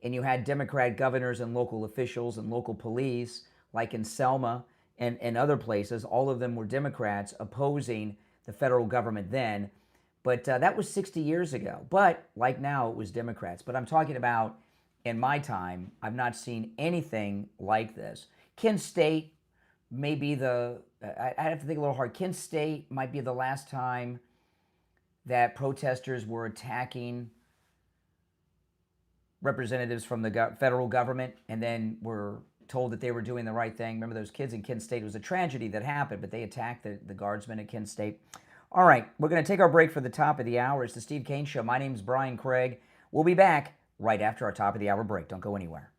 And you had Democrat governors and local officials and local police, like in Selma and other places. All of them were Democrats opposing the federal government then. But that was 60 years ago. But like now, it was Democrats. But I'm talking about in my time, I've not seen anything like this. Kent State may be I have to think a little hard. Kent State might be the last time that protesters were attacking representatives from the federal government and then were told that they were doing the right thing. Remember those kids in Kent State? It was a tragedy that happened, but they attacked the guardsmen at Kent State. All right, we're going to take our break for the top of the hour. It's the Steve Kane Show. My name's Brian Craig. We'll be back right after our top of the hour break. Don't go anywhere.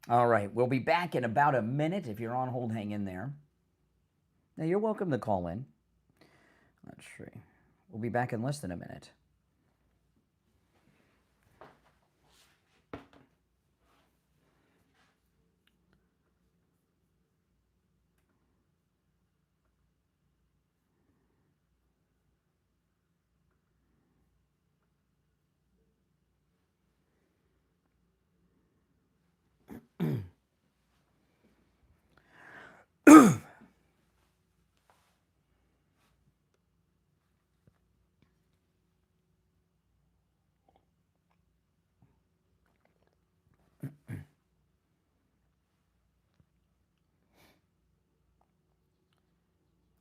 All right, we'll be back in about a minute. If you're on hold, hang in there. Now, you're welcome to call in. Let's see. We'll be back in less than a minute.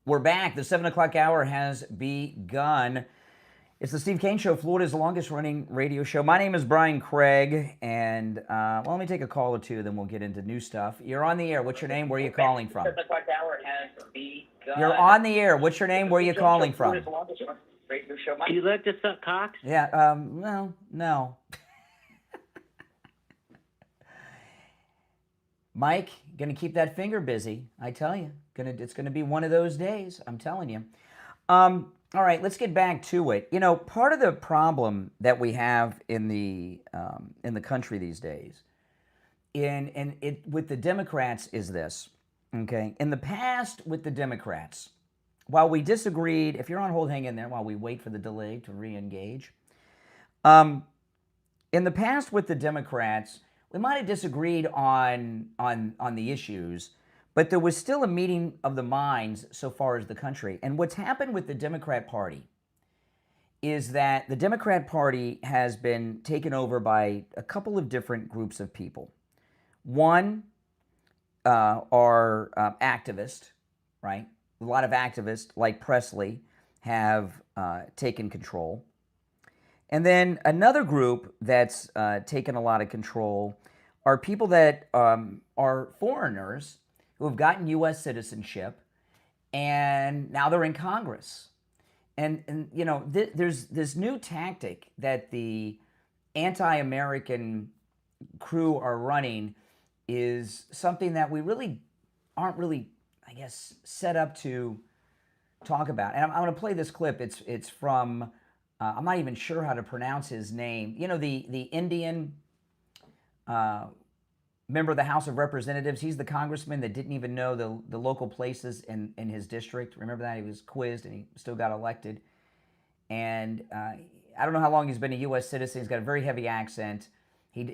We're back. The 7 o'clock hour has begun. It's the Steve Kane Show, Florida's longest running radio show. My name is Brian Craig, and well, let me take a call or two, then we'll get into new stuff. You're on the air. What's your name? Where are you calling from? 7 o'clock hour has begun. You're on the air. What's your name? Where are you calling from? Do you like to suck cocks? Yeah, no. Mike, gonna keep that finger busy, I tell you. It's gonna be one of those days, I'm telling you. All right, let's get back to it. You know, part of the problem that we have in the country these days, with the Democrats is this. Okay, in the past with the Democrats, while we disagreed, if you're on hold, hang in there while we wait for the delay to re-engage. In the past with the Democrats, we might have disagreed on the issues, but there was still a meeting of the minds so far as the country. And what's happened with the Democrat Party is that the Democrat Party has been taken over by a couple of different groups of people. One are activists, right? A lot of activists like Presley have taken control. And then another group that's taken a lot of control are people that are foreigners who have gotten U.S. citizenship, and now they're in Congress. And you know, there's this new tactic that the anti-American crew are running is something that we really aren't really, I guess, set up to talk about. And I'm going to play this clip. It's from, I'm not even sure how to pronounce his name. You know, the Indian member of the House of Representatives. He's the congressman that didn't even know the local places in his district. Remember that? He was quizzed and he still got elected. And I don't know how long he's been a U.S. citizen. He's got a very heavy accent. He's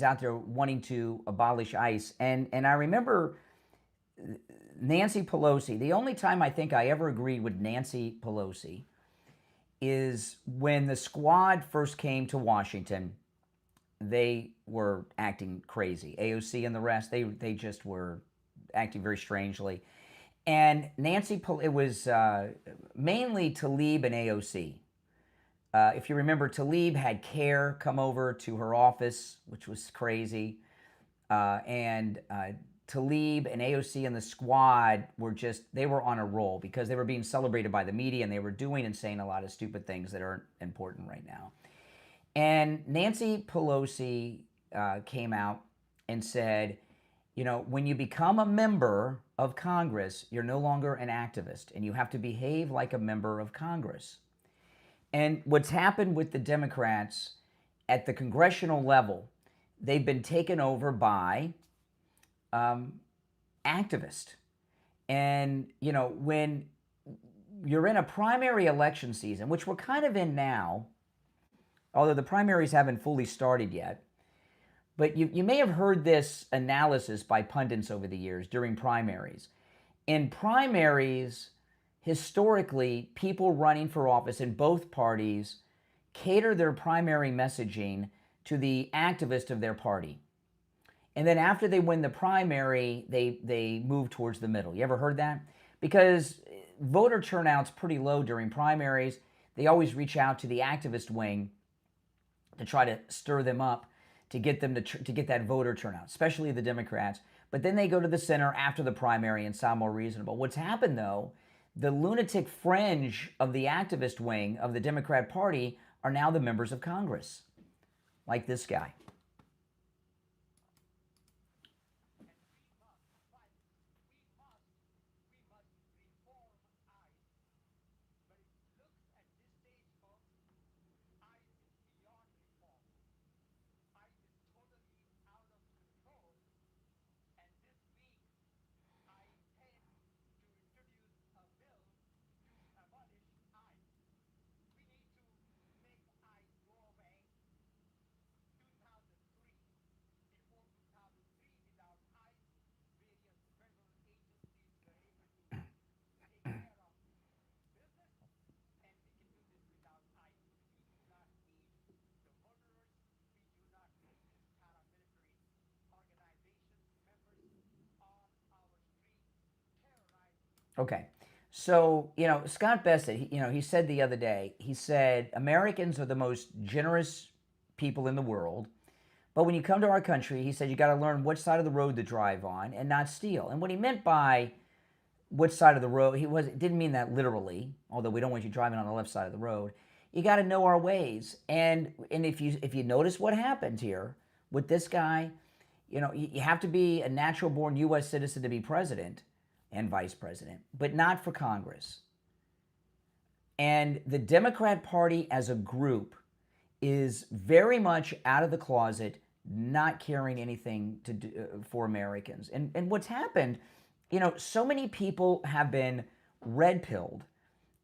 out there wanting to abolish ICE. And I remember Nancy Pelosi. The only time I think I ever agreed with Nancy Pelosi is when the squad first came to Washington. They were acting crazy. AOC and the rest, they just were acting very strangely. And it was mainly Tlaib and AOC. If you remember, Tlaib had CARE come over to her office, which was crazy. And Tlaib and AOC and the squad they were on a roll because they were being celebrated by the media and they were doing and saying a lot of stupid things that aren't important right now. And Nancy Pelosi came out and said, you know, when you become a member of Congress, you're no longer an activist and you have to behave like a member of Congress. And what's happened with the Democrats at the congressional level, they've been taken over by activists. And, you know, when you're in a primary election season, which we're kind of in now, although the primaries haven't fully started yet, but you may have heard this analysis by pundits over the years during primaries. In primaries, historically, people running for office in both parties cater their primary messaging to the activist of their party. And then after they win the primary, they move towards the middle. You ever heard that? Because voter turnout's pretty low during primaries. They always reach out to the activist wing to try to stir them up to get them to get that voter turnout, especially the Democrats. But then they go to the center after the primary and sound more reasonable. What's happened, though, the lunatic fringe of the activist wing of the Democrat Party are now the members of Congress, like this guy. Okay. So, Scott Bassett, he said the other day, he said, Americans are the most generous people in the world. But when you come to our country, he said, you got to learn which side of the road to drive on and not steal. And what he meant by which side of the road, didn't mean that literally, although we don't want you driving on the left side of the road. You got to know our ways. And if you notice what happened here with this guy, you have to be a natural born U.S. citizen to be president and vice president, but not for Congress. And the Democrat Party as a group is very much out of the closet, not caring anything to do for Americans. And what's happened, so many people have been red-pilled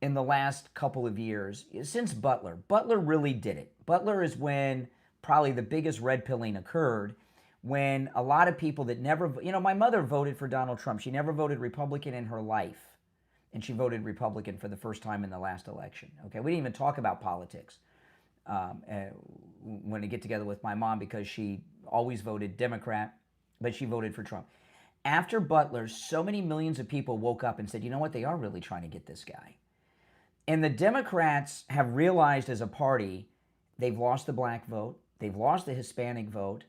in the last couple of years since Butler. Butler really did it. Butler is when probably the biggest red-pilling occurred, when a lot of people that never, my mother voted for Donald Trump. She never voted Republican in her life, and she voted Republican for the first time in the last election. Okay, we didn't even talk about politics when I get together with my mom because she always voted Democrat, but she voted for Trump. After Butler, so many millions of people woke up and said, you know what, they are really trying to get this guy. And the Democrats have realized as a party, they've lost the black vote, they've lost the Hispanic vote,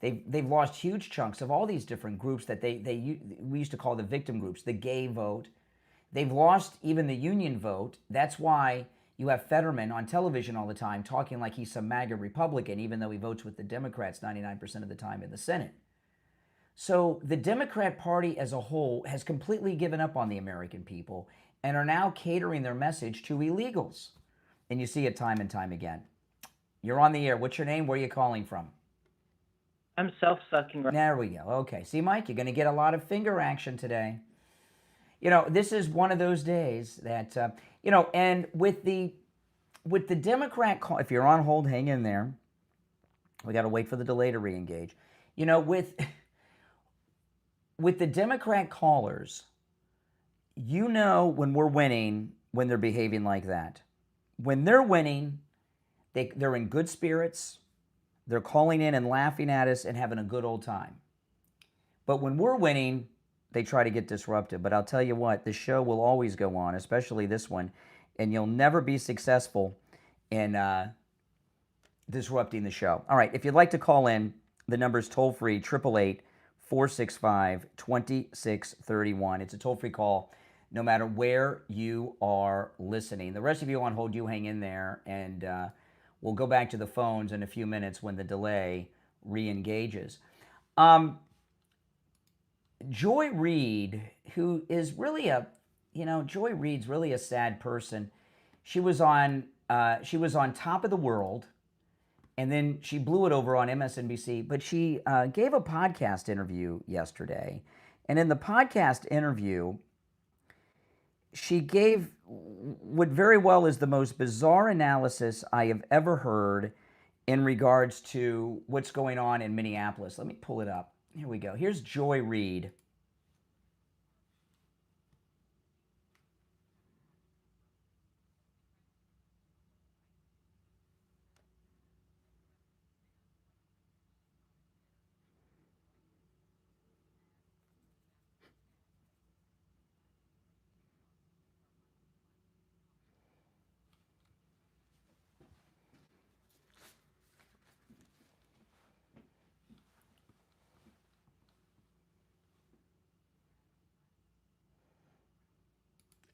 they've lost huge chunks of all these different groups that we used to call the victim groups, the gay vote. They've lost even the union vote. That's why you have Fetterman on television all the time talking like he's some MAGA Republican, even though he votes with the Democrats 99% of the time in the Senate. So the Democrat Party as a whole has completely given up on the American people and are now catering their message to illegals. And you see it time and time again. You're on the air. What's your name? Where are you calling from? I'm self-sucking. There we go. Okay. See, Mike, you're going to get a lot of finger action today. This is one of those days that, and with the Democrat call, if you're on hold, hang in there. We got to wait for the delay to re-engage. With the Democrat callers, when we're winning, when they're behaving like that. When they're winning, they're in good spirits. They're calling in and laughing at us and having a good old time. But when we're winning, they try to get disruptive. But I'll tell you what, the show will always go on, especially this one, and you'll never be successful in disrupting the show. All right, if you'd like to call in, the number's toll-free, 888-465-2631. It's a toll-free call no matter where you are listening. The rest of you on hold, you hang in there, and we'll go back to the phones in a few minutes when the delay re-engages. Joy Reid, who is really Joy Reid's really a sad person. She was on Top of the World, and then she blew it over on MSNBC. But she gave a podcast interview yesterday, and in the podcast interview, she gave what very well is the most bizarre analysis I have ever heard in regards to what's going on in Minneapolis. Let me pull it up. Here we go. Here's Joy Reid.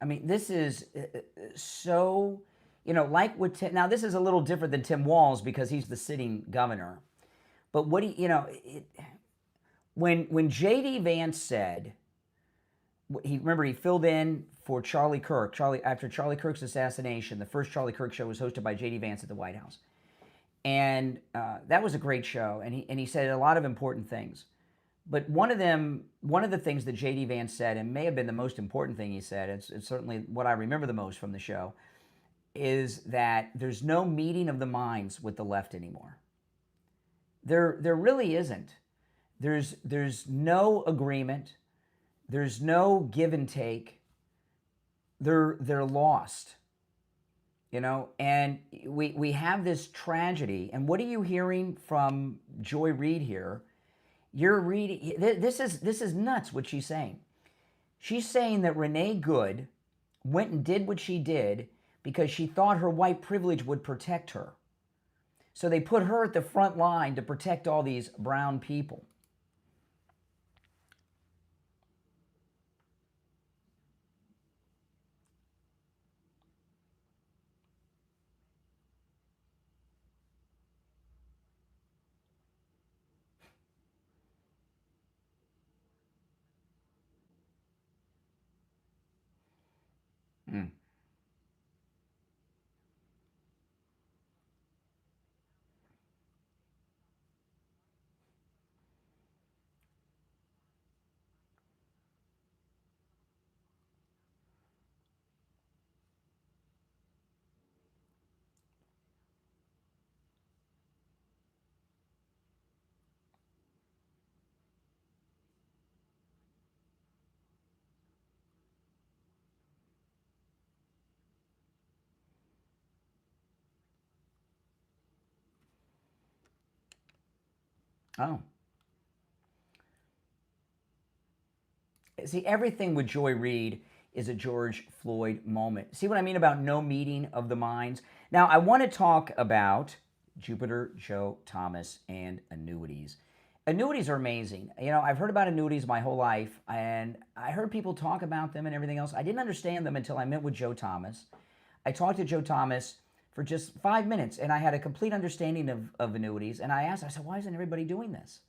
I mean, this is so, like with Tim. Now, this is a little different than Tim Walz because he's the sitting governor. But what when J.D. Vance said, he filled in for Charlie Kirk. After Charlie Kirk's assassination, the first Charlie Kirk show was hosted by J.D. Vance at the White House. And that was a great show. And he said a lot of important things. But one of the things that J.D. Vance said, and may have been the most important thing he said, it's certainly what I remember the most from the show, is that there's no meeting of the minds with the left anymore. There really isn't. There's no agreement. There's no give and take. They're lost. And we have this tragedy. And what are you hearing from Joy Reid here? You're reading, this is nuts what she's saying. She's saying that Renee Good went and did what she did because she thought her white privilege would protect her. So they put her at the front line to protect all these brown people. Mm. Oh. See, everything with Joy Reid is a George Floyd moment. See what I mean about no meeting of the minds? Now, I want to talk about Jupiter Joe Thomas and annuities. Annuities are amazing. You know, I've heard about annuities my whole life, and I heard people talk about them and everything else. I didn't understand them until I met with Joe Thomas. I talked to Joe Thomas for just 5 minutes, and I had a complete understanding of annuities. And I said, why isn't everybody doing this?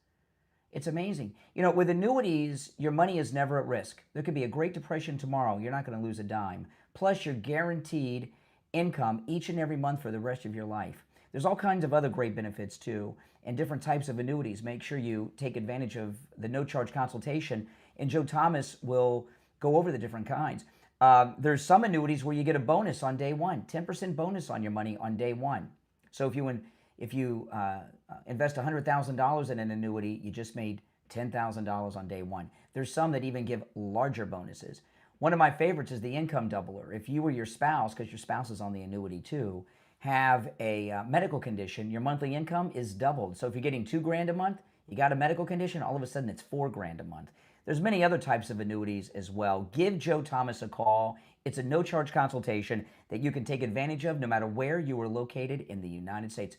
It's amazing. You know, with annuities, your money is never at risk. There could be a Great Depression tomorrow. You're not going to lose a dime. Plus, you're guaranteed income each and every month for the rest of your life. There's all kinds of other great benefits, too, and different types of annuities. Make sure you take advantage of the no-charge consultation, and Joe Thomas will go over the different kinds. There's some annuities where you get a bonus on day one, 10% bonus on your money on day one. So if you invest $100,000 in an annuity, you just made $10,000 on day one. There's some that even give larger bonuses. One of my favorites is the income doubler. If you or your spouse, because your spouse is on the annuity too, have a medical condition, your monthly income is doubled. So if you're getting $2,000 a month, you got a medical condition, all of a sudden it's $4,000 a month. There's many other types of annuities as well. Give Joe Thomas a call. It's a no-charge consultation that you can take advantage of no matter where you are located in the United States.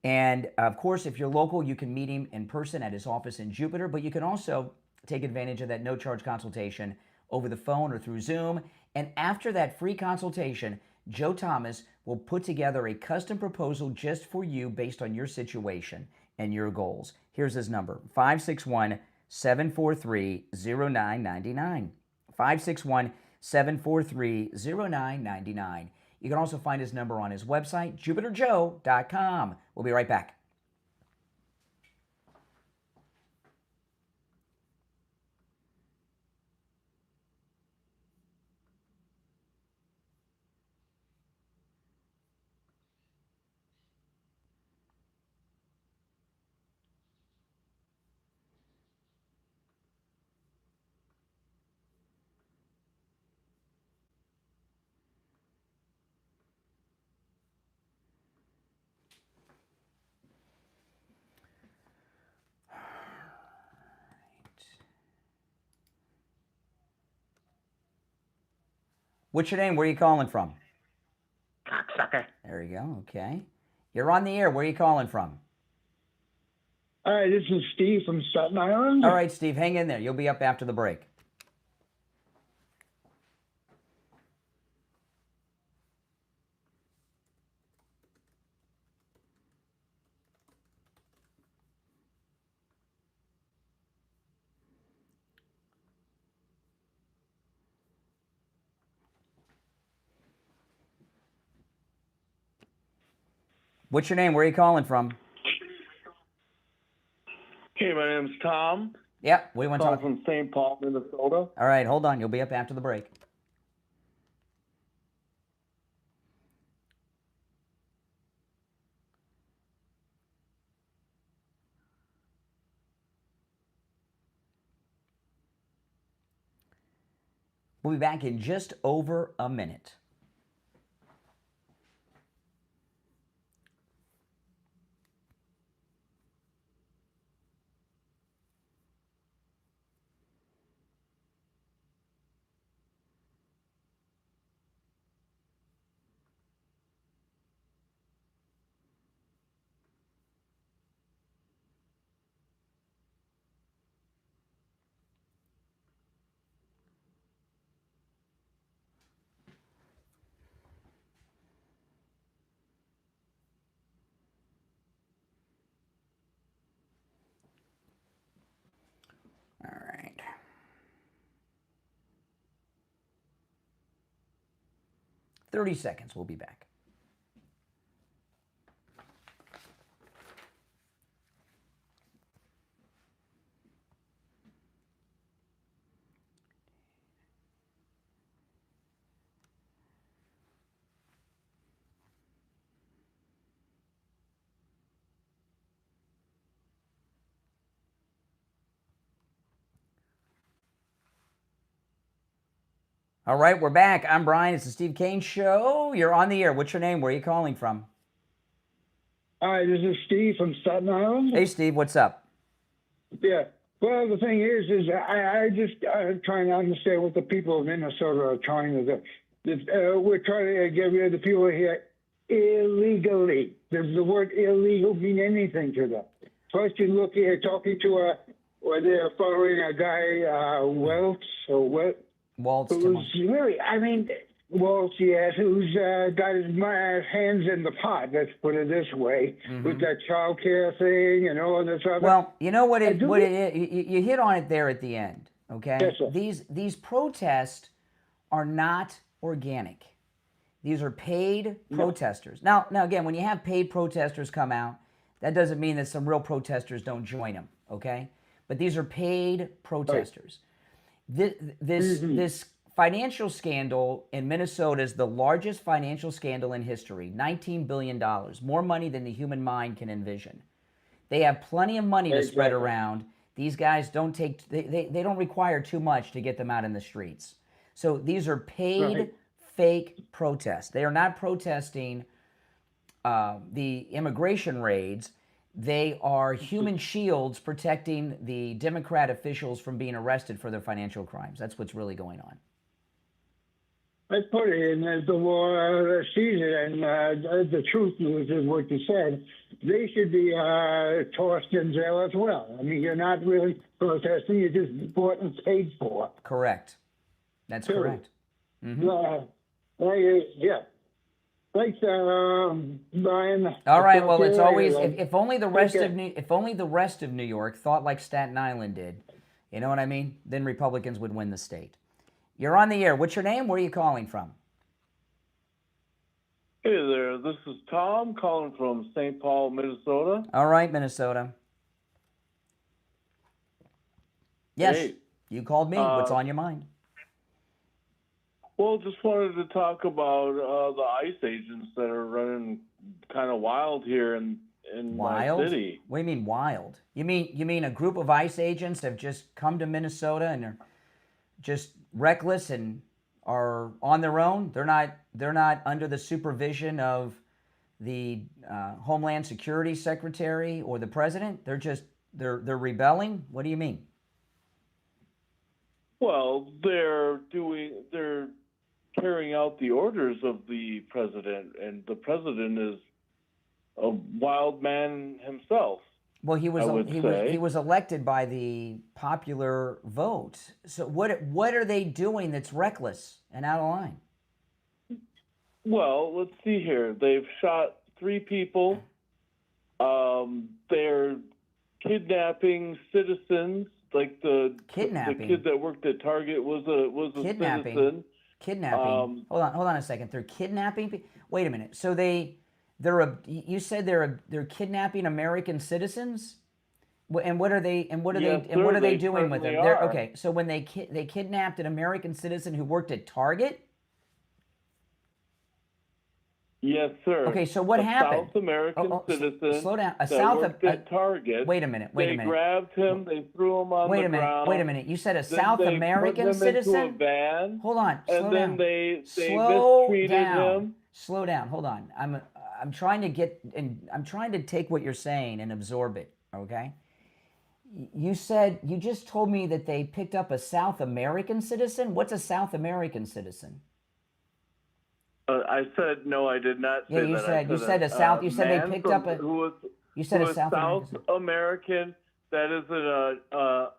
And of course, if you're local, you can meet him in person at his office in Jupiter, but you can also take advantage of that no-charge consultation over the phone or through Zoom. And after that free consultation, Joe Thomas will put together a custom proposal just for you based on your situation and your goals. Here's his number, 561-743-0999. 561-743-0999. You can also find his number on his website, jupiterjoe.com. We'll be right back. What's your name? Where are you calling from? Cocksucker. There you go. Okay. You're on the air. Where are you calling from? Hi, this is Steve from Staten Island. All right, Steve, hang in there. You'll be up after the break. What's your name? Where are you calling from? Hey, my name's Tom. Yeah, we want to talk from St. Paul, Minnesota. All right, hold on. You'll be up after the break. We'll be back in just over a minute. 30 seconds. We'll be back. All right, we're back. I'm Brian. It's the Steve Kane Show. You're on the air. What's your name? Where are you calling from? Hi, this is Steve from Staten Island. Hey, Steve. What's up? Yeah. Well, the thing is I'm trying to understand what the people of Minnesota are trying to do. We're trying to get rid of the people here illegally. Does the word illegal mean anything to them? First, you look here talking to or they're following a guy, Waltz. Who's really, Waltz, yes, who's got his hands in the pot, let's put it this way, with that child care thing and all this other. Well, you know what it is? You hit on it there at the end, okay? Yes, sir. These protests are not organic. These are paid protesters. Now, again, when you have paid protesters come out, that doesn't mean that some real protesters don't join them, okay? But these are paid protesters. Right. This financial scandal in Minnesota is the largest financial scandal in history, $19 billion, more money than the human mind can envision. They have plenty of money to spread around. These guys don't they don't require too much to get them out in the streets. So these are paid fake protests. They are not protesting the immigration raids. They are human shields protecting the Democrat officials from being arrested for their financial crimes. That's what's really going on. Let's put it in the war season, and the truth is what you said. They should be tossed in jail as well. I mean, you're not really protesting; you're just bought and paid for. Correct. That's correct. Mm-hmm. Yeah. Thanks, Brian. All right. Well, it's always if only the rest of New York thought like Staten Island did, you know what I mean? Then Republicans would win the state. You're on the air. What's your name? Where are you calling from? Hey there. This is Tom calling from St. Paul, Minnesota. All right, Minnesota. Yes, hey. You called me. What's on your mind? Well, just wanted to talk about the ICE agents that are running kind of wild here in my city. What do you mean wild? You mean a group of ICE agents have just come to Minnesota and are just reckless and are on their own? They're not under the supervision of the Homeland Security Secretary or the President? They're rebelling? What do you mean? Well, they're carrying out the orders of the president, and the president is a wild man himself. Well, he was elected by the popular vote. So what are they doing that's reckless and out of line? Well, let's see here. They've shot 3 people. They're kidnapping citizens. Like the kid that worked at Target was a citizen. Kidnapping. Hold on a second. They're kidnapping people. Wait a minute. So you said they're kidnapping American citizens? And what are they doing with them? Okay. So when they kidnapped an American citizen who worked at Target? Yes, sir. Okay, so what happened? South American citizen. Slow down. Worked at Target. Wait a minute. They grabbed him. They threw him on the ground. Wait a minute. You said a South American citizen? Put him into a van. Hold on. Slow down. They mistreated him. Slow down. Hold on. I'm trying to take what you're saying and absorb it. Okay. You just told me that they picked up a South American citizen. What's a South American citizen? I said no. I did not say that. You said a South. You said they picked up a. You said a South American. That is an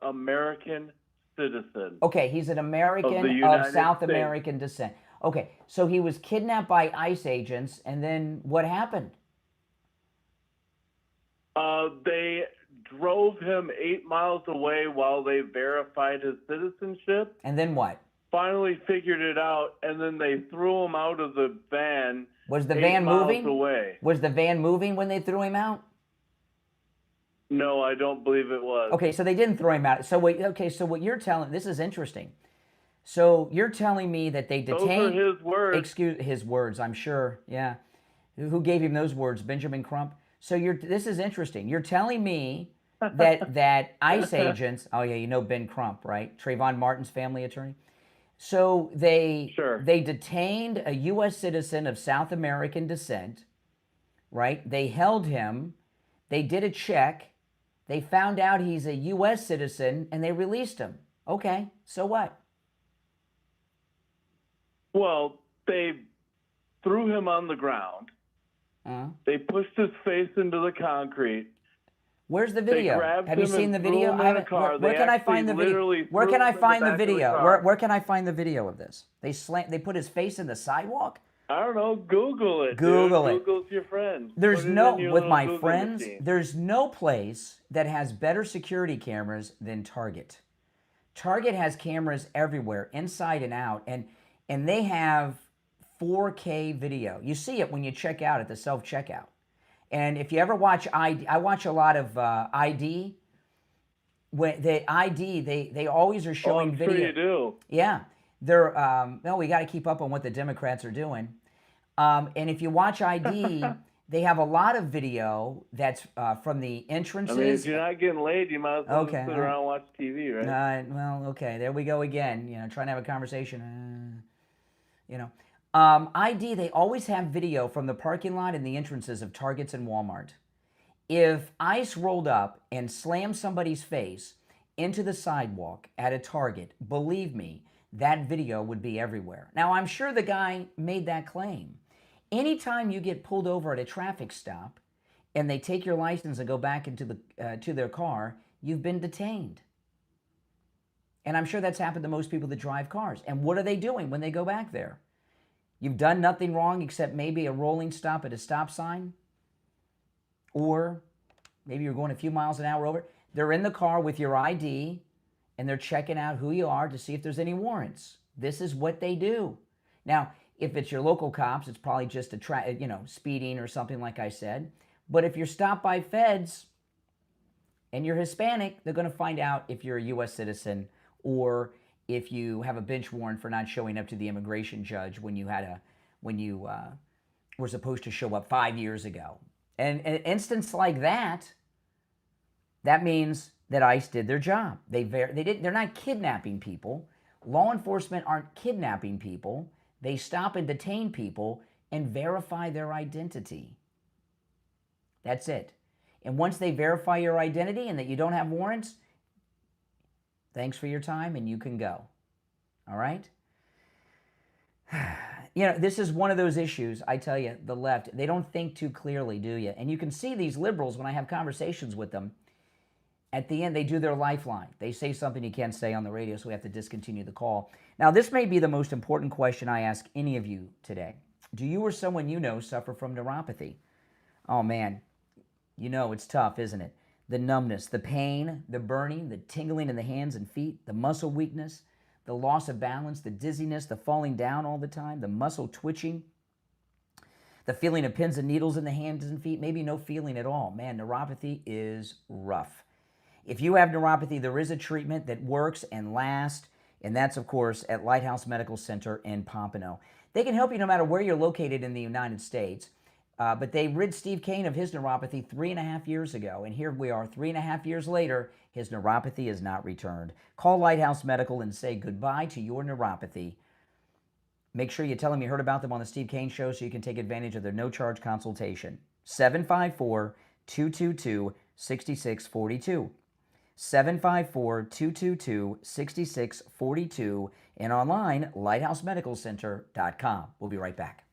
American citizen. Okay, he's an American of South American descent. Okay, so he was kidnapped by ICE agents, and then what happened? They drove him 8 miles away while they verified his citizenship. And then what? finally figured it out, and then they threw him out of the van. Was the van moving? Away. Was the van moving when they threw him out? No, I don't believe it was. Okay, so they didn't throw him out. So what you're telling, this is interesting. So you're telling me that they detained... Those are his words. Excuse his words, I'm sure. Yeah. Who gave him those words? Benjamin Crump? So this is interesting. You're telling me that ICE agents... Oh, yeah, you know Ben Crump, right? Trayvon Martin's family attorney. So they detained a U.S. citizen of South American descent, right? They held him. They did a check. They found out he's a U.S. citizen, and they released him. Okay, so what? Well, they threw him on the ground. They pushed his face into the concrete. Where's the video? Have you seen the video? Where can I find the video? Where can I find the video? Where can I find the video of this? They put his face in the sidewalk? I don't know. Google it. Google it. Google's your friend. There's no, with my friends, there's no place that has better security cameras than Target. Target has cameras everywhere, inside and out, and they have 4K video. You see it when you check out at the self-checkout. And if you ever watch ID, I watch a lot of ID. When the ID, they always are showing video. I'm sure you do. Yeah. They're, well, we got to keep up on what the Democrats are doing. And if you watch ID, they have a lot of video that's from the entrances. I mean, if you're not getting laid, you might as well just sit around and watch TV, right? Well, okay, there we go again. You know, trying to have a conversation. You know, ID, they always have video from the parking lot and the entrances of Targets and Walmart. If ICE rolled up and slammed somebody's face into the sidewalk at a Target, believe me, that video would be everywhere. Now, I'm sure the guy made that claim. Anytime you get pulled over at a traffic stop and they take your license and go back into to their car, you've been detained. And I'm sure that's happened to most people that drive cars. And what are they doing when they go back there? You've done nothing wrong except maybe a rolling stop at a stop sign. Or maybe you're going a few miles an hour over. They're in the car with your ID and they're checking out who you are to see if there's any warrants. This is what they do. Now, if it's your local cops, it's probably just speeding or something like I said. But if you're stopped by feds and you're Hispanic, they're going to find out if you're a U.S. citizen or if you have a bench warrant for not showing up to the immigration judge when you were supposed to show up 5 years ago. And an instance like that, that means that ICE did their job. They're not kidnapping people. Law enforcement aren't kidnapping people. They stop and detain people and verify their identity. That's it. And once they verify your identity and that you don't have warrants, thanks for your time and you can go. All right? You know, this is one of those issues, I tell you, the left, they don't think too clearly, do you? And you can see these liberals when I have conversations with them. At the end, they do their lifeline. They say something you can't say on the radio, so we have to discontinue the call. Now, this may be the most important question I ask any of you today. Do you or someone you know suffer from neuropathy? Oh, man. You know, it's tough, isn't it? The numbness, the pain, the burning, the tingling in the hands and feet, the muscle weakness, the loss of balance, the dizziness, the falling down all the time, the muscle twitching, the feeling of pins and needles in the hands and feet, maybe no feeling at all. Man, neuropathy is rough. If you have neuropathy, there is a treatment that works and lasts, and that's, of course, at Lighthouse Medical Center in Pompano. They can help you no matter where you're located in the United States, but they rid Steve Kane of his neuropathy 3.5 years ago, and here we are 3.5 years later, his neuropathy is not returned. Call Lighthouse Medical and say goodbye to your neuropathy. Make sure you tell them you heard about them on the Steve Kane Show so you can take advantage of their no-charge consultation. 754-222-6642. 754-222-6642 and online, lighthousemedicalcenter.com. We'll be right back.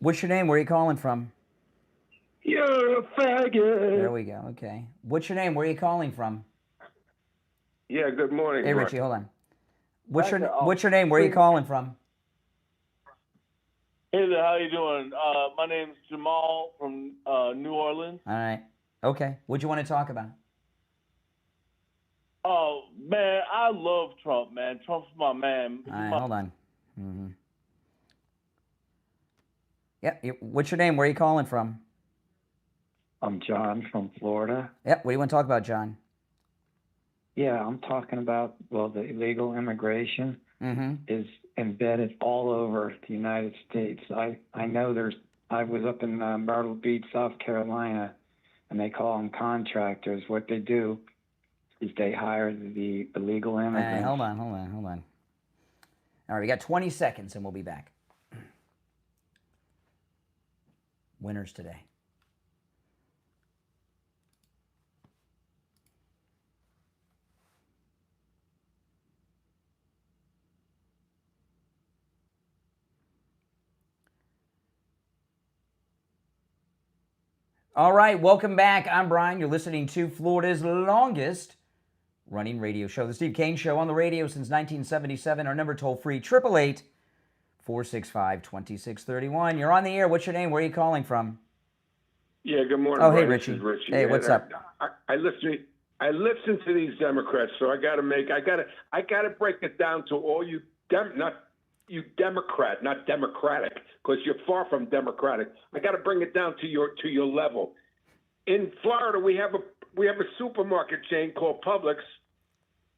What's your name? Where are you calling from? You're a faggot. There we go. Okay. What's your name? Where are you calling from? Yeah, good morning. Hey, Mark. Richie, hold on. What's your name? Where are you calling from? Hey there, how you doing? My name's Jamal from New Orleans. All right. Okay. What do you want to talk about? Oh, man, I love Trump, man. Trump's my man. All right, hold on. Yeah, what's your name? Where are you calling from? I'm John from Florida. Yep, what do you want to talk about, John? Yeah, I'm talking about, well, the illegal immigration is embedded all over the United States. I know I was up in Myrtle Beach, South Carolina, and they call them contractors. What they do is they hire the illegal immigrants. Hold on. All right, we got 20 seconds and we'll be back. Winners today. All right, welcome back. I'm Brian. You're listening to Florida's longest running radio show, The Steve Kane Show, on the radio since 1977. Our number toll-free, 888-465-2631. You're on the air. What's your name? Where are you calling from? Yeah, good morning. Oh, hey, Brian. Richie. This is Richie. Hey, what's up? I listen to these Democrats, so I gotta break it down to all you not Democrat, not Democratic, because you're far from Democratic. I got to bring it down to your level. In Florida, we have a supermarket chain called Publix.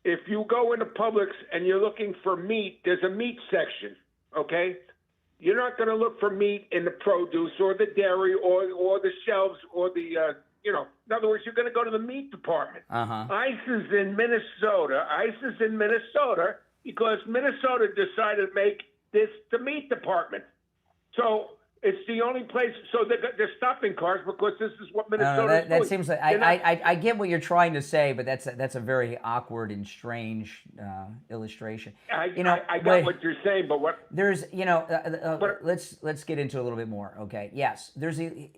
If you go into Publix and you're looking for meat, there's a meat section. Okay, you're not going to look for meat in the produce or the dairy or the shelves or the in other words, you're going to go to the meat department. ICE is in Minnesota. Because Minnesota decided to make this the meat department. So it's the only place. So they're stopping cars because this is what Minnesota is doing. That seems like I get what you're trying to say, but that's a very awkward and strange illustration. I got what you're saying, but what there's let's get into a little bit more. Okay, yes, there's the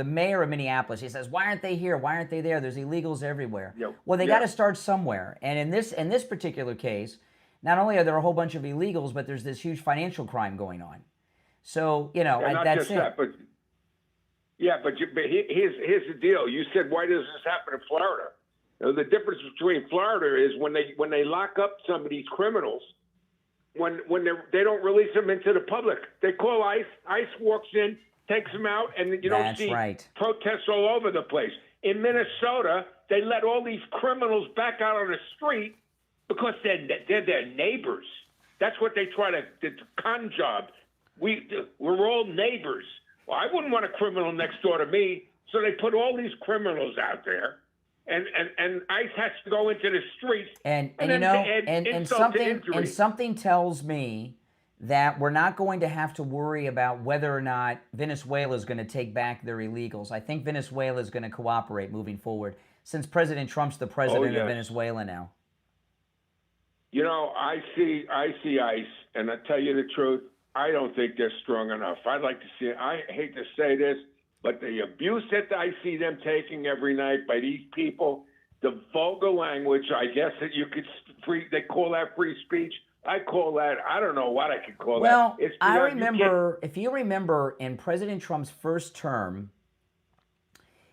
mayor of Minneapolis. He says, why aren't they here? Why aren't they there? There's illegals everywhere. Well, they got to start somewhere, and in this particular case, not only are there a whole bunch of illegals, but there's this huge financial crime going on. So, that's it. But here's the deal. You said, why does this happen in Florida? The difference between Florida is when they lock up some of these criminals, when they don't release them into the public. They call ICE. ICE walks in, takes them out, and you don't see protests all over the place. In Minnesota, they let all these criminals back out on the street because they're their neighbors. That's what they try to con job. We're all neighbors. Well, I wouldn't want a criminal next door to me, so they put all these criminals out there, and ICE has to go into the streets. And something tells me that we're not going to have to worry about whether or not Venezuela is going to take back their illegals. I think Venezuela is going to cooperate moving forward, since President Trump's the president of Venezuela now. I see ICE, and I tell you the truth, I don't think they're strong enough. I'd like to see, I hate to say this, but the abuse that I see them taking every night by these people, the vulgar language, I guess that they call that free speech. I call that, I don't know what I could call that. Well, I remember, if you remember, in President Trump's first term,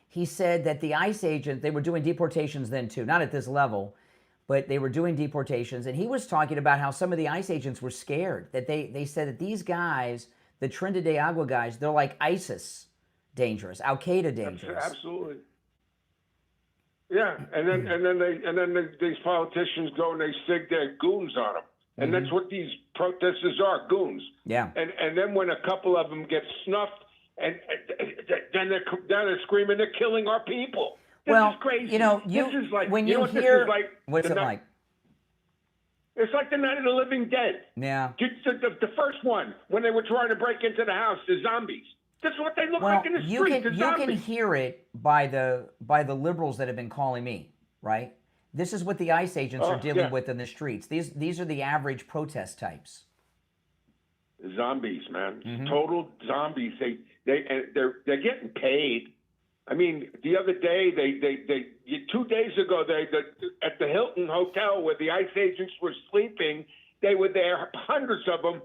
he said that the ICE agent, they were doing deportations then too, not at this level, but they were doing deportations, and he was talking about how some of the ICE agents were scared, that they said that these guys, the Trinidad de Agua guys, they're like ISIS dangerous, Al-Qaeda dangerous. Absolutely. Yeah, and then these politicians go and they sig their goons on them, and that's what these protesters are, goons. Yeah. And then when a couple of them get snuffed, and then they're screaming, they're killing our people. This is crazy. When you hear, what's it like? It's like the Night of the Living Dead. Yeah. The first one, when they were trying to break into the house, the zombies. That's what they look like in the street. You can hear it by the liberals that have been calling me, right? This is what the ICE agents are dealing with in the streets. These are the average protest types. zombies, man. Mm-hmm. Total zombies. They're getting paid. I mean, the other day, 2 days ago, at the Hilton Hotel where the ICE agents were sleeping, they were there, hundreds of them,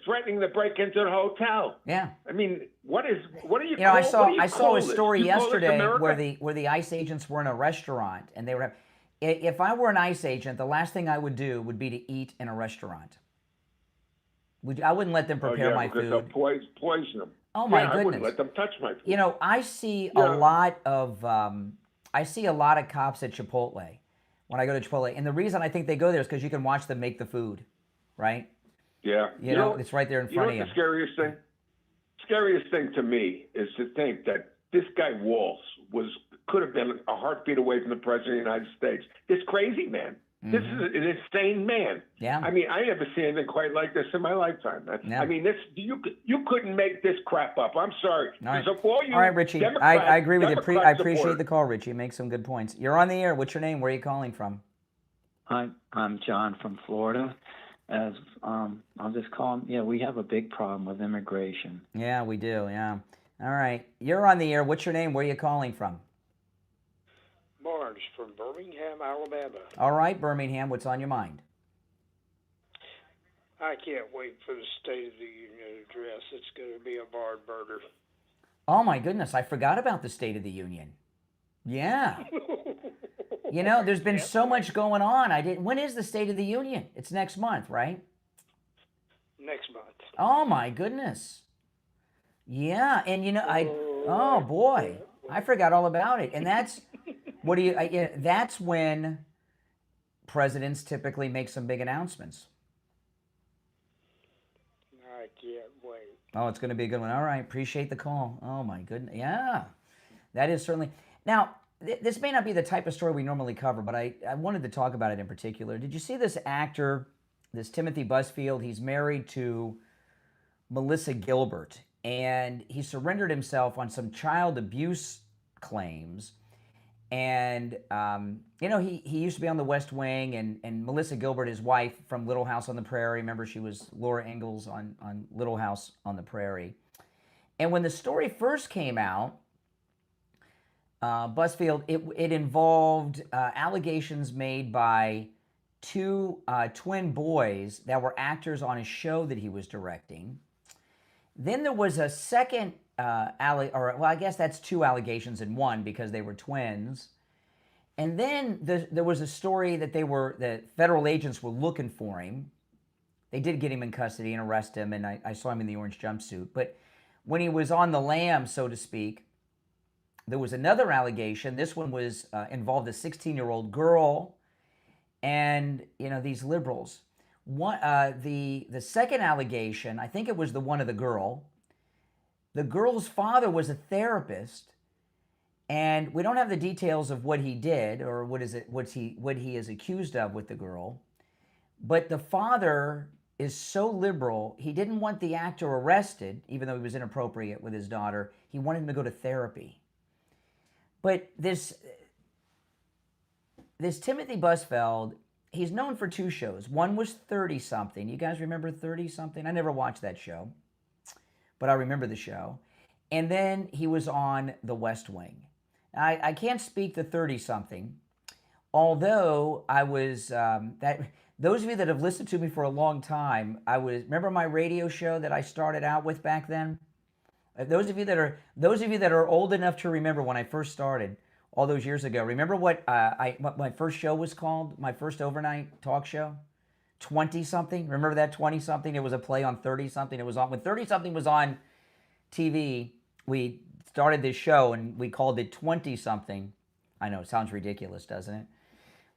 threatening to break into the hotel. Yeah. I mean, what are you? You know, I saw a this? story You call this yesterday America? where the ICE agents were in a restaurant and they were. If I were an ICE agent, the last thing I would do would be to eat in a restaurant. I wouldn't let them prepare my food. They'll poison them. Oh my I goodness! wouldn't let them touch my food. You know, I see a lot of cops at Chipotle when I go to Chipotle, and the reason I think they go there is because you can watch them make the food, right? Yeah. You know, it's right there in front of you. The scariest thing to me is to think that this guy Walsh could have been a heartbeat away from the president of the United States. This crazy man. Mm-hmm. This is an insane man. Yeah. I mean, I never seen anything quite like this in my lifetime. Yeah. I mean, you couldn't make this crap up. I'm sorry. All right, All right, Richie. I agree with you. I appreciate the call, Richie. You make some good points. You're on the air. What's your name? Where are you calling from? Hi, I'm John from Florida. I'm just calling. Yeah, we have a big problem with immigration. Yeah, we do. Yeah. All right. You're on the air. What's your name? Where are you calling from? Barnes from Birmingham, Alabama. All right, Birmingham. What's on your mind? I can't wait for the State of the Union address. It's going to be a barn burner. Oh my goodness, I forgot about the State of the Union. Yeah. You know, there's been so much going on. When is the State of the Union? It's next month, right? Next month. Oh my goodness. Yeah, and you know, oh boy, I forgot all about it. And that's that's when presidents typically make some big announcements. I can't wait. Oh, it's going to be a good one. All right, appreciate the call. Oh my goodness, yeah, that is certainly. Now, this may not be the type of story we normally cover, but I wanted to talk about it in particular. Did you see this actor, this Timothy Busfield? He's married to Melissa Gilbert, and he surrendered himself on some child abuse claims. And, you know, he used to be on the West Wing, and Melissa Gilbert, his wife from Little House on the Prairie. Remember, she was Laura Ingalls on Little House on the Prairie. And when the story first came out, Busfield, it involved allegations made by two twin boys that were actors on a show that he was directing. Then there was a second I guess that's two allegations in one because they were twins. And then there was a story that the federal agents were looking for him. They did get him in custody and arrest him, and I saw him in the orange jumpsuit. But when he was on the lam, so to speak, there was another allegation. This one was involved a 16-year-old girl, and you know these liberals. The second allegation, I think it was the one of the girl. The girl's father was a therapist, and we don't have the details of what he did or what he is accused of with the girl. But the father is so liberal, he didn't want the actor arrested, even though he was inappropriate with his daughter. He wanted him to go to therapy. But this Timothy Busfield, he's known for two shows. One was 30-something. You guys remember 30-something? I never watched that show, but I remember the show. And then he was on The West Wing. I can't speak to 30-something, although I was, those of you that have listened to me for a long time, remember my radio show that I started out with back then? Those of you that are old enough to remember when I first started all those years ago, remember what my first show was called? My first overnight talk show? 20-something? Remember that 20-something? It was a play on 30-something. It was on when 30-something was on TV. We started this show and we called it 20-something. I know it sounds ridiculous, doesn't it?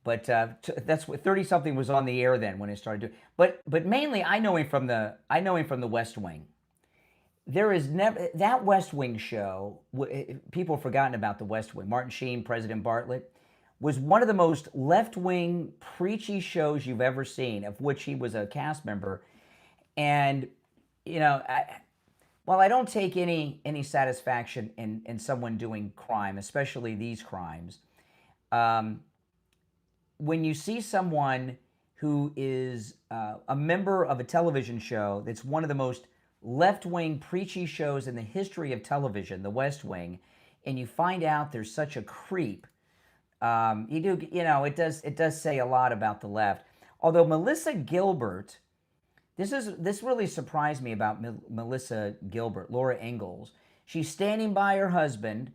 But that's what 30-something was on the air then when it started doing. But mainly I know him from the West Wing. There is never that West Wing show. People have forgotten about the West Wing. Martin Sheen, President Bartlett, was one of the most left-wing preachy shows you've ever seen, of which he was a cast member. And you know, while I don't take any satisfaction in someone doing crime, especially these crimes, when you see someone who is a member of a television show that's one of the most left-wing preachy shows in the history of television, The West Wing, and you find out there's such a creep. It does say a lot about the left. Although Melissa Gilbert, this really surprised me about Melissa Gilbert, Laura Ingalls. She's standing by her husband.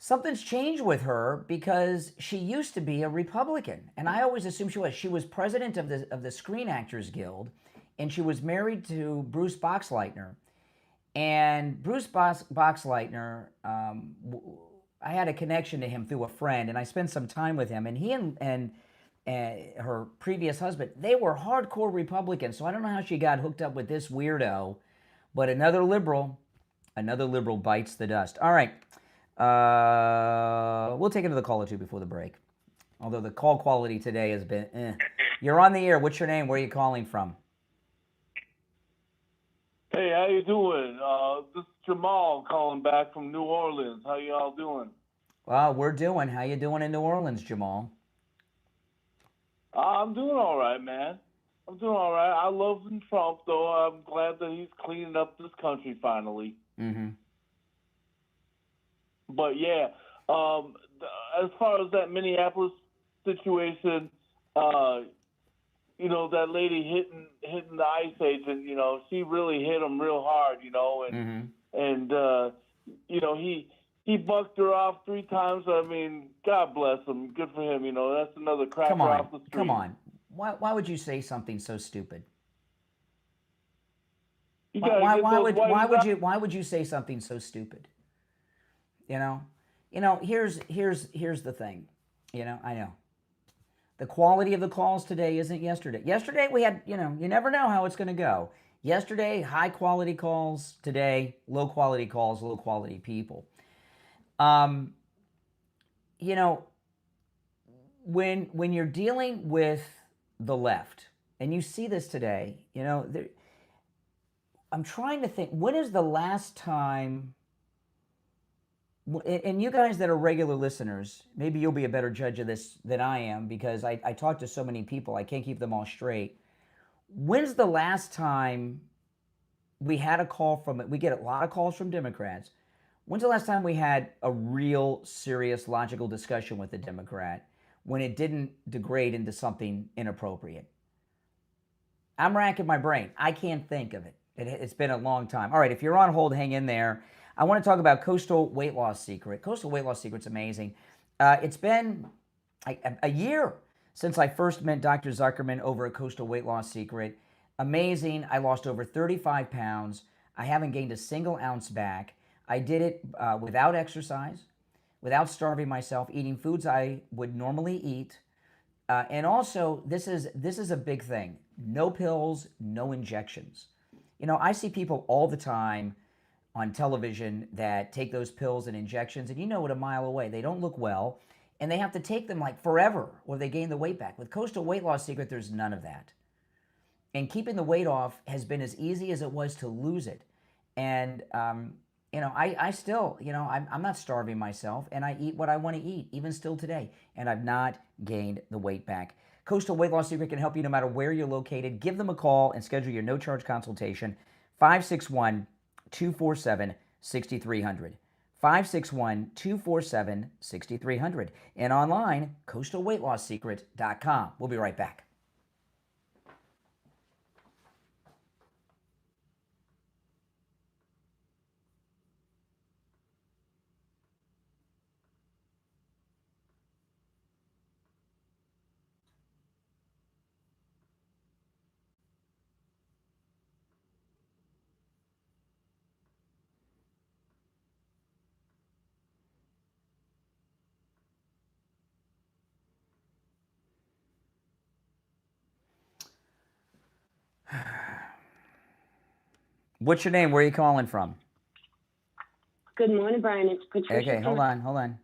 Something's changed with her because she used to be a Republican, and I always assumed she was. She was president of the Screen Actors Guild, and she was married to Bruce Boxleitner. And Bruce Boxleitner, I had a connection to him through a friend, and I spent some time with him. And he and her previous husband, they were hardcore Republicans. So I don't know how she got hooked up with this weirdo, but another liberal bites the dust. All right. We'll take another call or two before the break. Although the call quality today has been You're on the air. What's your name? Where are you calling from? Hey, how you doing? This is Jamal calling back from New Orleans. How y'all doing? Well, we're doing. How you doing in New Orleans, Jamal? I'm doing all right, man. I'm doing all right. I love Trump, though. I'm glad that he's cleaning up this country finally. Mm-hmm. But yeah, as far as that Minneapolis situation, that lady hitting the ICE agent, she really hit him real hard, and he bucked her off 3 times. I mean, God bless him. Good for him. That's another cracker off the street. Come on. Why would you say something so stupid? Why would you say something so stupid? Here's the thing. I know. The quality of the calls today isn't yesterday. Yesterday we had, you never know how it's going to go. Yesterday, high quality calls. Today, low quality calls, low quality people. When you're dealing with the left, and you see this today, I'm trying to think, when is the last time, and you guys that are regular listeners, maybe you'll be a better judge of this than I am, because I talk to so many people, I can't keep them all straight. When's the last time we had a call we get a lot of calls from Democrats. When's the last time we had a real serious logical discussion with a Democrat when it didn't degrade into something inappropriate? I'm racking my brain. I can't think of it. It's been a long time. All right, if you're on hold, hang in there. I want to talk about Coastal Weight Loss Secret. Coastal Weight Loss Secret's amazing. It's been a year since I first met Dr. Zuckerman over at Coastal Weight Loss Secret. Amazing. I lost over 35 pounds. I haven't gained a single ounce back. I did it without exercise, without starving myself, eating foods I would normally eat. And also, this is a big thing. No pills, no injections. I see people all the time on television that take those pills and injections, and it a mile away. They don't look well, and they have to take them like forever, or they gain the weight back. With Coastal Weight Loss Secret, there's none of that. And keeping the weight off has been as easy as it was to lose it. And, I still, I'm not starving myself, and I eat what I want to eat, even still today, and I've not gained the weight back. Coastal Weight Loss Secret can help you no matter where you're located. Give them a call and schedule your no-charge consultation, 561-247-6300. 561-247-6300. And online, coastalweightlossSecret.com. We'll be right back. What's your name? Where are you calling from? Good morning, Brian. It's Patricia. Okay, hold on.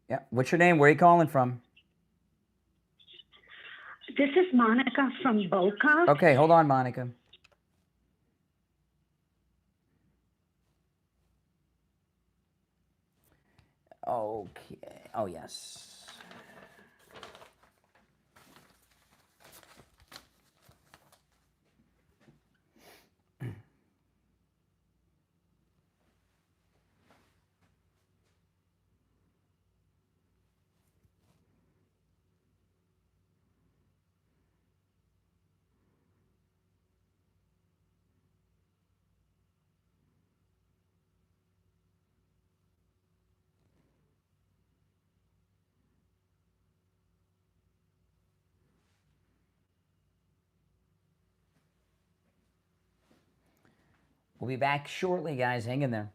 Yeah, what's your name? Where are you calling from? This is Monica from Boca. Okay, hold on, Monica. Okay. Oh, yes. We'll be back shortly, guys. Hang in there.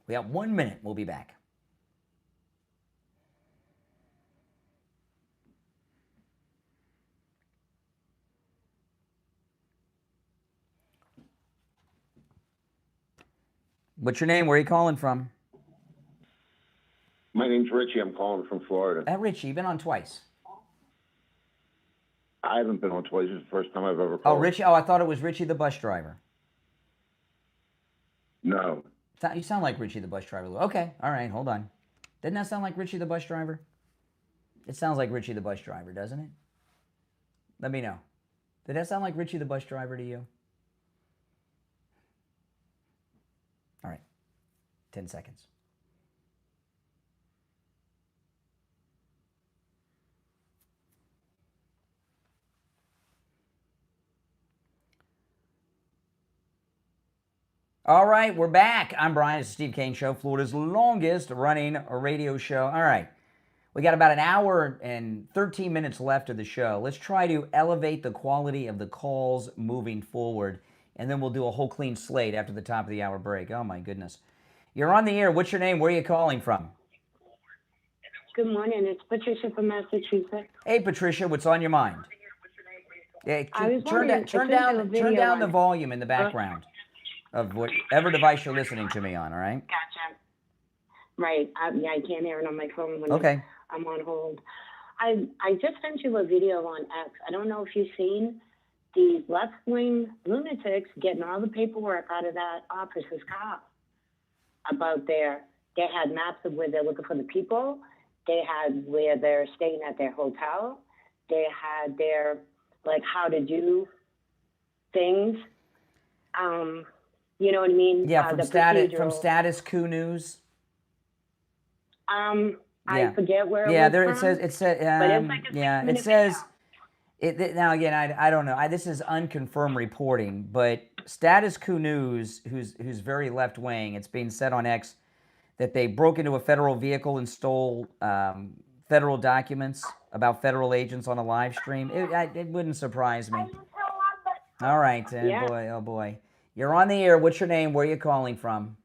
We have 1 minute. We'll be back. What's your name? Where are you calling from? My name's Richie. I'm calling from Florida. Richie, you've been on twice. I haven't been on twice. This is the first time I've ever called. Oh, Richie. Oh, I thought it was Richie the bus driver. No. You sound like Richie the bus driver. Okay. All right. Hold on. Didn't that sound like Richie the bus driver? It sounds like Richie the bus driver, doesn't it? Let me know. Did that sound like Richie the bus driver to you? All right. 10 seconds. All right, we're back. I'm Brian. It's the Steve Kane Show, Florida's longest running radio show. All right, we got about an hour and 13 minutes left of the show. Let's try to elevate the quality of the calls moving forward, and then we'll do a whole clean slate after the top of the hour break. Oh, my goodness. You're on the air. What's your name? Where are you calling from? Good morning. It's Patricia from Massachusetts. Hey, Patricia, what's on your mind? Yeah, turn down the volume in the background of whatever device you're listening to me on, all right? Gotcha. Right. I can't hear it on my phone when I'm on hold. I just sent you a video on X. I don't know if you've seen these left-wing lunatics getting all the paperwork out of that officer's car about they had maps of where they're looking for the people. They had where they're staying at their hotel. They had their, how to do things. You know what I mean? Yeah, from Status Coup News. I forget where it was now again, I don't know. This is unconfirmed reporting, but Status Coup News, who's very left wing, it's being said on X that they broke into a federal vehicle and stole federal documents about federal agents on a live stream. It wouldn't surprise me. All right, boy. You're on the air. What's your name? Where are you calling from?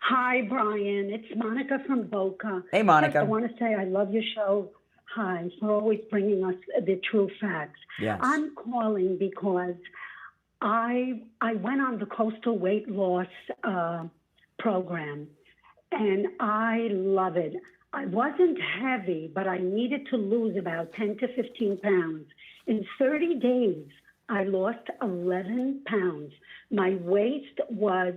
Hi, Brian. It's Monica from Boca. Hey, Monica. First, I want to say I love your show. Hi, for always bringing us the true facts. Yes. I'm calling because I went on the coastal weight loss program, and I love it. I wasn't heavy, but I needed to lose about 10 to 15 pounds. In 30 days, I lost 11 pounds. My waist was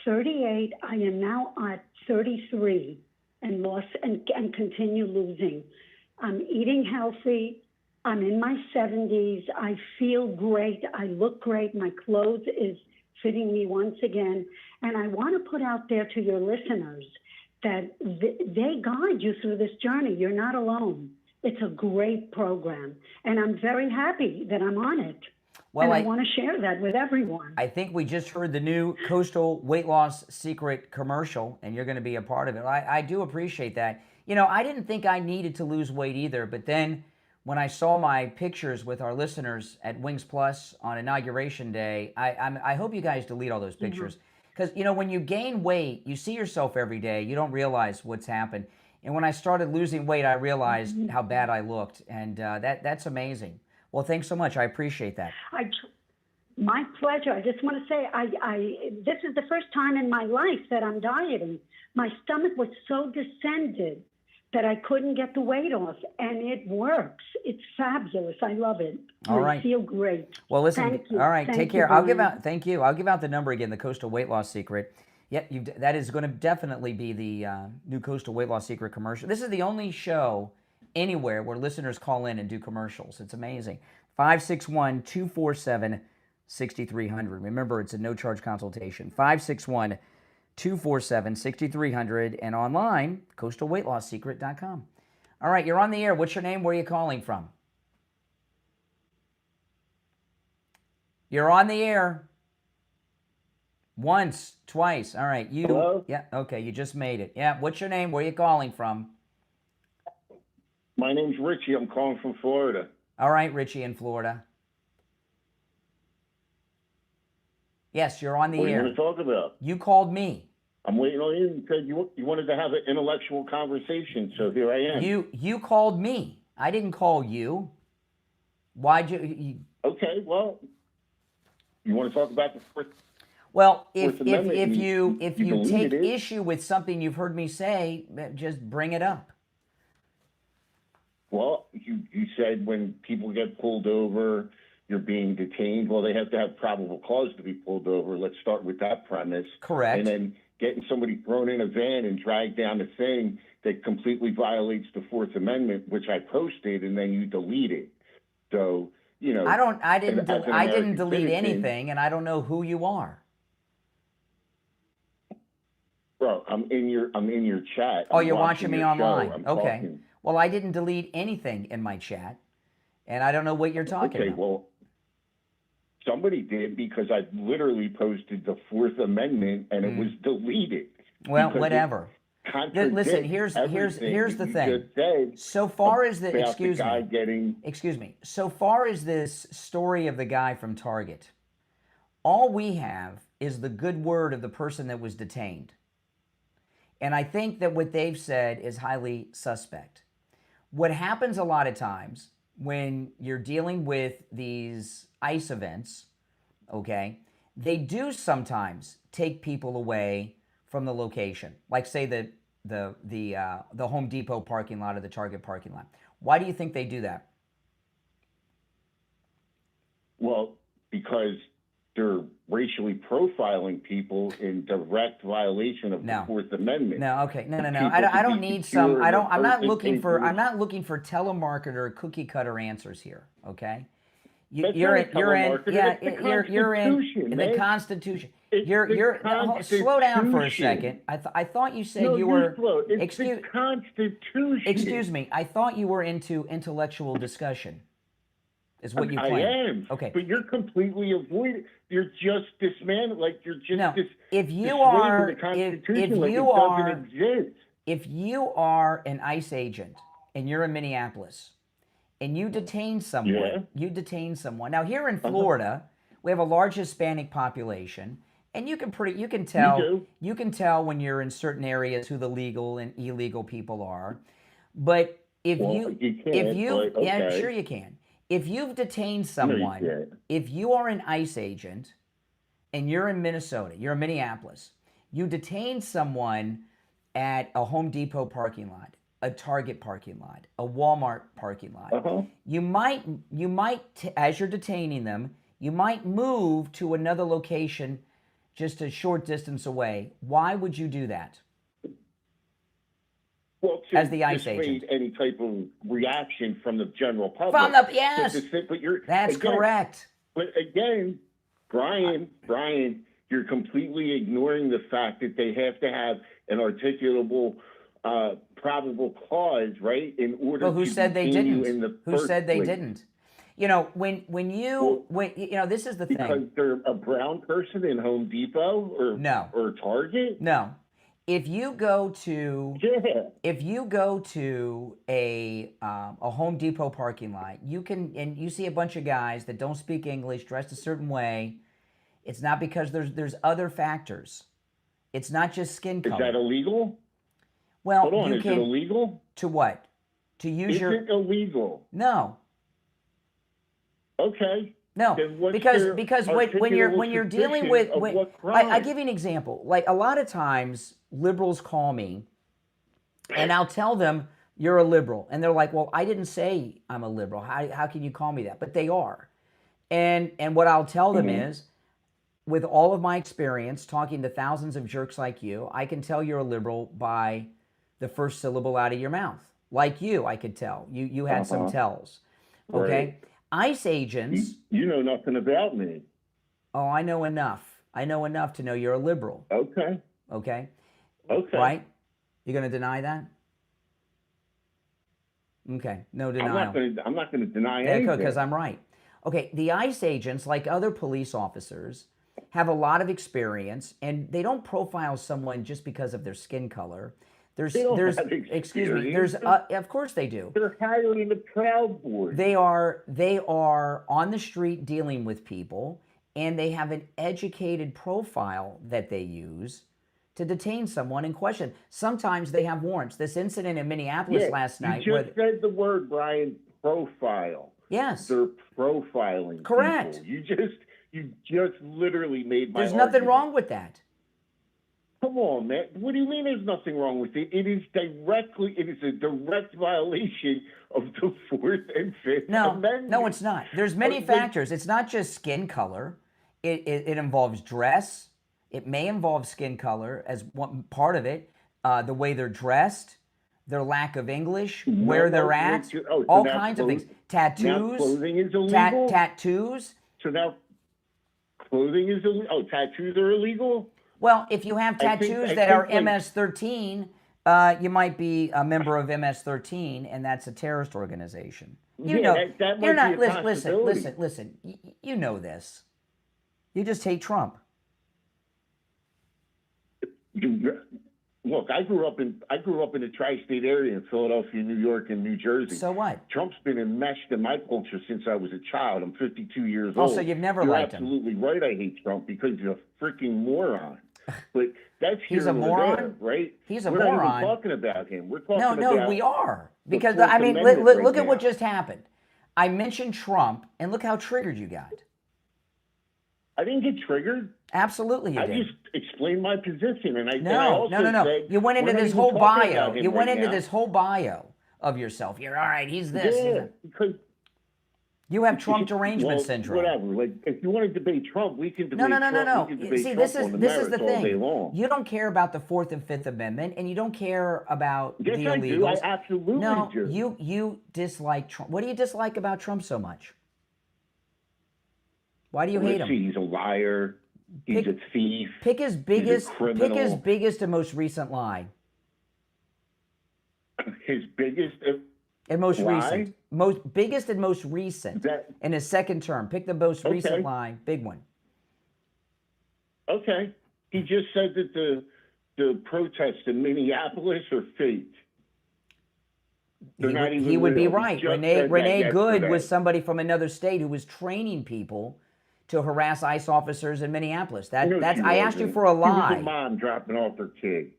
38. I am now at 33 and continue losing. I'm eating healthy. I'm in my 70s. I feel great. I look great. My clothes is fitting me once again. And I want to put out there to your listeners that they guide you through this journey. You're not alone. It's a great program, and I'm very happy that I'm on it. Well, and I want to share that with everyone. I think we just heard the new Coastal Weight Loss Secret commercial, and you're going to be a part of it. I do appreciate that. You know, I didn't think I needed to lose weight either, but then when I saw my pictures with our listeners at Wings Plus on Inauguration Day, I hope you guys delete all those pictures. Because, you know, when you gain weight, you see yourself every day. You don't realize what's happened. And when I started losing weight, I realized how bad I looked. And that's amazing. Well, thanks so much. I appreciate that. My pleasure. I just want to say, this is the first time in my life that I'm dieting. My stomach was so distended that I couldn't get the weight off, and it works. It's fabulous. I love it. All right. I feel great. Well, listen. Thank you. All right. Thank Take you, care. I'll give Brian. out. Thank you. I'll give out the number again. The Coastal Weight Loss Secret. Yep. That is going to definitely be the new Coastal Weight Loss Secret commercial. This is the only show anywhere where listeners call in and do commercials. It's amazing. 561-247-6300. Remember, it's a no-charge consultation. 561-247-6300 and online, coastalweightloss.secret.com. All right, you're on the air. What's your name? Where are you calling from? You're on the air. Once, twice. All right. Hello? Yeah, okay, you just made it. Yeah, what's your name? Where are you calling from? My name's Richie. I'm calling from Florida. All right, Richie in Florida. Yes, you're on the What air. do you want to talk about? You called me. I'm waiting on you. You said you wanted to have an intellectual conversation, so here I am. You called me. I didn't call you. Why'd you Okay, well, you want to talk about the Fourth Well, if Amendment, you believe take it is? issue with something you've heard me say, just bring it up. Well, you said when people get pulled over, you're being detained. Well, they have to have probable cause to be pulled over. Let's start with that premise. Correct. And then getting somebody thrown in a van and dragged down a thing that completely violates the Fourth Amendment, which I posted, and then you delete it. So, you know, I didn't American delete citizen- anything, and I don't know who you are. Bro, I'm in your chat. Oh, I'm you're watching me your show. online. I'm Okay. talking. Well, I didn't delete anything in my chat, and I don't know what you're talking Okay, about. well, somebody did, because I literally posted the Fourth Amendment and it was deleted. Well, because whatever. it contradicts Listen, here's the everything that thing. you just said So far as the about the guy excuse me. So far as this story of the guy from Target, all we have is the good word of the person that was detained. And I think that what they've said is highly suspect. What happens a lot of times when you're dealing with these ICE events, okay, they do sometimes take people away from the location. Like say the Home Depot parking lot or the Target parking lot. Why do you think they do that? Well, because they're racially profiling people in direct violation of the Fourth Amendment. No, okay, no. People I to don't be need secure some. in I don't. their I'm not person looking for. papers. I'm not looking for telemarketer cookie cutter answers here. Okay. That's You're not a telemarketer, yeah. that's the You're in Constitution, the man. Constitution. It's You're the slow down for a Constitution. second. I thought you said No, you you're were. slow. It's the Constitution. Excuse me. I thought you were into intellectual discussion. Is what you I claim. am. Okay. But you're completely avoiding. You're just dismantling. Like you're just No. this. If you dissuading are, the if Constitution like you it are, doesn't exist. if you are an ICE agent and you're in Minneapolis and you detain someone, Now here in Florida, we have a large Hispanic population, and you can tell when you're in certain areas who the legal and illegal people are. But if yeah, sure you can. If you've detained someone, if you are an ICE agent and you're in Minnesota, you're in Minneapolis, you detain someone at a Home Depot parking lot, a Target parking lot, a Walmart parking lot. You might, as you're detaining them, you might move to another location just a short distance away. Why would you do that? Well, as the ICE dissuade agent, any type of reaction from the general public. Yes, but that's correct. But again, Brian, you're completely ignoring the fact that they have to have an articulable probable cause, right, in order well, who to said they continue didn't? in the Who first said they place. didn't? You know, when this is the thing. Because they're a brown person in Home Depot or Target? No. If you go to a Home Depot parking lot, you see a bunch of guys that don't speak English, dressed a certain way. It's not because there's other factors. It's not just skin color. Is that illegal? Well, hold on, you is can, it illegal? To what? To use Is it illegal? No. Okay. No, because when you're dealing with I give you an example. Like a lot of times liberals call me and I'll tell them you're a liberal and they're like, well, I didn't say I'm a liberal. How can you call me that? But they are. And what I'll tell them is, with all of my experience talking to thousands of jerks like you, I can tell you're a liberal by the first syllable out of your mouth. Like you, I could tell. You had some tells. Okay? Right. ICE agents... You know nothing about me. Oh, I know enough. I know enough to know you're a liberal. Okay. Okay? Okay. Right? You going to deny that? Okay. No denial. I'm not going to deny anything. Because I'm right. Okay. The ICE agents, like other police officers, have a lot of experience, and they don't profile someone just because of their skin color. Of course they do. They're hiring the Proud Board. They are on the street dealing with people, and they have an educated profile that they use to detain someone in question. Sometimes they have warrants. This incident in Minneapolis last night. You just said the word, Brian, profile. Yes. They're profiling. Correct. People. You just literally made my There's nothing argument. wrong with that. Come on, man. What do you mean there's nothing wrong with it? It is a direct violation of the Fourth and Fifth Amendment. No, it's not. There's many factors. It's not just skin color. It involves dress. It may involve skin color as one part of it. The way they're dressed, their lack of English, where they're at, all kinds of things. Tattoos. Now clothing is illegal? Tattoos. So now clothing is illegal? Oh, tattoos are illegal? Well, if you have tattoos that are MS-13, you might be a member of MS-13, and that's a terrorist organization. You know, that you're not. might be a possibility. Listen. You know this. You just hate Trump. Look, I grew up in the tri-state area in Philadelphia, New York, and New Jersey. So what? Trump's been enmeshed in my culture since I was a child. I'm 52 years old. Oh, so you've never liked him? You're absolutely right. I hate Trump because he's a freaking moron. But that's he's a moron, there, right? He's a We're moron. We're not even talking about him. We're talking about no, we are because I mean, look at what just happened. I mentioned Trump, and look how triggered you got. I didn't get triggered. Absolutely, you did. I just explained my position, and I no. Said, you went into this whole bio. You went into this whole bio of yourself. You're all right. He's this. Yeah, because you have Trump derangement syndrome. Whatever. Like, if you want to debate Trump, we can debate Trump. No. See, this is the thing. All day long. You don't care about the Fourth and Fifth Amendment, and you don't care about the illegals. I do. I absolutely do. You dislike Trump. What do you dislike about Trump so much? Why do you hate him? He's a liar. He's a thief. Pick his biggest and most recent lie. His biggest and most recent. Biggest and most recent in his second term. Pick the most recent lie, big one. Okay. He just said that the protests in Minneapolis are fake. He would be right. Renee Good was somebody from another state who was training people to harass ICE officers in Minneapolis. I asked you for a lie. She was a mom dropping off her kid.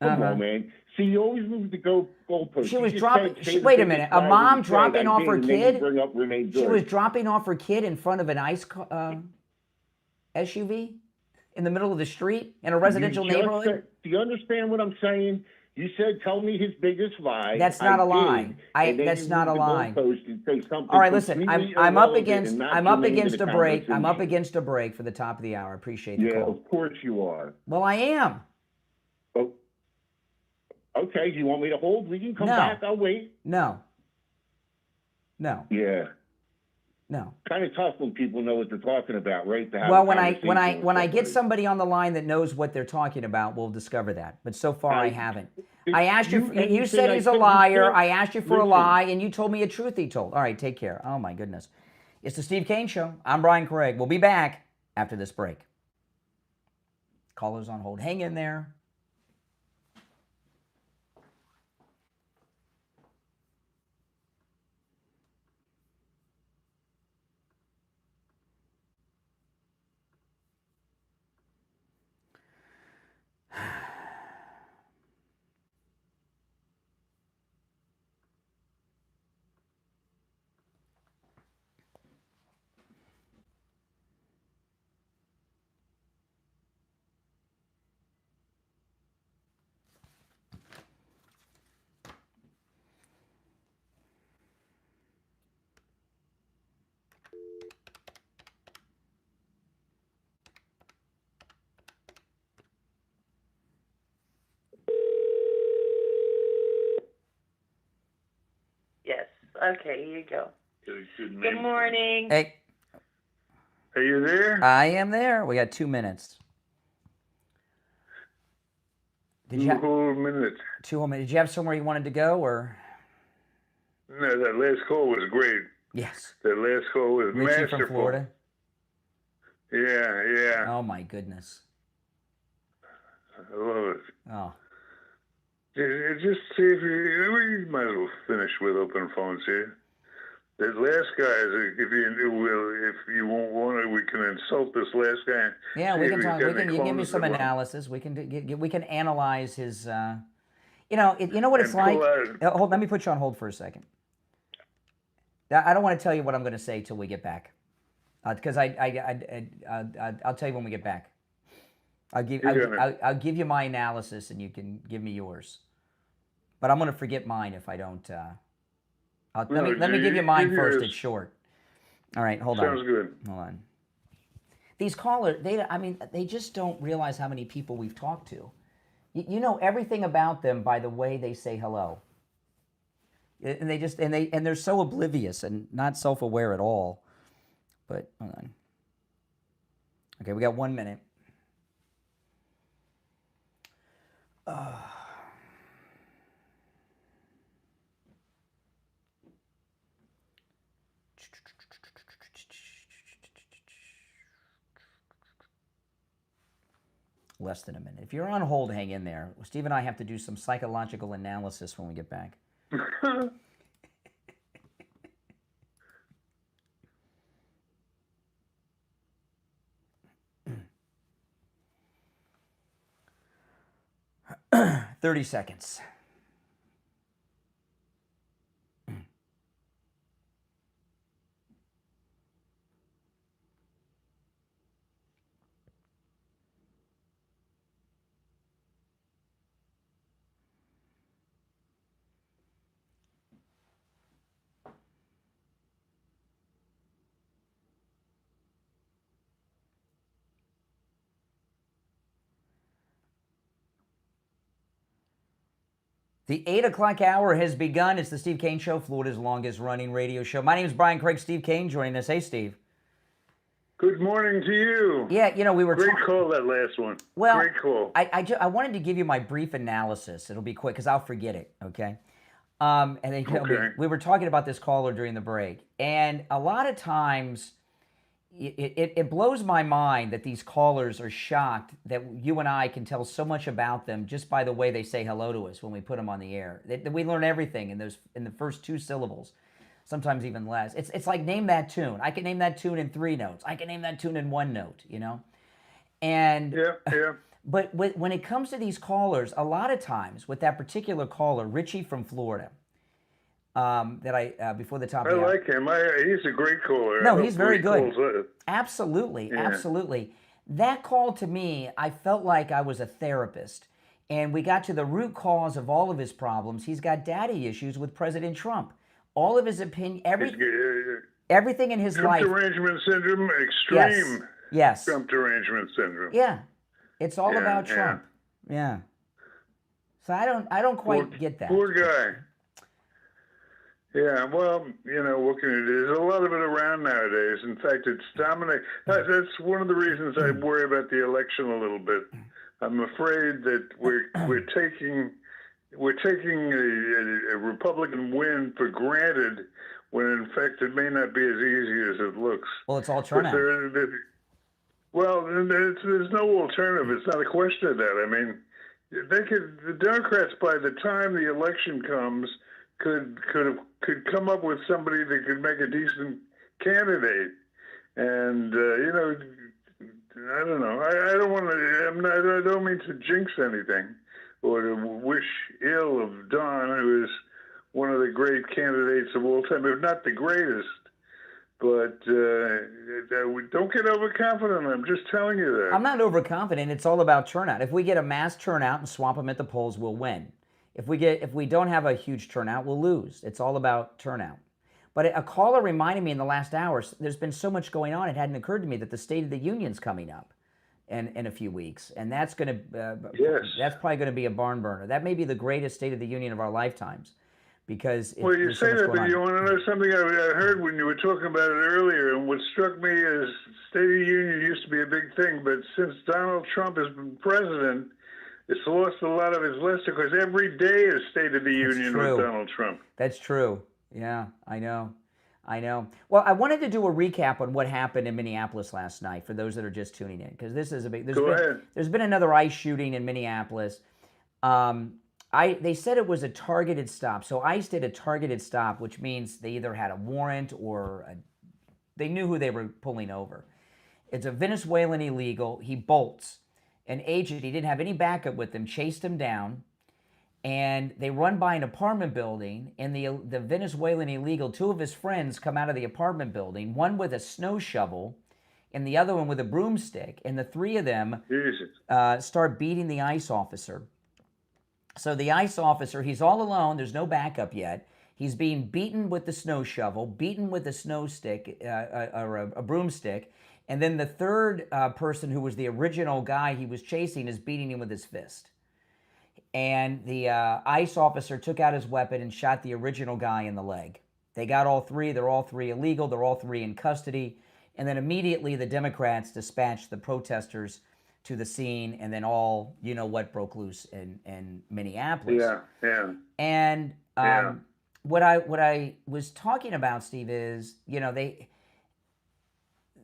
Come on, man. See, you always move the goalpost. She was dropping. Wait a minute. A mom dropping off her kid? She was dropping off her kid in front of an ICE SUV in the middle of the street in a residential neighborhood? Do you understand what I'm saying? You said, tell me his biggest lie. That's not a lie. That's not a lie. All right, listen. I'm up against a break. I'm up against a break for the top of the hour. I appreciate the call. Yeah, of course you are. Well, I am. Oh, okay. Do you want me to hold? We can come back. I'll wait. No. Yeah. No. Kind of tough when people know what they're talking about, right? To have Well, a when conversation I get with somebody on the line that knows what they're talking about, we'll discover that. But so far, I haven't. I asked you. You said he's a liar. I asked you for a lie, and you told me a truth he told. All right, take care. Oh my goodness, it's the Steve Kane Show. I'm Brian Craig. We'll be back after this break. Callers on hold. Hang in there. Yes. Okay, here you go. Good morning. Hey. Are you there? I am there. We got 2 minutes. Two whole minutes. 2 whole minutes. Did you have somewhere you wanted to go, or? No, that last call was great. Yes. That last call was Richie masterful. from Florida? Yeah. Oh, my goodness. I love it. Oh. Just see if we might as well finish with open phones here. That last guy, if you won't want it, we can insult this last guy. Yeah, we can talk. You give me some clones. analysis. We can analyze his. You know what it's like. Hold. Let me put you on hold for a second. I don't want to tell you what I'm going to say till we get back, because I'll tell you when we get back. I'll give you my analysis, and you can give me yours. But I'm going to forget mine if I don't. Let me give you mine first. It's short. All right, hold on. Sounds good. Hold on. These callers, they just don't realize how many people we've talked to. You know everything about them by the way they say hello. And they're so oblivious and not self-aware at all. But hold on. Okay, we got 1 minute. Less than a minute. If you're on hold, hang in there. Steve and I have to do some psychological analysis when we get back. $30 seconds. The 8 o'clock hour has begun. It's the Steve Kane Show, Florida's longest running radio show. My name is Brian Craig. Steve Kane joining us. Hey, Steve. Good morning to you. Yeah, we were great call, that last one. Well, great call. I wanted to give you my brief analysis. It'll be quick because I'll forget it. Okay. And then we were talking about this caller during the break, and a lot of times it blows my mind that these callers are shocked that you and I can tell so much about them just by the way they say hello to us when we put them on the air. We learn everything in the first 2 syllables, sometimes even less. It's like name that tune. I can name that tune in 3 notes. I can name that tune in 1 note. And yeah. But when it comes to these callers, a lot of times with that particular caller, Richie from Florida. That I before the top. I like him. He's a great caller. No, he's very good. Absolutely, absolutely. That call to me, I felt like I was a therapist, and we got to the root cause of all of his problems. He's got daddy issues with President Trump. All of his opinion, everything in his life. Trump derangement syndrome, extreme. Yes. Trump derangement syndrome. Yeah, it's all about Trump. Yeah. So I don't quite get that. Poor guy. Yeah, well, what can you do? There's a lot of it around nowadays. In fact, it's dominating. That's one of the reasons I worry about the election a little bit. I'm afraid that we're taking a Republican win for granted, when in fact it may not be as easy as it looks. Well, it's all turnout. There's no alternative. It's not a question of that. I mean, the Democrats, by the time the election comes, could come up with somebody that could make a decent candidate. And I don't know. I don't want to. I don't mean to jinx anything or to wish ill of Don, who is one of the great candidates of all time, if not the greatest. But don't get overconfident. I'm just telling you that. I'm not overconfident. It's all about turnout. If we get a mass turnout and swamp them at the polls, we'll win. If we don't have a huge turnout, we'll lose. It's all about turnout. But a caller reminded me in the last hour, there's been so much going on, it hadn't occurred to me that the State of the Union's coming up in a few weeks. And that's going to that's probably going to be a barn burner. That may be the greatest State of the Union of our lifetimes. Because well, you say that, but you want to know something I heard when you were talking about it earlier, and what struck me is State of the Union used to be a big thing, but since Donald Trump has been president, it's lost a lot of its luster, because every day is State of the Union with Donald Trump. That's true. Yeah, I know. Well, I wanted to do a recap on what happened in Minneapolis last night for those that are just tuning in, because this is a big. There's been another ICE shooting in Minneapolis. They said it was a targeted stop. So ICE did a targeted stop, which means they either had a warrant or they knew who they were pulling over. It's a Venezuelan illegal. He bolts. An agent, he didn't have any backup with him, chased him down. And they run by an apartment building. And the Venezuelan illegal, two of his friends come out of the apartment building, one with a snow shovel and the other one with a broomstick. And the three of them start beating the ICE officer. So the ICE officer, he's all alone. There's no backup yet. He's being beaten with the snow shovel, beaten with a snow stick or a broomstick. And then the third person, who was the original guy he was chasing, is beating him with his fist. And the ICE officer took out his weapon and shot the original guy in the leg. They got all three. They're all three illegal. They're all three in custody. And then immediately the Democrats dispatched the protesters to the scene, and then all what broke loose in Minneapolis. Yeah. And what I was talking about, Steve, is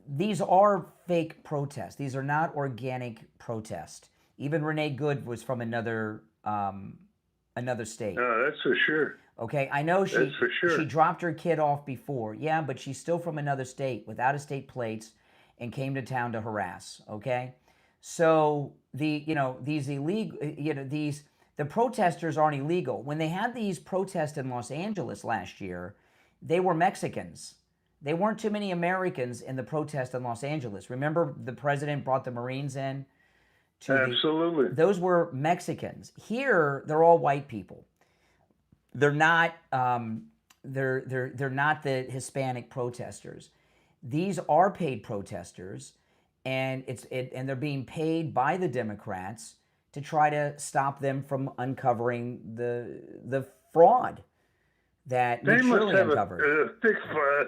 these are fake protests. These are not organic protests. Even Renee Good was from another state. No, that's for sure. Okay, I know she dropped her kid off before. Yeah, but she's still from another state with out-of-state plates and came to town to harass. Okay. So the protesters aren't illegal. When they had these protests in Los Angeles last year, they were Mexicans. They weren't too many Americans in the protest in Los Angeles. Remember, the president brought the Marines in? Absolutely. Those were Mexicans. Here, they're all white people. They're not. They're not the Hispanic protesters. These are paid protesters. And and they're being paid by the Democrats to try to stop them from uncovering the fraud that they must have uncovered. a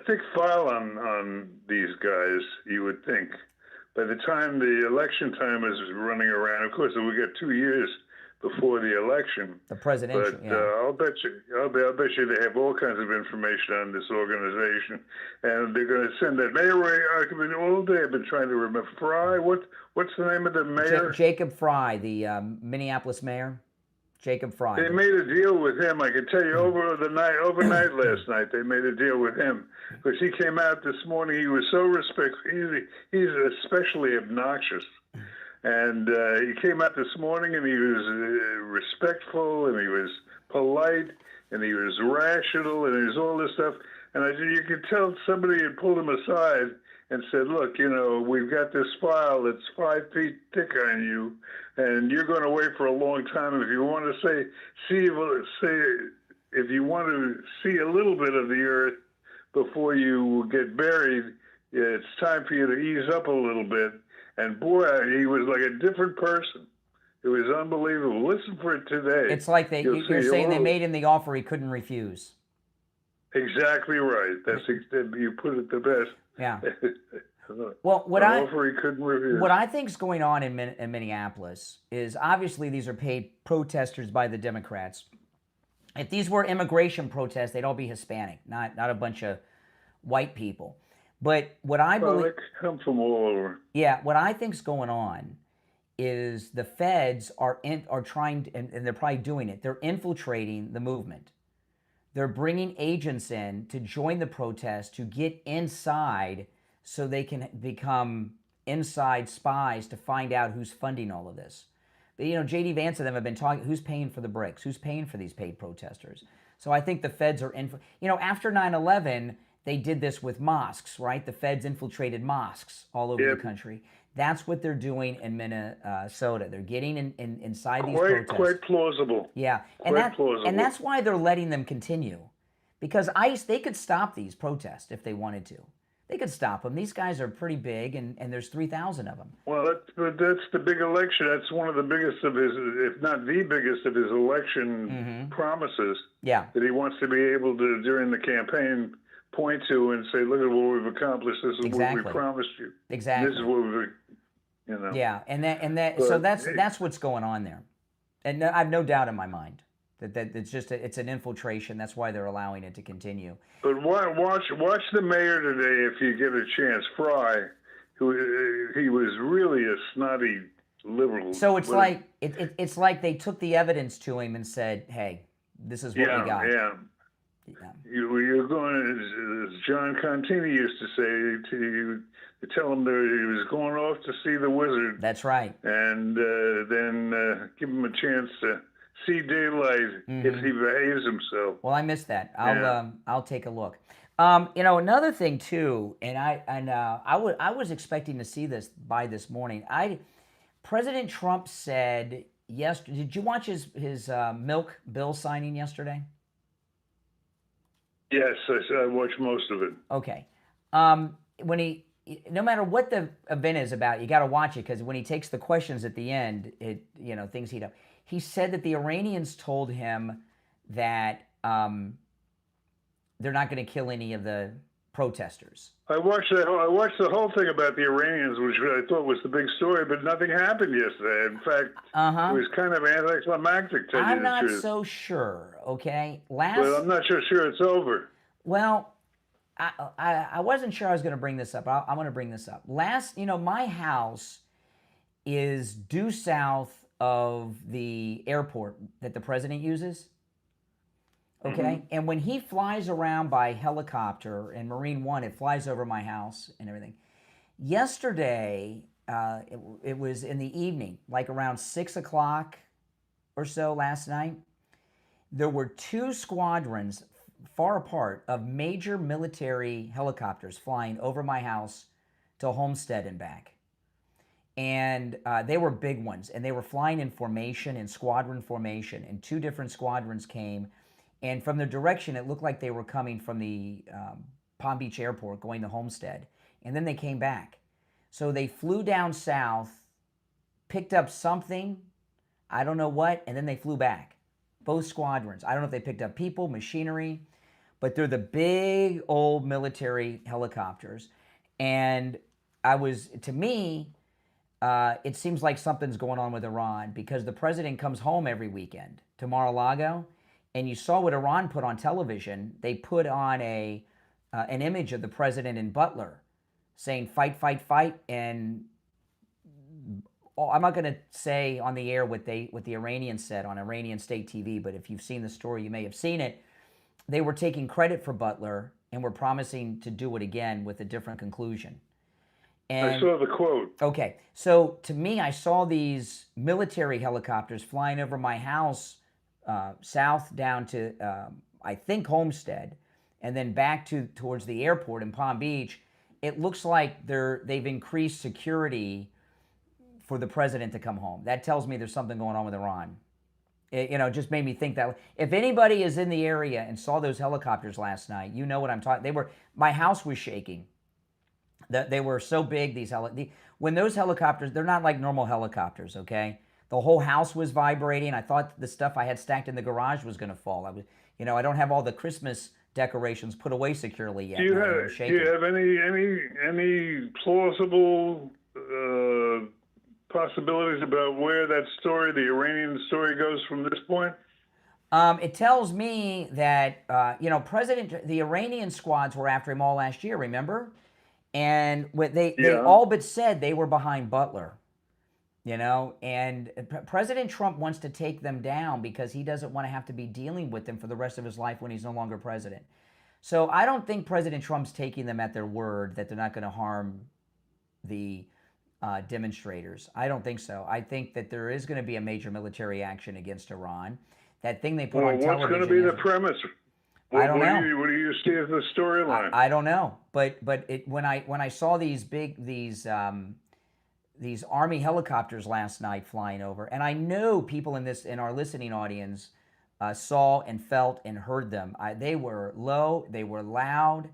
thick file on these guys, you would think. By the time the election time is running around, of course, we got 2 years before the election. The presidential, but I'll bet you they have all kinds of information on this organization, and they're going to send that mayor. All day I've been trying to remember Fry. What's the name of the mayor? Jacob Fry, the Minneapolis mayor. Jacob Fry. They made a deal with him. I can tell you overnight last night they made a deal with him, because he came out this morning. He was so respectful. He's especially obnoxious. And he came out this morning, and he was respectful, and he was polite, and he was rational, and he was all this stuff. And you could tell somebody had pulled him aside and said, "Look, we've got this file that's 5 feet thick on you, and you're going to wait for a long time. If you want to if you want to see a little bit of the earth before you get buried, it's time for you to ease up a little bit." And boy, he was like a different person. It was unbelievable. Listen for it today. It's like you're saying they made him the offer he couldn't refuse. Exactly right. You put it the best. Yeah. Well, what I think is going on in Minneapolis is obviously these are paid protesters by the Democrats. If these were immigration protests, they'd all be Hispanic, not a bunch of white people. But what I believe, they come from all over. Yeah, what I think's going on is the feds are trying, and they're probably doing it. They're infiltrating the movement. They're bringing agents in to join the protest to get inside, so they can become inside spies to find out who's funding all of this. But J.D. Vance and them have been talking. Who's paying for the bricks? Who's paying for these paid protesters? So I think the feds are after 9/11. They did this with mosques, right? The feds infiltrated mosques all over the country. That's what they're doing in Minnesota. They're getting inside these protests. Quite plausible. Yeah, plausible. And that's why they're letting them continue, because ICE, they could stop these protests if they wanted to. They could stop them. These guys are pretty big, and there's 3,000 of them. Well, that's the big election. That's one of the biggest of his, if not the biggest of his election promises. Yeah. That he wants to be able to, during the campaign, point to and say, look at what we've accomplished. This is what we promised you. Exactly. This is what we've, Yeah, so that's what's going on there, and I have no doubt in my mind that it's just it's an infiltration. That's why they're allowing it to continue. But watch the mayor today if you get a chance. Fry, he was really a snotty liberal. So it's like it's like they took the evidence to him and said, hey, this is what we got. Yeah. You're going, as John Contini used to say, to tell him that he was going off to see the wizard. That's right. And then give him a chance to see daylight if he behaves himself. Well, I missed that. I'll take a look. Another thing too, and I was expecting to see this by this morning. President Trump said yesterday. Did you watch his milk bill signing yesterday? Yes, I watched most of it. Okay. When no matter what the event is about, you got to watch it, because when he takes the questions at the end, things heat up. He said that the Iranians told him that they're not going to kill any of the protesters. I watched the whole thing about the Iranians, which I thought was the big story, but nothing happened yesterday. In fact, it was kind of anticlimactic, to tell you the truth. I'm not so sure, okay? Well, I'm not so sure it's over. Well, I wasn't sure I was going to bring this up. I'm going to bring this up. My house is due south of the airport that the president uses. Okay, and when he flies around by helicopter and Marine One, it flies over my house and everything. Yesterday, it was in the evening, like around 6 o'clock or so last night. There were 2 squadrons far apart of major military helicopters flying over my house to Homestead and back. And they were big ones, and they were flying in formation, in squadron formation, and 2 different squadrons came. And from the direction, it looked like they were coming from the Palm Beach Airport going to Homestead. And then they came back. So they flew down south, picked up something, I don't know what, and then they flew back. Both squadrons. I don't know if they picked up people, machinery, but they're the big old military helicopters. And to me, it seems like something's going on with Iran, because the president comes home every weekend to Mar-a-Lago. And you saw what Iran put on television. They put on an image of the president in Butler saying, fight, fight, fight. And I'm not going to say on the air what the Iranians said on Iranian state TV, but if you've seen the story, you may have seen it. They were taking credit for Butler and were promising to do it again with a different conclusion. And, I saw the quote. Okay. So to me, I saw these military helicopters flying over my house south down to, I think, Homestead, and then back towards the airport in Palm Beach. It looks like they've increased security for the president to come home. That tells me there's something going on with Iran. It just made me think that if anybody is in the area and saw those helicopters last night, you know what I'm talking. My house was shaking. They were so big. When those helicopters, they're not like normal helicopters, okay? The whole house was vibrating. I thought the stuff I had stacked in the garage was going to fall. I don't have all the Christmas decorations put away securely yet. Do you have any plausible possibilities about where that story, the Iranian story, goes from this point? It tells me that the Iranian squads were after him all last year. Remember, and they all but said they were behind Butler. And President Trump wants to take them down because he doesn't want to have to be dealing with them for the rest of his life when he's no longer president. So I don't think President Trump's taking them at their word that they're not going to harm the demonstrators. I don't think so. I think that there is going to be a major military action against Iran. That thing they put on television. What's going to be the premise? I don't know. What do you see as the storyline? I don't know. But when I saw these Army helicopters last night flying over, and I know people in our listening audience saw and felt and heard them. They were low, they were loud,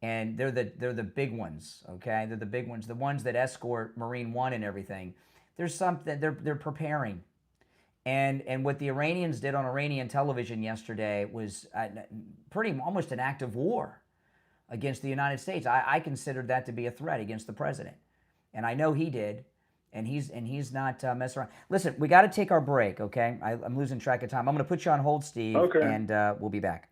and they're the big ones. Okay, they're the big ones, the ones that escort Marine One and everything. There's something they're preparing, and what the Iranians did on Iranian television yesterday was almost an act of war against the United States. I considered that to be a threat against the president. And I know he did, and he's not messing around. Listen, we got to take our break, okay? I'm losing track of time. I'm going to put you on hold, Steve, and we'll be back.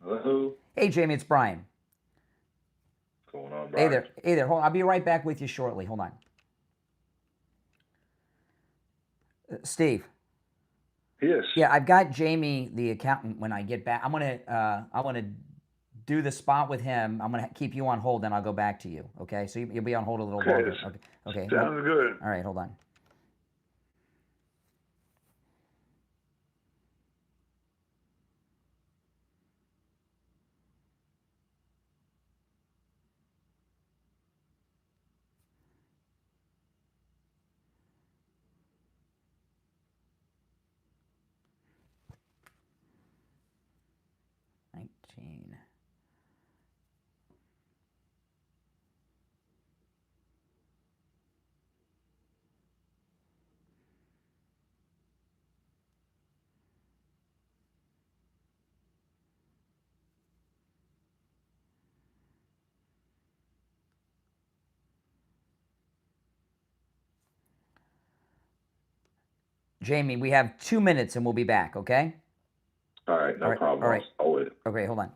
Hello? Hey, Jamie, it's Brian. What's going on, Brian? Hey there. Hold on. I'll be right back with you shortly. Hold on. Steve. Yes. Yeah, I've got Jamie, the accountant, when I get back. I want to do the spot with him. I'm going to keep you on hold, then I'll go back to you. Okay? So you'll be on hold a little longer. Okay. Sounds good. All right, hold on. Jamie, we have 2 minutes and we'll be back, okay? All right, no problem. All right. I'll wait. Okay, hold on.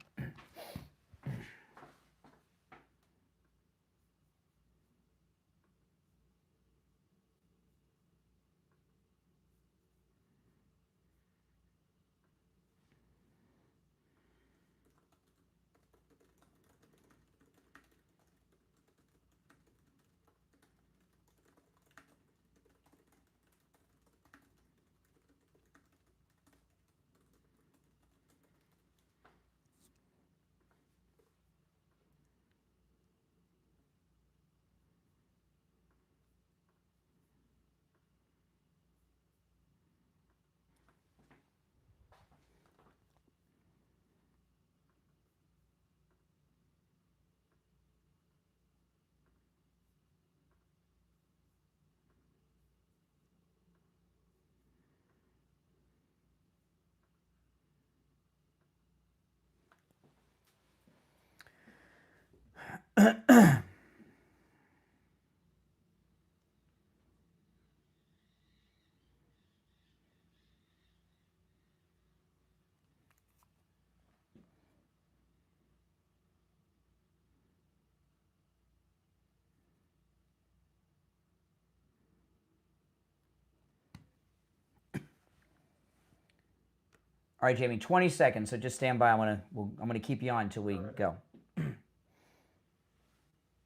All right, Jamie, 20 seconds, so just stand by. I'm gonna keep you on until we go.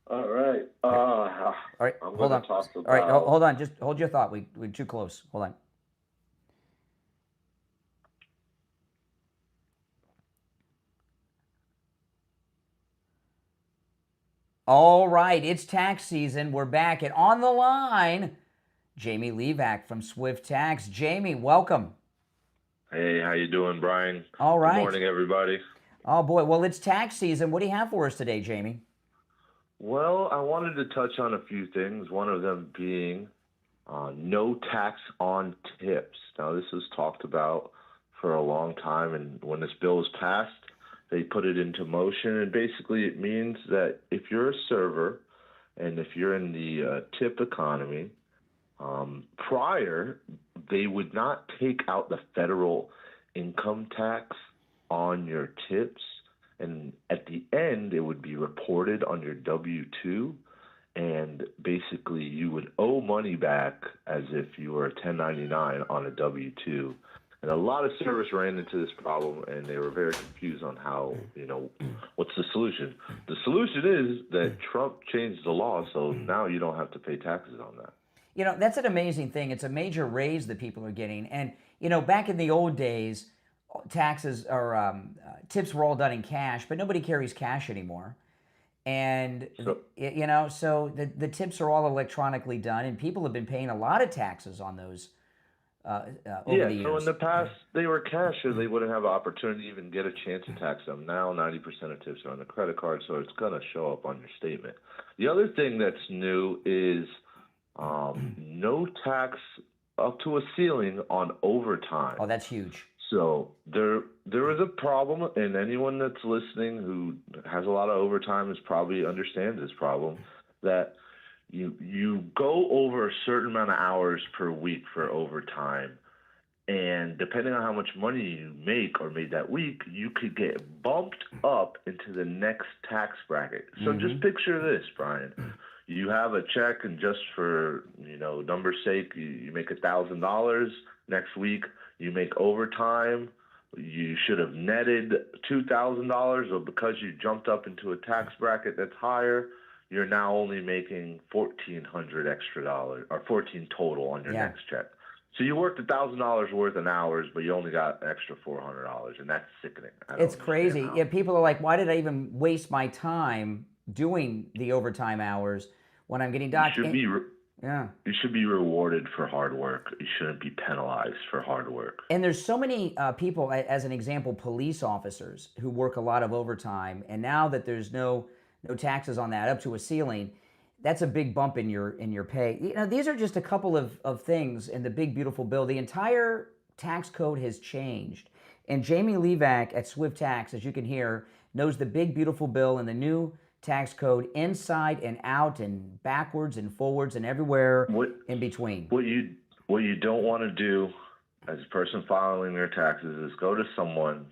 All right. All right, hold on. Talk about... All right, hold on. Just hold your thought. We're too close. Hold on. All right, it's tax season. We're back, and on the line Jamie LeeZep from Swift Tax. Jamie, welcome. Hey, how you doing, Brian? All right. Good morning, everybody. Oh, boy. Well, it's tax season. What do you have for us today, Jamie? Well, I wanted to touch on a few things, one of them being no tax on tips. Now, this was talked about for a long time, and when this bill was passed, they put it into motion, and basically it means that if you're a server and if you're in the tip economy, prior, they would not take out the federal income tax on your tips, and at the end, it would be reported on your W-2, and basically you would owe money back as if you were a 1099 on a W-2. And a lot of servers ran into this problem, and they were very confused on how, what's the solution? The solution is that Trump changed the law, so now you don't have to pay taxes on that. That's an amazing thing. It's a major raise that people are getting. And, back in the old days, taxes or tips were all done in cash, but nobody carries cash anymore. And, so the tips are all electronically done, and people have been paying a lot of taxes on those over the years. So in the past, they were cash, so they wouldn't have an opportunity to even get a chance to tax them. Now, 90% of tips are on the credit card, so it's going to show up on your statement. The other thing that's new is no tax up to a ceiling on overtime. Oh, that's huge. So there is a problem, and anyone that's listening who has a lot of overtime is probably understands this problem, that you go over a certain amount of hours per week for overtime, and depending on how much money you make or made that week, you could get bumped up into the next tax bracket. So just picture this, Brian. You have a check, and just for numbers' sake, you make $1,000. Next week, you make overtime. You should have netted $2,000, or because you jumped up into a tax bracket that's higher, you're now only making $1,400 extra dollars, or $1,400 total on your next check. So you worked $1,000 worth in hours, but you only got an extra $400, and that's sickening. It's crazy. Yeah, people are like, why did I even waste my time doing the overtime hours when I'm getting docked? You should be rewarded for hard work. You shouldn't be penalized for hard work. And there's so many people, as an example, police officers who work a lot of overtime, and now that there's no taxes on that up to a ceiling, that's a big bump in your pay. These are just a couple of things in the big beautiful bill. The entire tax code has changed, and Jamie LeeZep at Swift Tax, as you can hear, knows the big beautiful bill and the new tax code inside and out and backwards and forwards and everywhere in between. What you don't want to do as a person filing their taxes is go to someone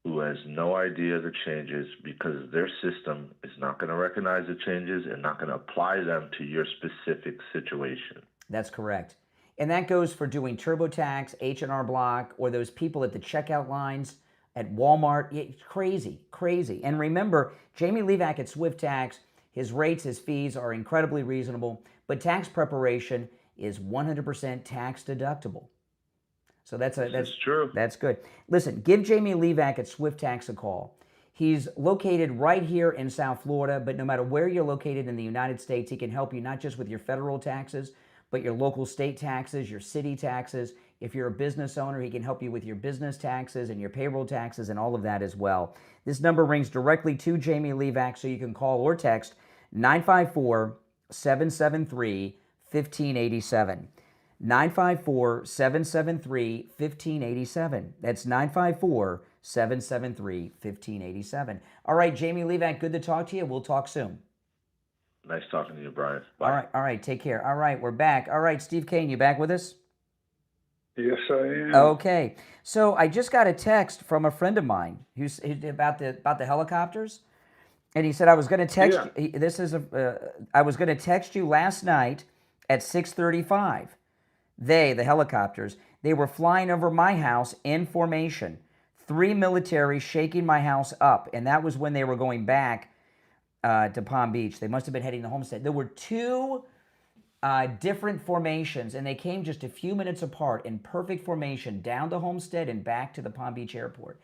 who has no idea the changes, because their system is not going to recognize the changes and not going to apply them to your specific situation. That's correct. And that goes for doing TurboTax, H&R Block, or those people at the checkout lines at Walmart. It's crazy, crazy. And remember, Jamie LeeZep at Swift Tax, his rates, his fees are incredibly reasonable, but tax preparation is 100% tax deductible. So that's true. That's good. Listen, give Jamie LeeZep at Swift Tax a call. He's located right here in South Florida, but no matter where you're located in the United States, he can help you not just with your federal taxes, but your local state taxes, your city taxes. If you're a business owner, he can help you with your business taxes and your payroll taxes and all of that as well. This number rings directly to Jamie LeeZep, so you can call or text 954-773-1587. 954-773-1587. That's 954-773-1587. All right, Jamie LeeZep, good to talk to you. We'll talk soon. Nice talking to you, Brian. Bye. All right, take care. All right, we're back. All right, Steve Kane, you back with us? Yes, I am. Okay. So I just got a text from a friend of mine who's about the helicopters, and he said I was going to text. Yeah. I was going to text you last night at 6:35. The helicopters, they were flying over my house in formation. 3 military shaking my house up, and that was when they were going back to Palm Beach. They must have been heading to Homestead. There were 2 different formations, and they came just a few minutes apart in perfect formation down to Homestead and back to the Palm Beach airport.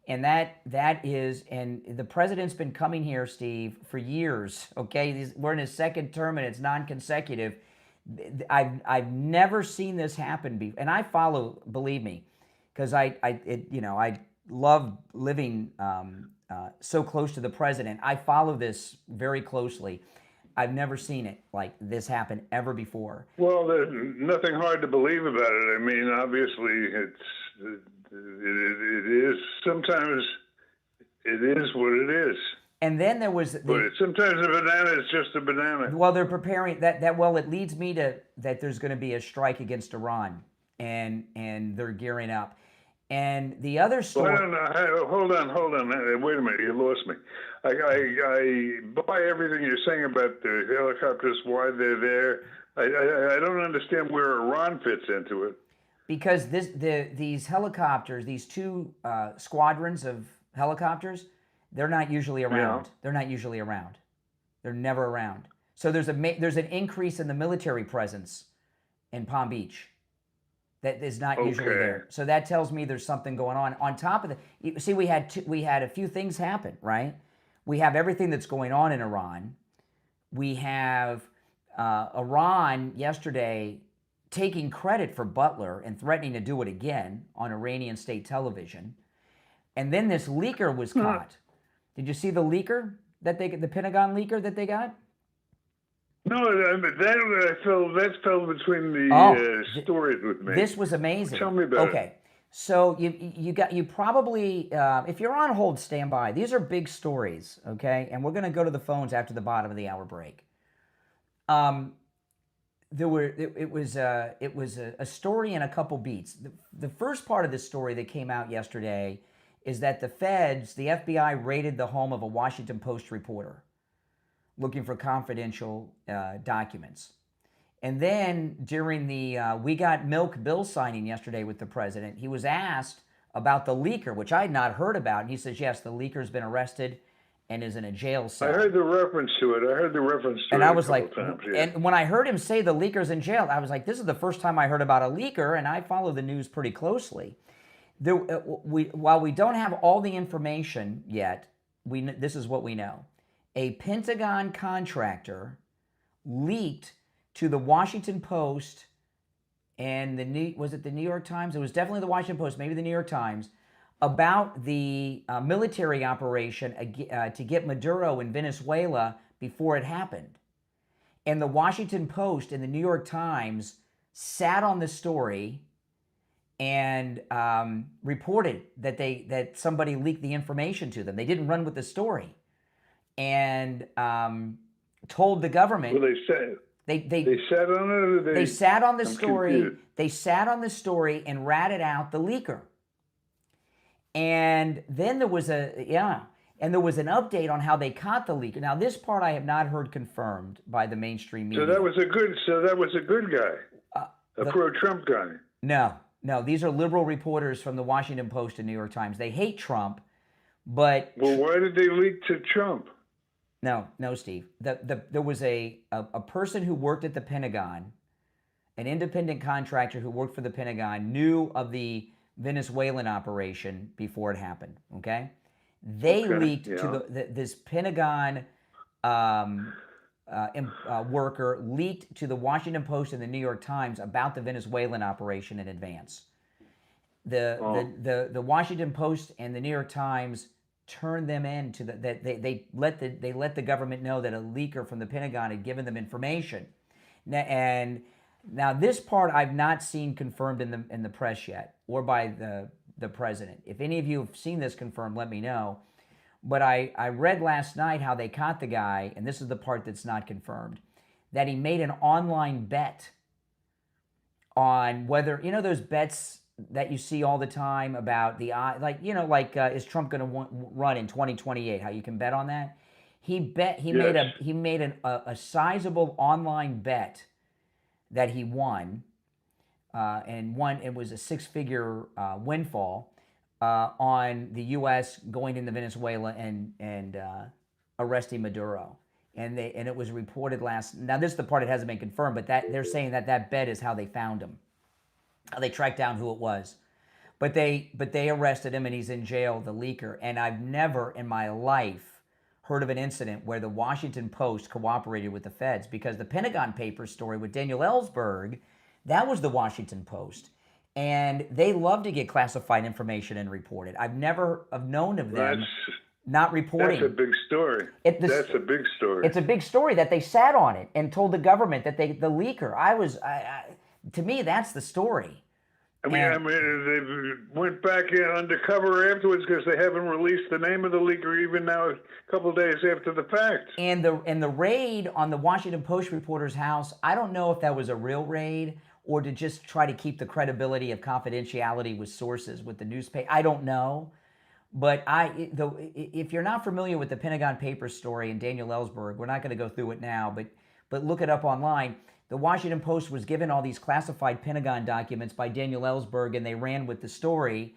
And that is, and the president's been coming here, Steve, for years, okay? We're in his second term, and it's non-consecutive. I've never seen this happen before, and I follow, believe me, because I love living so close to the president. I follow this very closely. I've never seen it like this happen ever before. Well, there's nothing hard to believe about it. I mean, obviously, it is sometimes it is what it is. And then there was, but sometimes a banana is just a banana. Well, they're preparing that. Well, it leads me to that there's going to be a strike against Iran, and they're gearing up. And the other story. Well, hold on. Wait a minute, you lost me. I buy everything you're saying about the helicopters, why they're there. I don't understand where Iran fits into it. Because these helicopters, these two squadrons of helicopters, they're not usually around. Yeah. They're not usually around. They're never around. So there's an increase in the military presence in Palm Beach that is not usually there. So that tells me there's something going on. On top of that, see, we had a few things happen, right? We have everything that's going on in Iran. We have Iran yesterday taking credit for Butler and threatening to do it again on Iranian state television. And then this leaker was caught. Did you see the leaker the Pentagon leaker that they got? No, that fell between the stories with me. This was amazing. Tell me about it. Okay, so you probably if you're on hold, stand by. These are big stories, okay? And we're going to go to the phones after the bottom of the hour break. It was a story in a couple beats. The first part of this story that came out yesterday is that the FBI raided the home of a Washington Post reporter looking for confidential documents. And then during the We Got Milk bill signing yesterday with the president, he was asked about the leaker, which I had not heard about. And he says, yes, the leaker's been arrested and is in a jail cell. I heard the reference to it. And I was like, and when I heard him say the leaker's in jail, I was like, this is the first time I heard about a leaker, and I follow the news pretty closely. While we don't have all the information yet, this is what we know. A Pentagon contractor leaked to the Washington Post and was it the New York Times? It was definitely the Washington Post, maybe the New York Times, about the military operation to get Maduro in Venezuela before it happened. And the Washington Post and the New York Times sat on the story and reported that somebody leaked the information to them. They didn't run with the story, and told the government. Well, they sat on it. Or they sat on the story. Confused. They sat on the story and ratted out the leaker. And then there was an update on how they caught the leaker. Now, this part I have not heard confirmed by the mainstream media. So that was a good guy, a pro-Trump guy. No, these are liberal reporters from the Washington Post and New York Times. They hate Trump, but... Well, why did they leak to Trump? No, Steve. There was a person who worked at the Pentagon, an independent contractor who worked for the Pentagon, knew of the Venezuelan operation before it happened, okay? They leaked to this Pentagon worker leaked to the Washington Post and the New York Times about the Venezuelan operation in advance. The Washington Post and the New York Times turned them in to they let the government know that a leaker from the Pentagon had given them information. Now this part I've not seen confirmed in the press yet or by the president. If any of you have seen this confirmed, let me know. But I read last night how they caught the guy, and this is the part that's not confirmed, that he made an online bet on whether, those bets that you see all the time about is Trump going to run in 2028, how you can bet on that? He made a sizable online bet that he won, it was a six-figure windfall on the U.S. going into Venezuela and arresting Maduro, and it was reported now this is the part that hasn't been confirmed, but they're saying that bet is how they found him, how they tracked down who it was, but they arrested him and he's in jail, the leaker, and I've never in my life heard of an incident where the Washington Post cooperated with the feds, because the Pentagon Papers story with Daniel Ellsberg, that was the Washington Post. And they love to get classified information and report it. I've never known of them not reporting. That's a big story. That's a big story. It's a big story that they sat on it and told the government that the leaker. To me, that's the story. I mean, they went back in undercover afterwards because they haven't released the name of the leaker even now, a couple of days after the fact. And the raid on the Washington Post reporter's house, I don't know if that was a real raid or to just try to keep the credibility of confidentiality with sources with the newspaper. I don't know. But if you're not familiar with the Pentagon Papers story and Daniel Ellsberg, we're not going to go through it now, but look it up online. The Washington Post was given all these classified Pentagon documents by Daniel Ellsberg, and they ran with the story.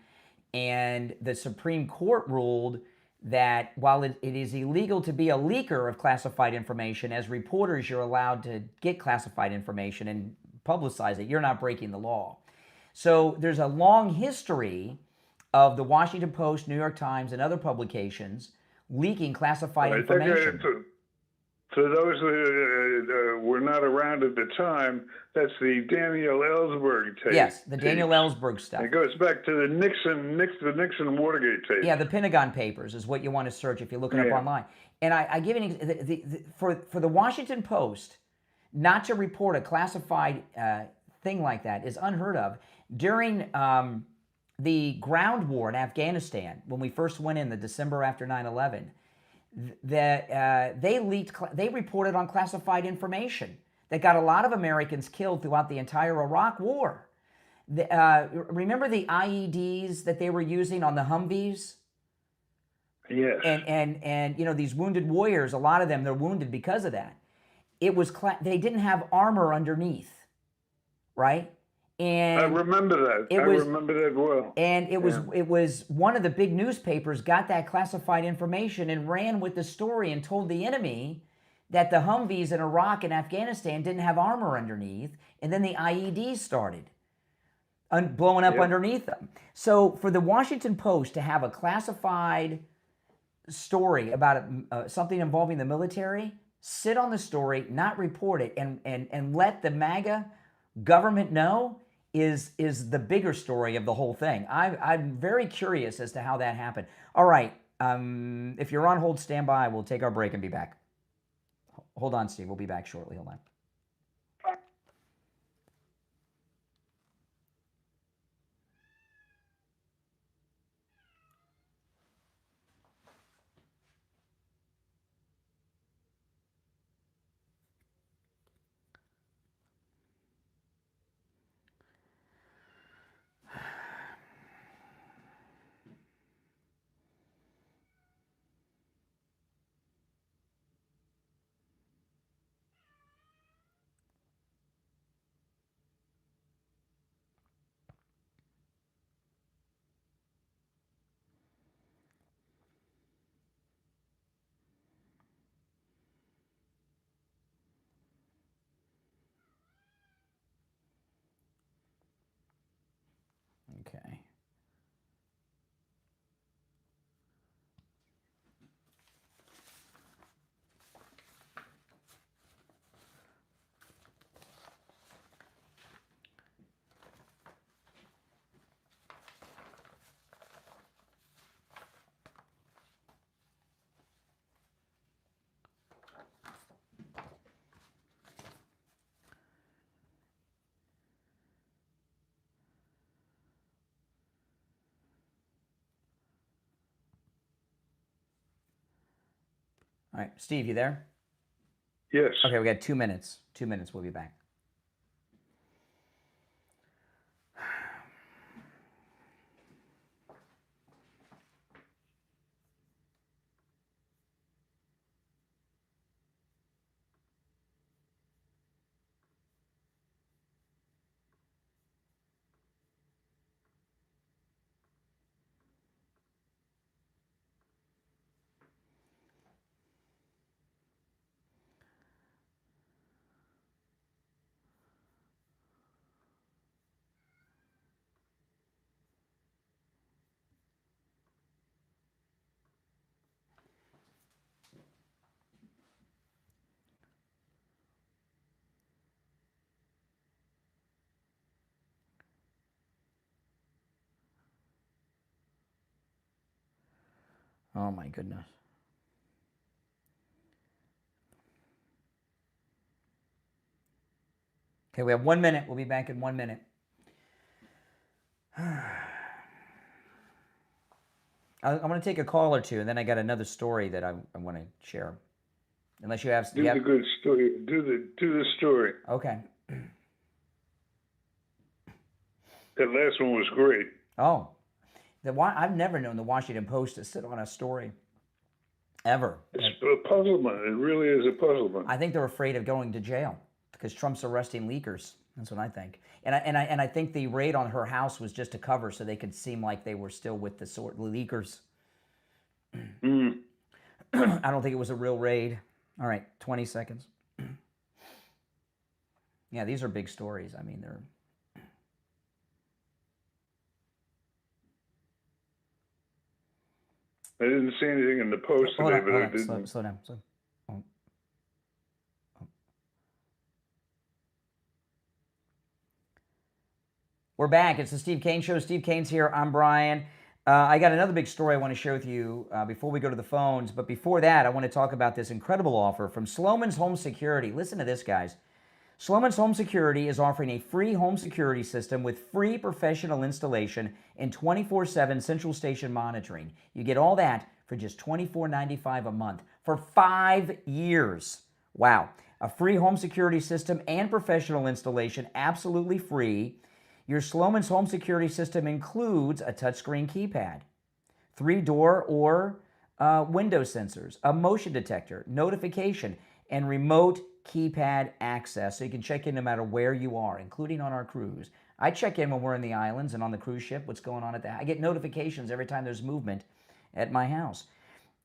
And the Supreme Court ruled that while it is illegal to be a leaker of classified information, as reporters, you're allowed to get classified information and publicize it. You're not breaking the law. So there's a long history of the Washington Post, New York Times, and other publications leaking classified information. For those who were not around at the time, that's the Daniel Ellsberg tape. Yes, the Daniel Ellsberg stuff. It goes back to the Nixon Watergate tape. Yeah, the Pentagon Papers is what you want to search if you look it up online. And I give for the Washington Post not to report a classified thing like that is unheard of. During the ground war in Afghanistan, when we first went in the December after 9/11, they reported on classified information that got a lot of Americans killed throughout the entire Iraq war. Remember the IEDs that they were using on the Humvees? Yes. And you know, these wounded warriors, a lot of them, they're wounded because of that. It was they didn't have armor underneath, right? And I remember that. I remember that well. And it was one of the big newspapers got that classified information and ran with the story and told the enemy that the Humvees in Iraq and Afghanistan didn't have armor underneath, and then the IEDs started blowing up underneath them. So for the Washington Post to have a classified story about something involving the military, sit on the story, not report it, and let the MAGA government know is the bigger story of the whole thing. I'm very curious as to how that happened. All right, if you're on hold, stand by. We'll take our break and be back. Hold on, Steve. We'll be back shortly. Hold on. Okay. All right, Steve, you there? Yes. Okay, we got 2 minutes. 2 minutes, we'll be back. Oh, my goodness. Okay, we have 1 minute. We'll be back in 1 minute. I'm going to take a call or two, and then I got another story that I want to share. Unless you have... Do the good story. Do the story. Okay. That last one was great. Oh. I've never known the Washington Post to sit on a story. Ever. It's a puzzlement. It really is a puzzlement. I think they're afraid of going to jail because Trump's arresting leakers. That's what I think. And I think the raid on her house was just a cover so they could seem like they were still with the leakers. I don't think it was a real raid. All right, 20 seconds. Yeah, these are big stories. I mean, they're... I didn't see anything in the Post today, but I didn't. Slow down. We're back. It's the Steve Kane Show. Steve Kane's here. I'm Brian. I got another big story I want to share with you before we go to the phones. But before that, I want to talk about this incredible offer from Sloman's Home Security. Listen to this, guys. Sloman's Home Security is offering a free home security system with free professional installation and 24/7 central station monitoring. You get all that for just $24.95 a month for 5 years. Wow. A free home security system and professional installation, absolutely free. Your Sloman's Home Security System includes a touchscreen keypad, 3-door or window sensors, a motion detector, notification, and remote keypad access, so you can check in no matter where you are, including on our cruise. I check in when we're in the islands and on the cruise ship, what's going on at that. I get notifications every time there's movement at my house.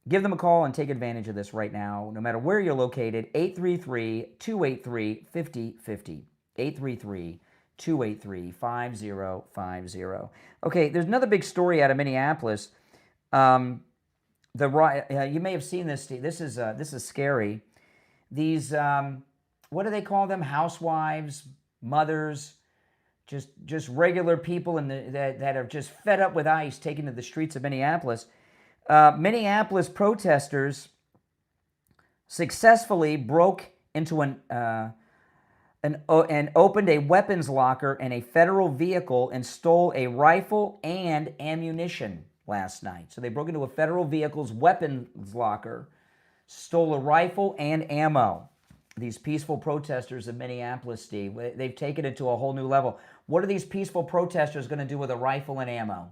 Give them a call and take advantage of this right now, no matter where you're located. 833-283-5050. 833-283-5050. Okay, there's another big story out of Minneapolis. You may have seen this, Steve. This is scary. These, what do they call them? Housewives, mothers, just regular people that are just fed up with ICE taken to the streets of Minneapolis. Minneapolis protesters successfully broke into and opened a weapons locker in a federal vehicle and stole a rifle and ammunition last night. So they broke into a federal vehicle's weapons locker, stole a rifle and ammo. These peaceful protesters in Minneapolis, Steve, they've taken it to a whole new level. What are these peaceful protesters going to do with a rifle and ammo?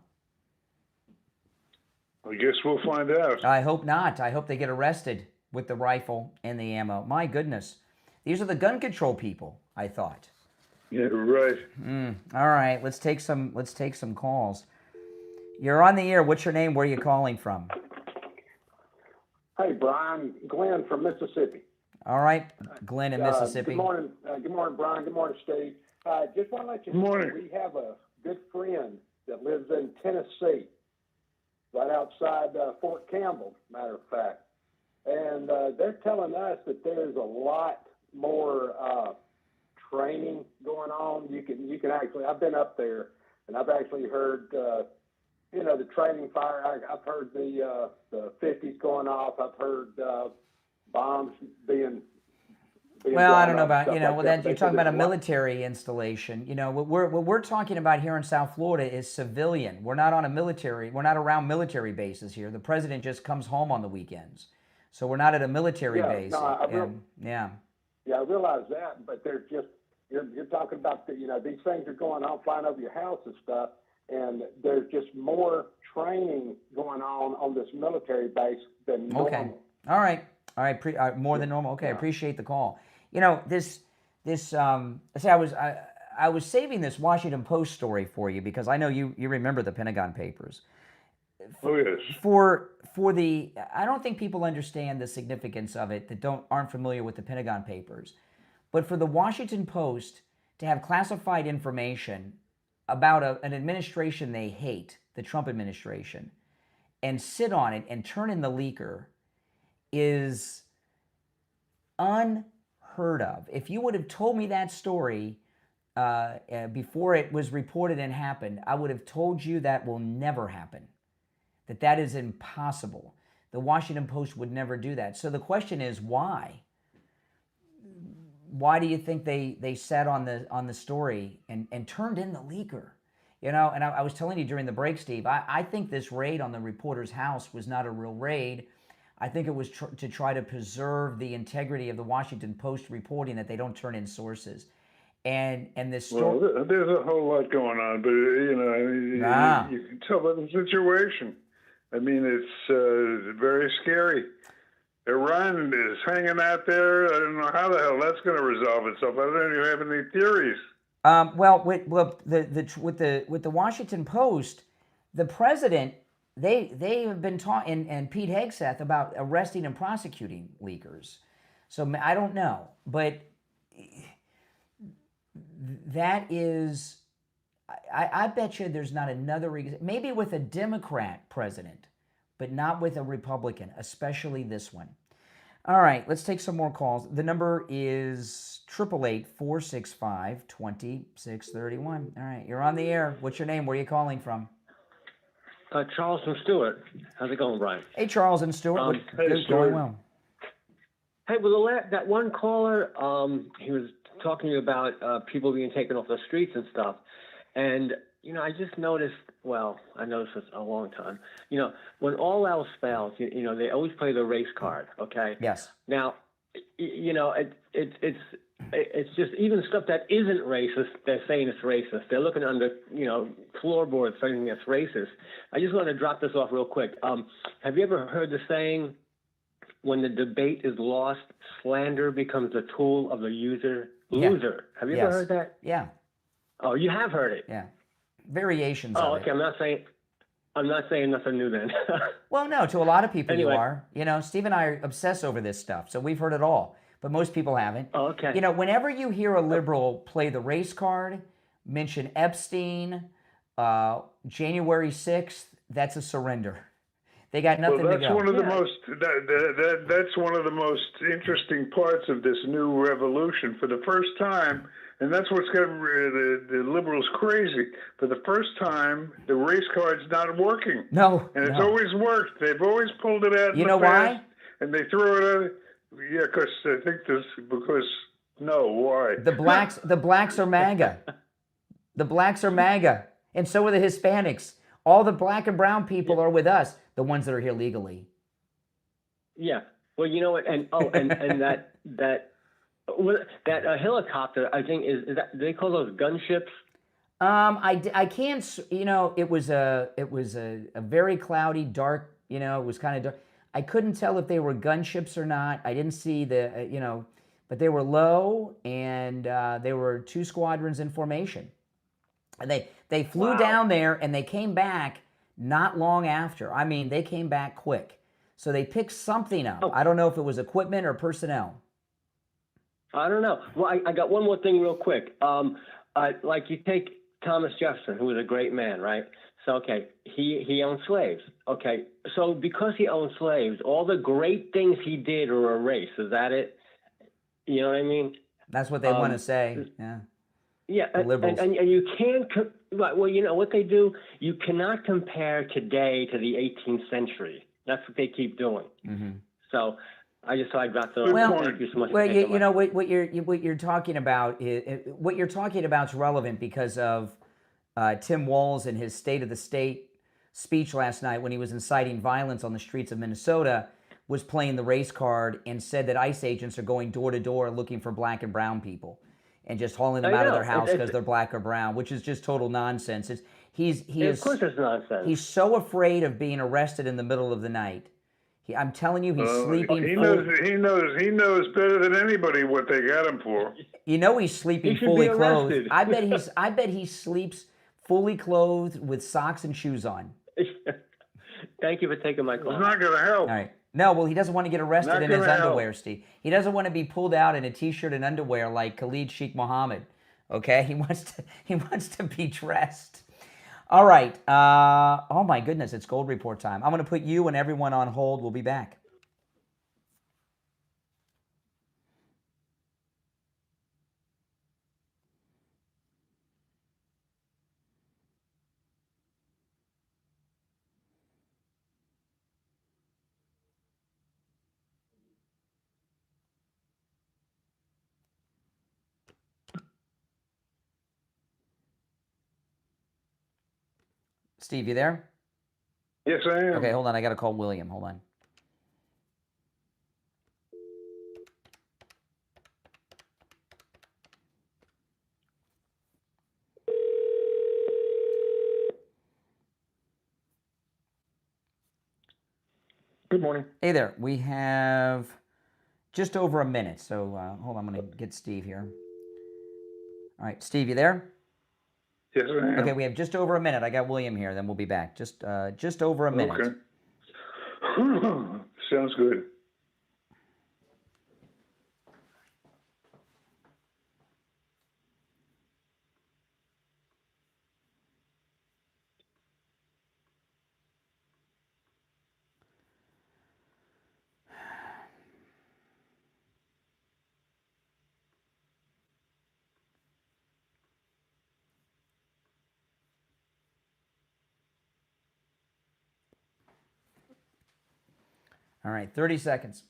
I guess we'll find out. I hope not. I hope they get arrested with the rifle and the ammo. My goodness. These are the gun control people, I thought. Yeah, right. All right, let's take some calls. You're on the air. What's your name? Where are you calling from? Hey, Brian. Glenn from Mississippi. All right, Glenn in Mississippi. Good morning, Brian. Good morning, Steve. Just want to let you know we have a good friend that lives in Tennessee, right outside Fort Campbell, matter of fact. And they're telling us that there's a lot more training going on. You can actually, I've been up there, and I've actually heard, the training fire. I've heard the 50s going off. I've heard bombs being well, I don't know about, then you're talking about a military installation. What we're talking about here in South Florida is civilian. We're not around military bases here. The president just comes home on the weekends. So we're not at a military base. No, Yeah, I realize that, but they're just, you're talking about, these things are going on, flying over your house and stuff, and there's just more training going on this military base than normal. Okay. All right. More than normal. Okay, I appreciate the call. I was saving this Washington Post story for you because I know you remember the Pentagon Papers. Oh yes. I don't think people understand the significance of it that aren't familiar with the Pentagon Papers, but for the Washington Post to have classified information about an administration they hate, the Trump administration, and sit on it and turn in the leaker is unheard of. If you would have told me that story before it was reported and happened, I would have told you that will never happen, that is impossible. The Washington Post would never do that. So the question is, why? Why do you think they sat on the story and turned in the leaker? You know, and I was telling you during the break, Steve, I think this raid on the reporter's house was not a real raid. I think it was to try to preserve the integrity of the Washington Post reporting, that they don't turn in sources. And this story... Well, there's a whole lot going on, but, you know, you can tell by the situation. I mean, it's very scary. Iran is hanging out there. I don't know how the hell that's going to resolve itself. I don't even have any theories. Well, with the Washington Post, the president, they have been talking, and Pete Hegseth, about arresting and prosecuting leakers. So I don't know, but that is, I bet you there's not another reason. Maybe with a Democrat president, but not with a Republican, especially this one. All right, let's take some more calls. The number is 888-465-2631. All right, you're on the air. What's your name? Where are you calling from? Charles and Stewart. How's it going, Brian? Hey, Charles and Stewart. Hey, going well. Hey, well, that one caller, he was talking about people being taken off the streets and stuff. And, you know, I just noticed, well, I noticed this a long time. You know, when all else fails, you know, they always play the race card, okay? Yes. Now, you know, it's just even stuff that isn't racist, they're saying it's racist. They're looking under, you know, floorboards saying it's racist. I just want to drop this off real quick. Have you ever heard the saying, when the debate is lost, slander becomes the tool of the loser? Yeah. Have you ever heard that? Yeah. Oh, you have heard it? Yeah. Variations of it. Okay. I'm not saying nothing new then. Well, no, to a lot of people Anyway. you are. You know, Steve and I obsess over this stuff, so we've heard it all. But most people haven't. Oh, okay. You know, whenever you hear a liberal play the race card, mention Epstein, January 6th, that's a surrender. They got nothing to go. That's one of the most. That's one of the most interesting parts of this new revolution. For the first time, and that's what's got the liberals crazy. For the first time, the race card's not working. No, and it's always worked. They've always pulled it out. You know why? And they throw it out. Yeah, because I think why? The blacks are MAGA. The blacks are MAGA, and so are the Hispanics. All the black and brown people are with us, the ones that are here legally. Yeah. Well, you know what? And that helicopter, I think, is that, do they call those gunships? I can't. You know, it was a very cloudy, dark. You know, it was kind of dark. I couldn't tell if they were gunships or not. I didn't see the, you know, but they were low, and there were 2 squadrons in formation. And they flew down there, and they came back not long after. I mean, they came back quick. So they picked something up. I don't know if it was equipment or personnel. I don't know. Well, I got one more thing real quick. Like you take Thomas Jefferson, who was a great man, right? So, okay, he owned slaves. Okay, so because he owned slaves, all the great things he did are erased. Is that it? You know what I mean? That's what they want to say. Yeah. Yeah, and you can't. Well, you know what they do. You cannot compare today to the 18th century. That's what they keep doing. Mm-hmm. So I just thought I'd drop the. Thank you so much. Well, you know what you're talking about is relevant because of Tim Walz and his State of the State speech last night when he was inciting violence on the streets of Minnesota, was playing the race card and said that ICE agents are going door to door looking for black and brown people and just hauling them out of their house because they're black or brown, which is just total nonsense. Of course it's nonsense. He's so afraid of being arrested in the middle of the night. I'm telling you, he's sleeping. He knows better than anybody what they got him for. You know he's sleeping fully clothed. I bet he sleeps fully clothed with socks and shoes on. Thank you for taking my call. It's not going to help. All right. No, well, he doesn't want to get arrested in his underwear, Steve. He doesn't want to be pulled out in a T-shirt and underwear like Khalid Sheikh Mohammed. Okay, he wants to be dressed. All right. Oh my goodness, it's Gold Report time. I'm going to put you and everyone on hold. We'll be back. Steve, you there? Yes, I am. Okay, hold on. I got to call William. Hold on. Good morning. Hey there. We have just over a minute. So hold on. I'm going to get Steve here. All right. Steve, you there? Yes, I am. Okay, we have just over a minute. I got William here. Then we'll be back. Just over a minute. Okay. Sounds good. All right, 30 seconds.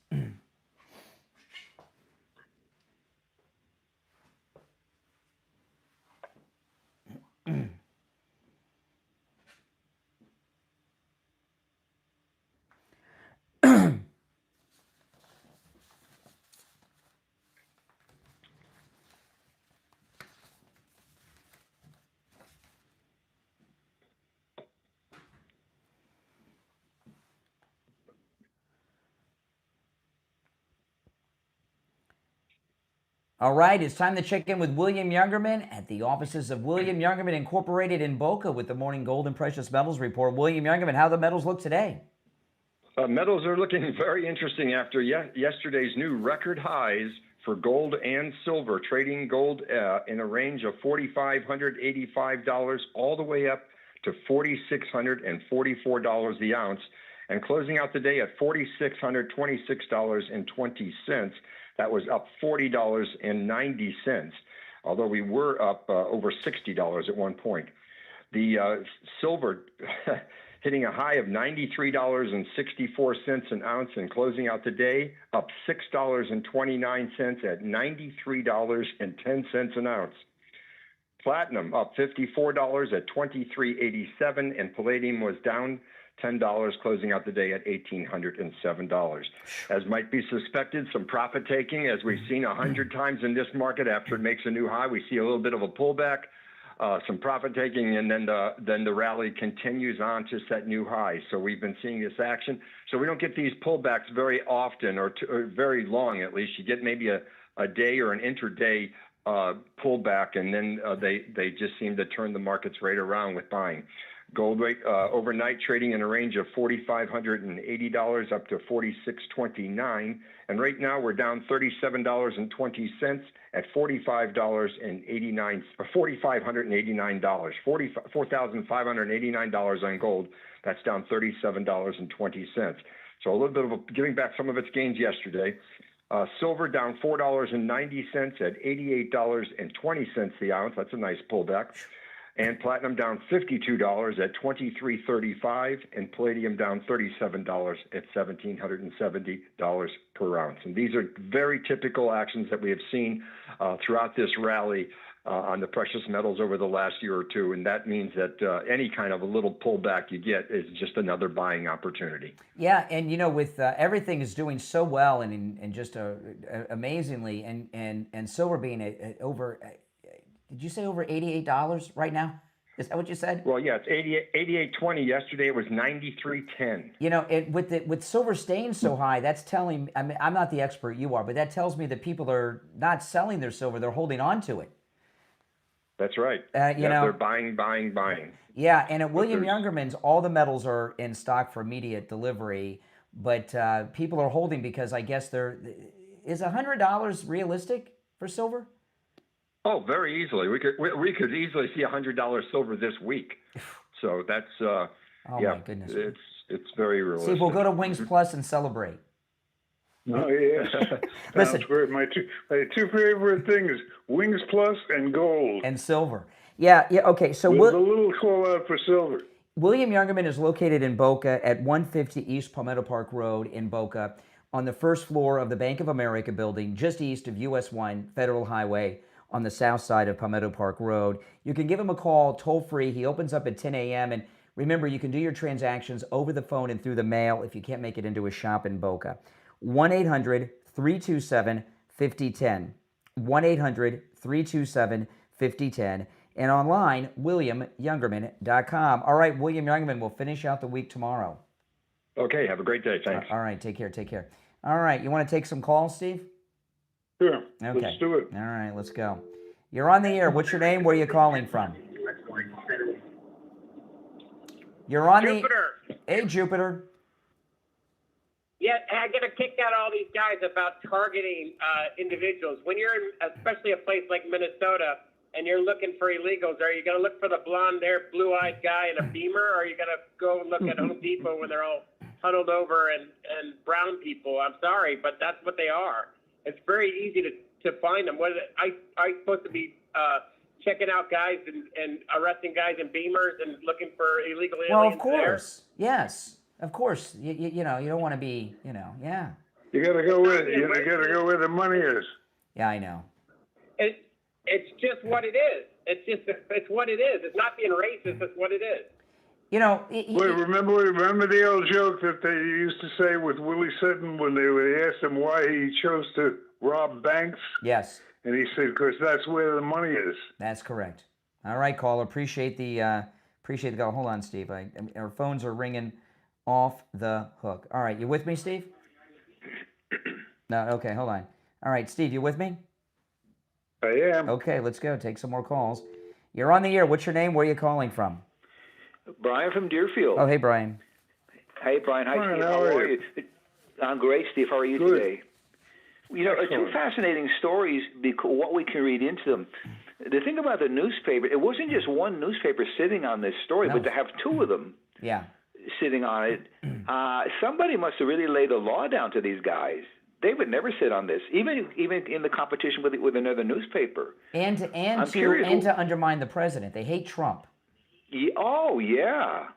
All right, it's time to check in with William Youngerman at the offices of William Youngerman Incorporated in Boca with the Morning Gold and Precious Metals Report. William Youngerman, how do the metals look today? Metals are looking very interesting after yesterday's new record highs for gold and silver, trading gold in a range of $4,585 all the way up to $4,644 the ounce, and closing out the day at $4,626.20. That was up $40.90, although we were up over $60 at one point. The silver hitting a high of $93.64 an ounce and closing out the day up $6.29 at $93.10 an ounce. Platinum up $54 at $23.87, and palladium was down $10, closing out the day at $1,807. As might be suspected, some profit taking, as we've seen 100 times in this market. After it makes a new high, we see a little bit of a pullback, some profit taking, and then the rally continues on to set new highs. So we've been seeing this action. So we don't get these pullbacks very often, or very long at least. You get maybe a day or an intraday pullback, and then they just seem to turn the markets right around with buying. Gold rate overnight trading in a range of $4,580 up to $4,629, and right now we're down $37.20 at $4,589, $4,589 on gold. That's down $37.20. So a little bit of giving back some of its gains yesterday. Silver down $4.90 at $88.20 the ounce. That's a nice pullback. And platinum down $52 at $23.35, and palladium down $37 at $1,770 per ounce. And these are very typical actions that we have seen throughout this rally on the precious metals over the last year or two. And that means that any kind of a little pullback you get is just another buying opportunity. Yeah, and you know, with everything is doing so well and just amazingly, and silver being over. Did you say over $88 right now? Is that what you said? Well, yeah, it's $88.20. Yesterday it was $93.10. You know, with silver staying so high, that's telling. I mean, I'm not the expert you are, but that tells me that people are not selling their silver; they're holding on to it. That's right. You know, they're buying. Yeah, and at William Youngerman's, all the metals are in stock for immediate delivery, but people are holding because I guess is $100 realistic for silver? Oh, very easily. We could easily see $100 silver this week. So that's oh my goodness. It's very realistic. See, we'll go to Wings Plus and celebrate. Oh yeah, Listen, great. My two favorite things: Wings Plus and gold and silver. Yeah. Okay. So with a little call out for silver. William Youngerman is located in Boca at 150 East Palmetto Park Road in Boca, on the first floor of the Bank of America building, just east of US 1 Federal Highway, on the south side of Palmetto Park Road. You can give him a call toll free. He opens up at 10 a.m. And Remember, you can do your transactions over the phone and through the mail if you can't make it into a shop in Boca. 1-800-327-5010. 1-800-327-5010. And online, WilliamYoungerman.com. All right, William Youngerman, we'll finish out the week tomorrow. Okay, have a great day. Thanks. All right, take care. All right, you want to take some calls, Steve? Sure. Okay. Let's do it. All right, let's go. You're on the air. What's your name? Where are you calling from? You're on Jupiter. Hey, Jupiter. Yeah, I get a kick out of all these guys about targeting individuals. When you're in, especially a place like Minnesota, and you're looking for illegals, are you going to look for the blonde-haired, blue-eyed guy in a Beamer, or are you going to go look at Home Depot when they're all huddled over and brown people? I'm sorry, but that's what they are. It's very easy to find them. I'm supposed to be checking out guys and arresting guys in Beamers and looking for illegal aliens. Well, of course. There? Yes, of course. You know, you don't want to be, yeah. You got to go where the money is. Yeah, I know. It's just what it is. It's what it is. It's not being racist. It's what it is. You know. Remember the old joke that they used to say with Willie Sutton when they asked him why he chose to rob banks? Yes. And he said, "Because that's where the money is." That's correct. All right, caller. Appreciate the call. Hold on, Steve. Our phones are ringing off the hook. All right, you with me, Steve? No. Okay. Hold on. All right, Steve, you with me? I am. Okay, let's go. Take some more calls. You're on the air. What's your name? Where are you calling from? Brian from Deerfield. Oh, hey, Brian. Hey, Brian. Hi, Brian, Steve. how are you? I'm great, Steve. How are you Good. today? You know, two fascinating stories, because what we can read into them. The thing about the newspaper, it wasn't just one newspaper sitting on this story, but to have two of them sitting on it, somebody must have really laid a law down to these guys. They would never sit on this, even in the competition with another newspaper. And to undermine the president. They hate Trump. Oh, yeah.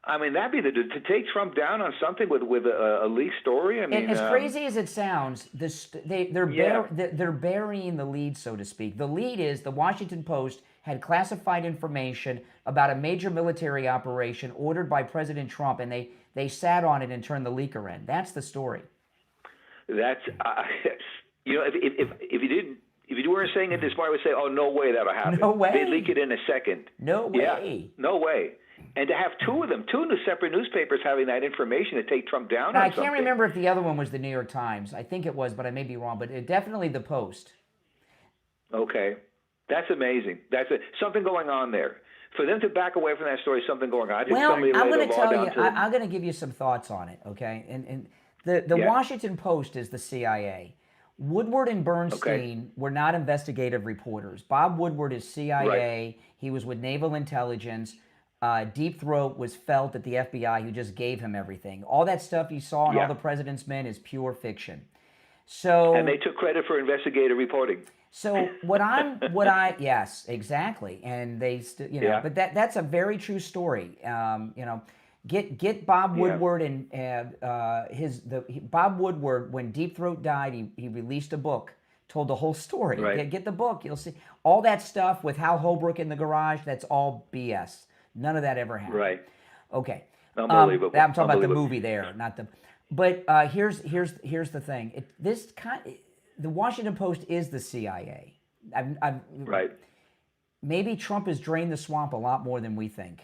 I mean, that'd be to take Trump down on something with a leaked story. I mean, and as crazy as it sounds, they're burying the lead, so to speak. The lead is the Washington Post had classified information about a major military operation ordered by President Trump, and they sat on it and turned the leaker in. That's the story. That's if you weren't saying it this way, I would say, "Oh, no way that'll happen." No way. They'd leak it in a second. No way. Yeah, no way. And to have two of them, two separate newspapers having that information to take Trump down Now, on I can't something. remember if the other one was the New York Times. I think it was, but I may be wrong. But definitely the Post. Okay, that's amazing. That's something going on there. For them to back away from that story, something going on. I'm going to tell you. I'm going to give you some thoughts on it. Okay, and the Washington Post is the CIA. Woodward and Bernstein were not investigative reporters. Bob Woodward is CIA. Right. He was with Naval Intelligence. Deep Throat was felt at the FBI, who just gave him everything. All that stuff you saw in All the President's Men is pure fiction. So, and they took credit for investigative reporting. So yes, exactly. And they, but that's a very true story. Get Bob Woodward and Bob Woodward, when Deep Throat died, he released a book, told the whole story. Right. Get the book, you'll see all that stuff with Hal Holbrook in the garage. That's all BS. None of that ever happened. Right. Okay. Unbelievable. I'm talking about the movie there, not the. But here's the thing. The Washington Post is the CIA. Right. Maybe Trump has drained the swamp a lot more than we think.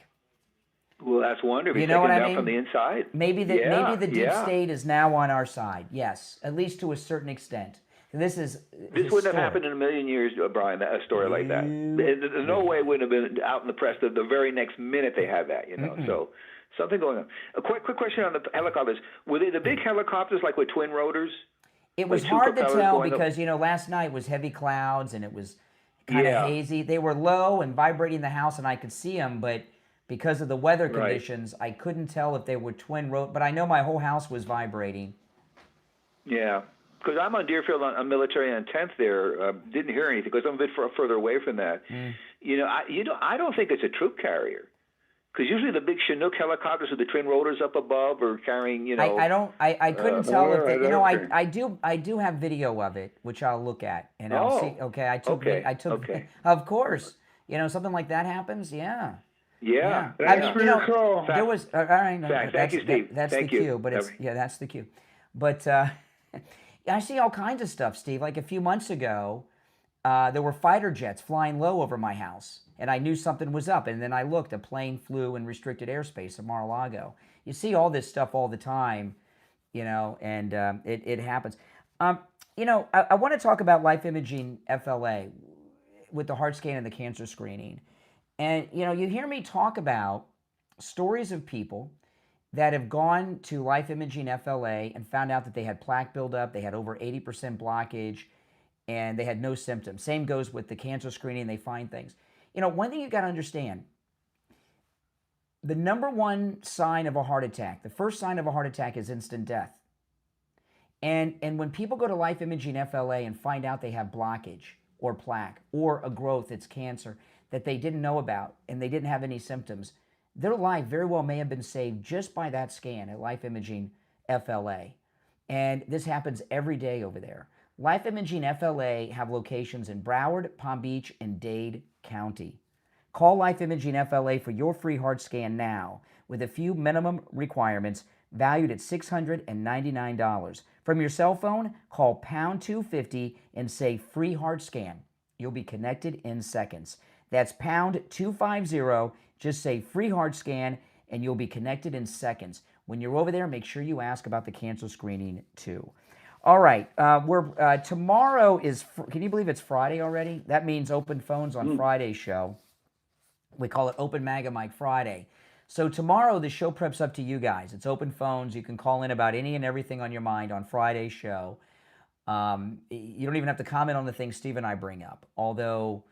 Well, that's wonderful. You know what I mean? From the inside. Maybe the deep state is now on our side. Yes, at least to a certain extent. This wouldn't have happened in a million years, Brian. A story like that. There's no way it wouldn't have been out in the press the very next minute they had that. So something going on. A quick question on the helicopters. Were they the big helicopters like with twin rotors? It was hard to tell because last night was heavy clouds and it was kind of hazy. They were low and vibrating the house, and I could see them, but because of the weather conditions, I couldn't tell if they were twin rotors. But I know my whole house was vibrating. Yeah. Because I'm on Deerfield on military on 10th there, didn't hear anything because I'm a bit further away from that. I don't think it's a troop carrier. Because usually the big Chinook helicopters with the twin rotors up above are carrying, I couldn't tell if they, I do have video of it, which I'll look at and I'll see. Okay, I took. Of course, something like that happens. Yeah. Yeah. Thanks for your call. There was all right. No, thank you, Steve. That's Thank the you. cue, but that's the cue. But I see all kinds of stuff, Steve. Like a few months ago, there were fighter jets flying low over my house, and I knew something was up. And then I looked, a plane flew in restricted airspace at Mar-a-Lago. You see all this stuff all the time, and it happens. I want to talk about Life Imaging FLA with the heart scan and the cancer screening. And, you hear me talk about stories of people that have gone to Life Imaging FLA and found out that they had plaque buildup, they had over 80% blockage, and they had no symptoms. Same goes with the cancer screening, they find things. One thing you got to understand, the number one sign of a heart attack, the first sign of a heart attack is instant death. And when people go to Life Imaging FLA and find out they have blockage or plaque or a growth, it's cancer, that they didn't know about and they didn't have any symptoms, their life very well may have been saved just by that scan at Life Imaging FLA. And this happens every day over there. Life Imaging FLA have locations in Broward, Palm Beach, and Dade County. Call Life Imaging FLA for your free heart scan now with a few minimum requirements valued at $699. From your cell phone, call pound 250 and say free heart scan. You'll be connected in seconds. That's pound 250. Just say free heart scan and you'll be connected in seconds. When you're over there, make sure you ask about the cancer screening too. All right, tomorrow is, can you believe it's Friday already? That means open phones on Friday's show. We call it Open MAGA Mike Friday. So tomorrow the show prep's up to you guys. It's open phones. You can call in about any and everything on your mind on Friday's show. You don't even have to comment on the things Steve and I bring up. Although,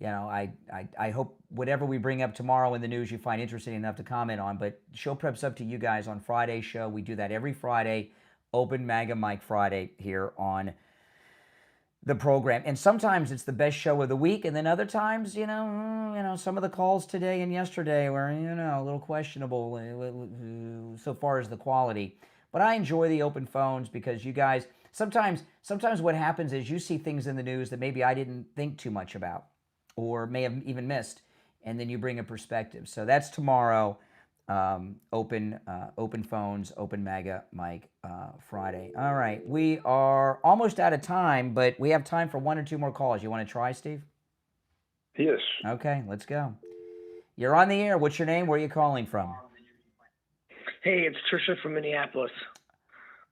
I hope whatever we bring up tomorrow in the news you find interesting enough to comment on. But show prep's up to you guys on Friday's show. We do that every Friday, Open MAGA Mike Friday here on the program. And sometimes it's the best show of the week, and then other times, some of the calls today and yesterday were, a little questionable so far as the quality. But I enjoy the open phones because you guys, sometimes what happens is you see things in the news that maybe I didn't think too much about or may have even missed, and then you bring a perspective. So that's tomorrow, open phones, Open MAGA Mike Friday. All right, we are almost out of time, but we have time for one or two more calls. You want to try, Steve? Yes. Okay, let's go. You're on the air. What's your name? Where are you calling from? Hey, it's Trisha from Minneapolis.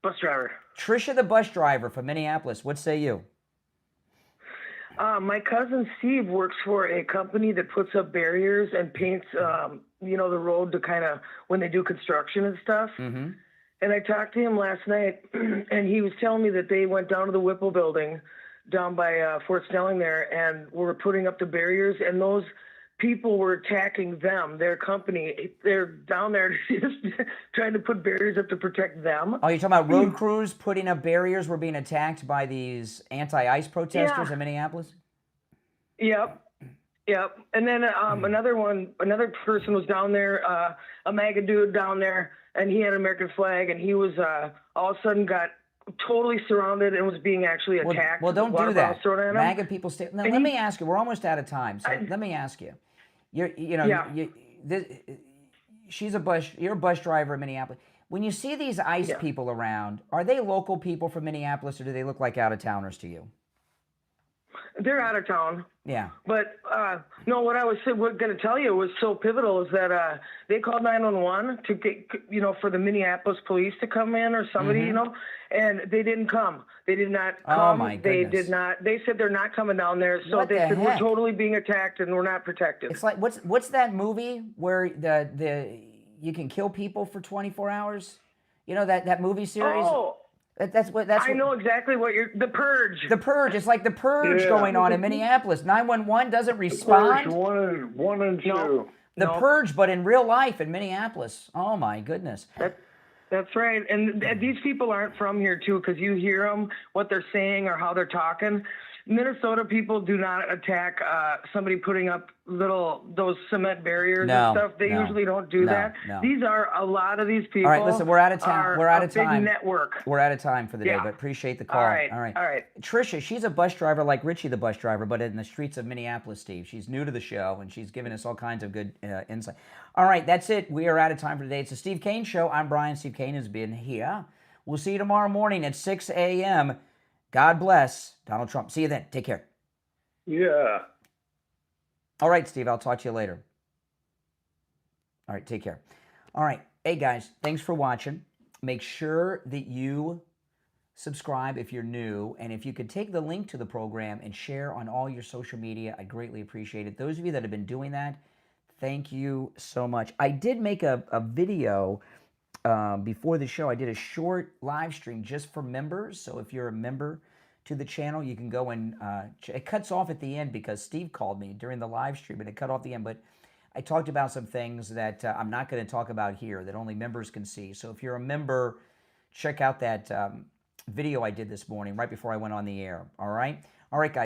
Bus driver. Trisha, the bus driver from Minneapolis. What say you? My cousin Steve works for a company that puts up barriers and paints, the road to kind of when they do construction and stuff. Mm-hmm. And I talked to him last night, and he was telling me that they went down to the Whipple building down by Fort Snelling there and were putting up the barriers, and those people were attacking them, their company. They're down there just trying to put barriers up to protect them. Oh, you're talking about road crews putting up barriers were being attacked by these anti-ICE protesters in Minneapolis? Yep. And then another person was down there, a MAGA dude down there, and he had an American flag, and he was all of a sudden got totally surrounded and was being actually attacked. Well, don't do that. MAGA people stay. Now, let me ask you. We're almost out of time, so let me ask you. You're a bus driver in Minneapolis. When you see these ICE people around, are they local people from Minneapolis, or do they look like out-of-towners to you? They're out of town. Yeah. But no, what I was going to tell you was so pivotal is that they called 911 to get, for the Minneapolis police to come in or somebody, and they didn't come. They did not come. Oh my goodness. They did not. They said they're not coming down there. So What they the said heck? we're totally being attacked and we're not protected. It's like what's that movie where the you can kill people for 24 hours? That movie series. Oh. That's what I know exactly what The Purge. The Purge. It's like The Purge going on in Minneapolis. 911 doesn't respond. The Purge 1 and 2. No. The Purge, but in real life in Minneapolis. Oh my goodness. That's right. And these people aren't from here too, because you hear them, what they're saying or how they're talking. Minnesota people do not attack somebody putting up those cement barriers No, and stuff. They no, usually don't do no, that. no. These are a lot of these people. All right, listen, we're out of time. We're out of time. Big network. We're out of time for the day, Yeah. but appreciate the call. All right. Tricia, she's a bus driver like Richie the bus driver, but in the streets of Minneapolis, Steve. She's new to the show, and she's giving us all kinds of good insight. All right, that's it. We are out of time for today. It's the Steve Kane Show. I'm Brian. Steve Kane has been here. We'll see you tomorrow morning at 6 a.m. God bless Donald Trump. See you then. Take care. Yeah. All right, Steve, I'll talk to you later. All right, take care. All right. Hey, guys, thanks for watching. Make sure that you subscribe if you're new. And if you could take the link to the program and share on all your social media, I'd greatly appreciate it. Those of you that have been doing that, thank you so much. I did make a video before the show. I did a short live stream just for members. So if you're a member to the channel, you can go and it cuts off at the end because Steve called me during the live stream and it cut off the end. But I talked about some things that I'm not going to talk about here that only members can see. So if you're a member, check out that video I did this morning right before I went on the air. All right, guys.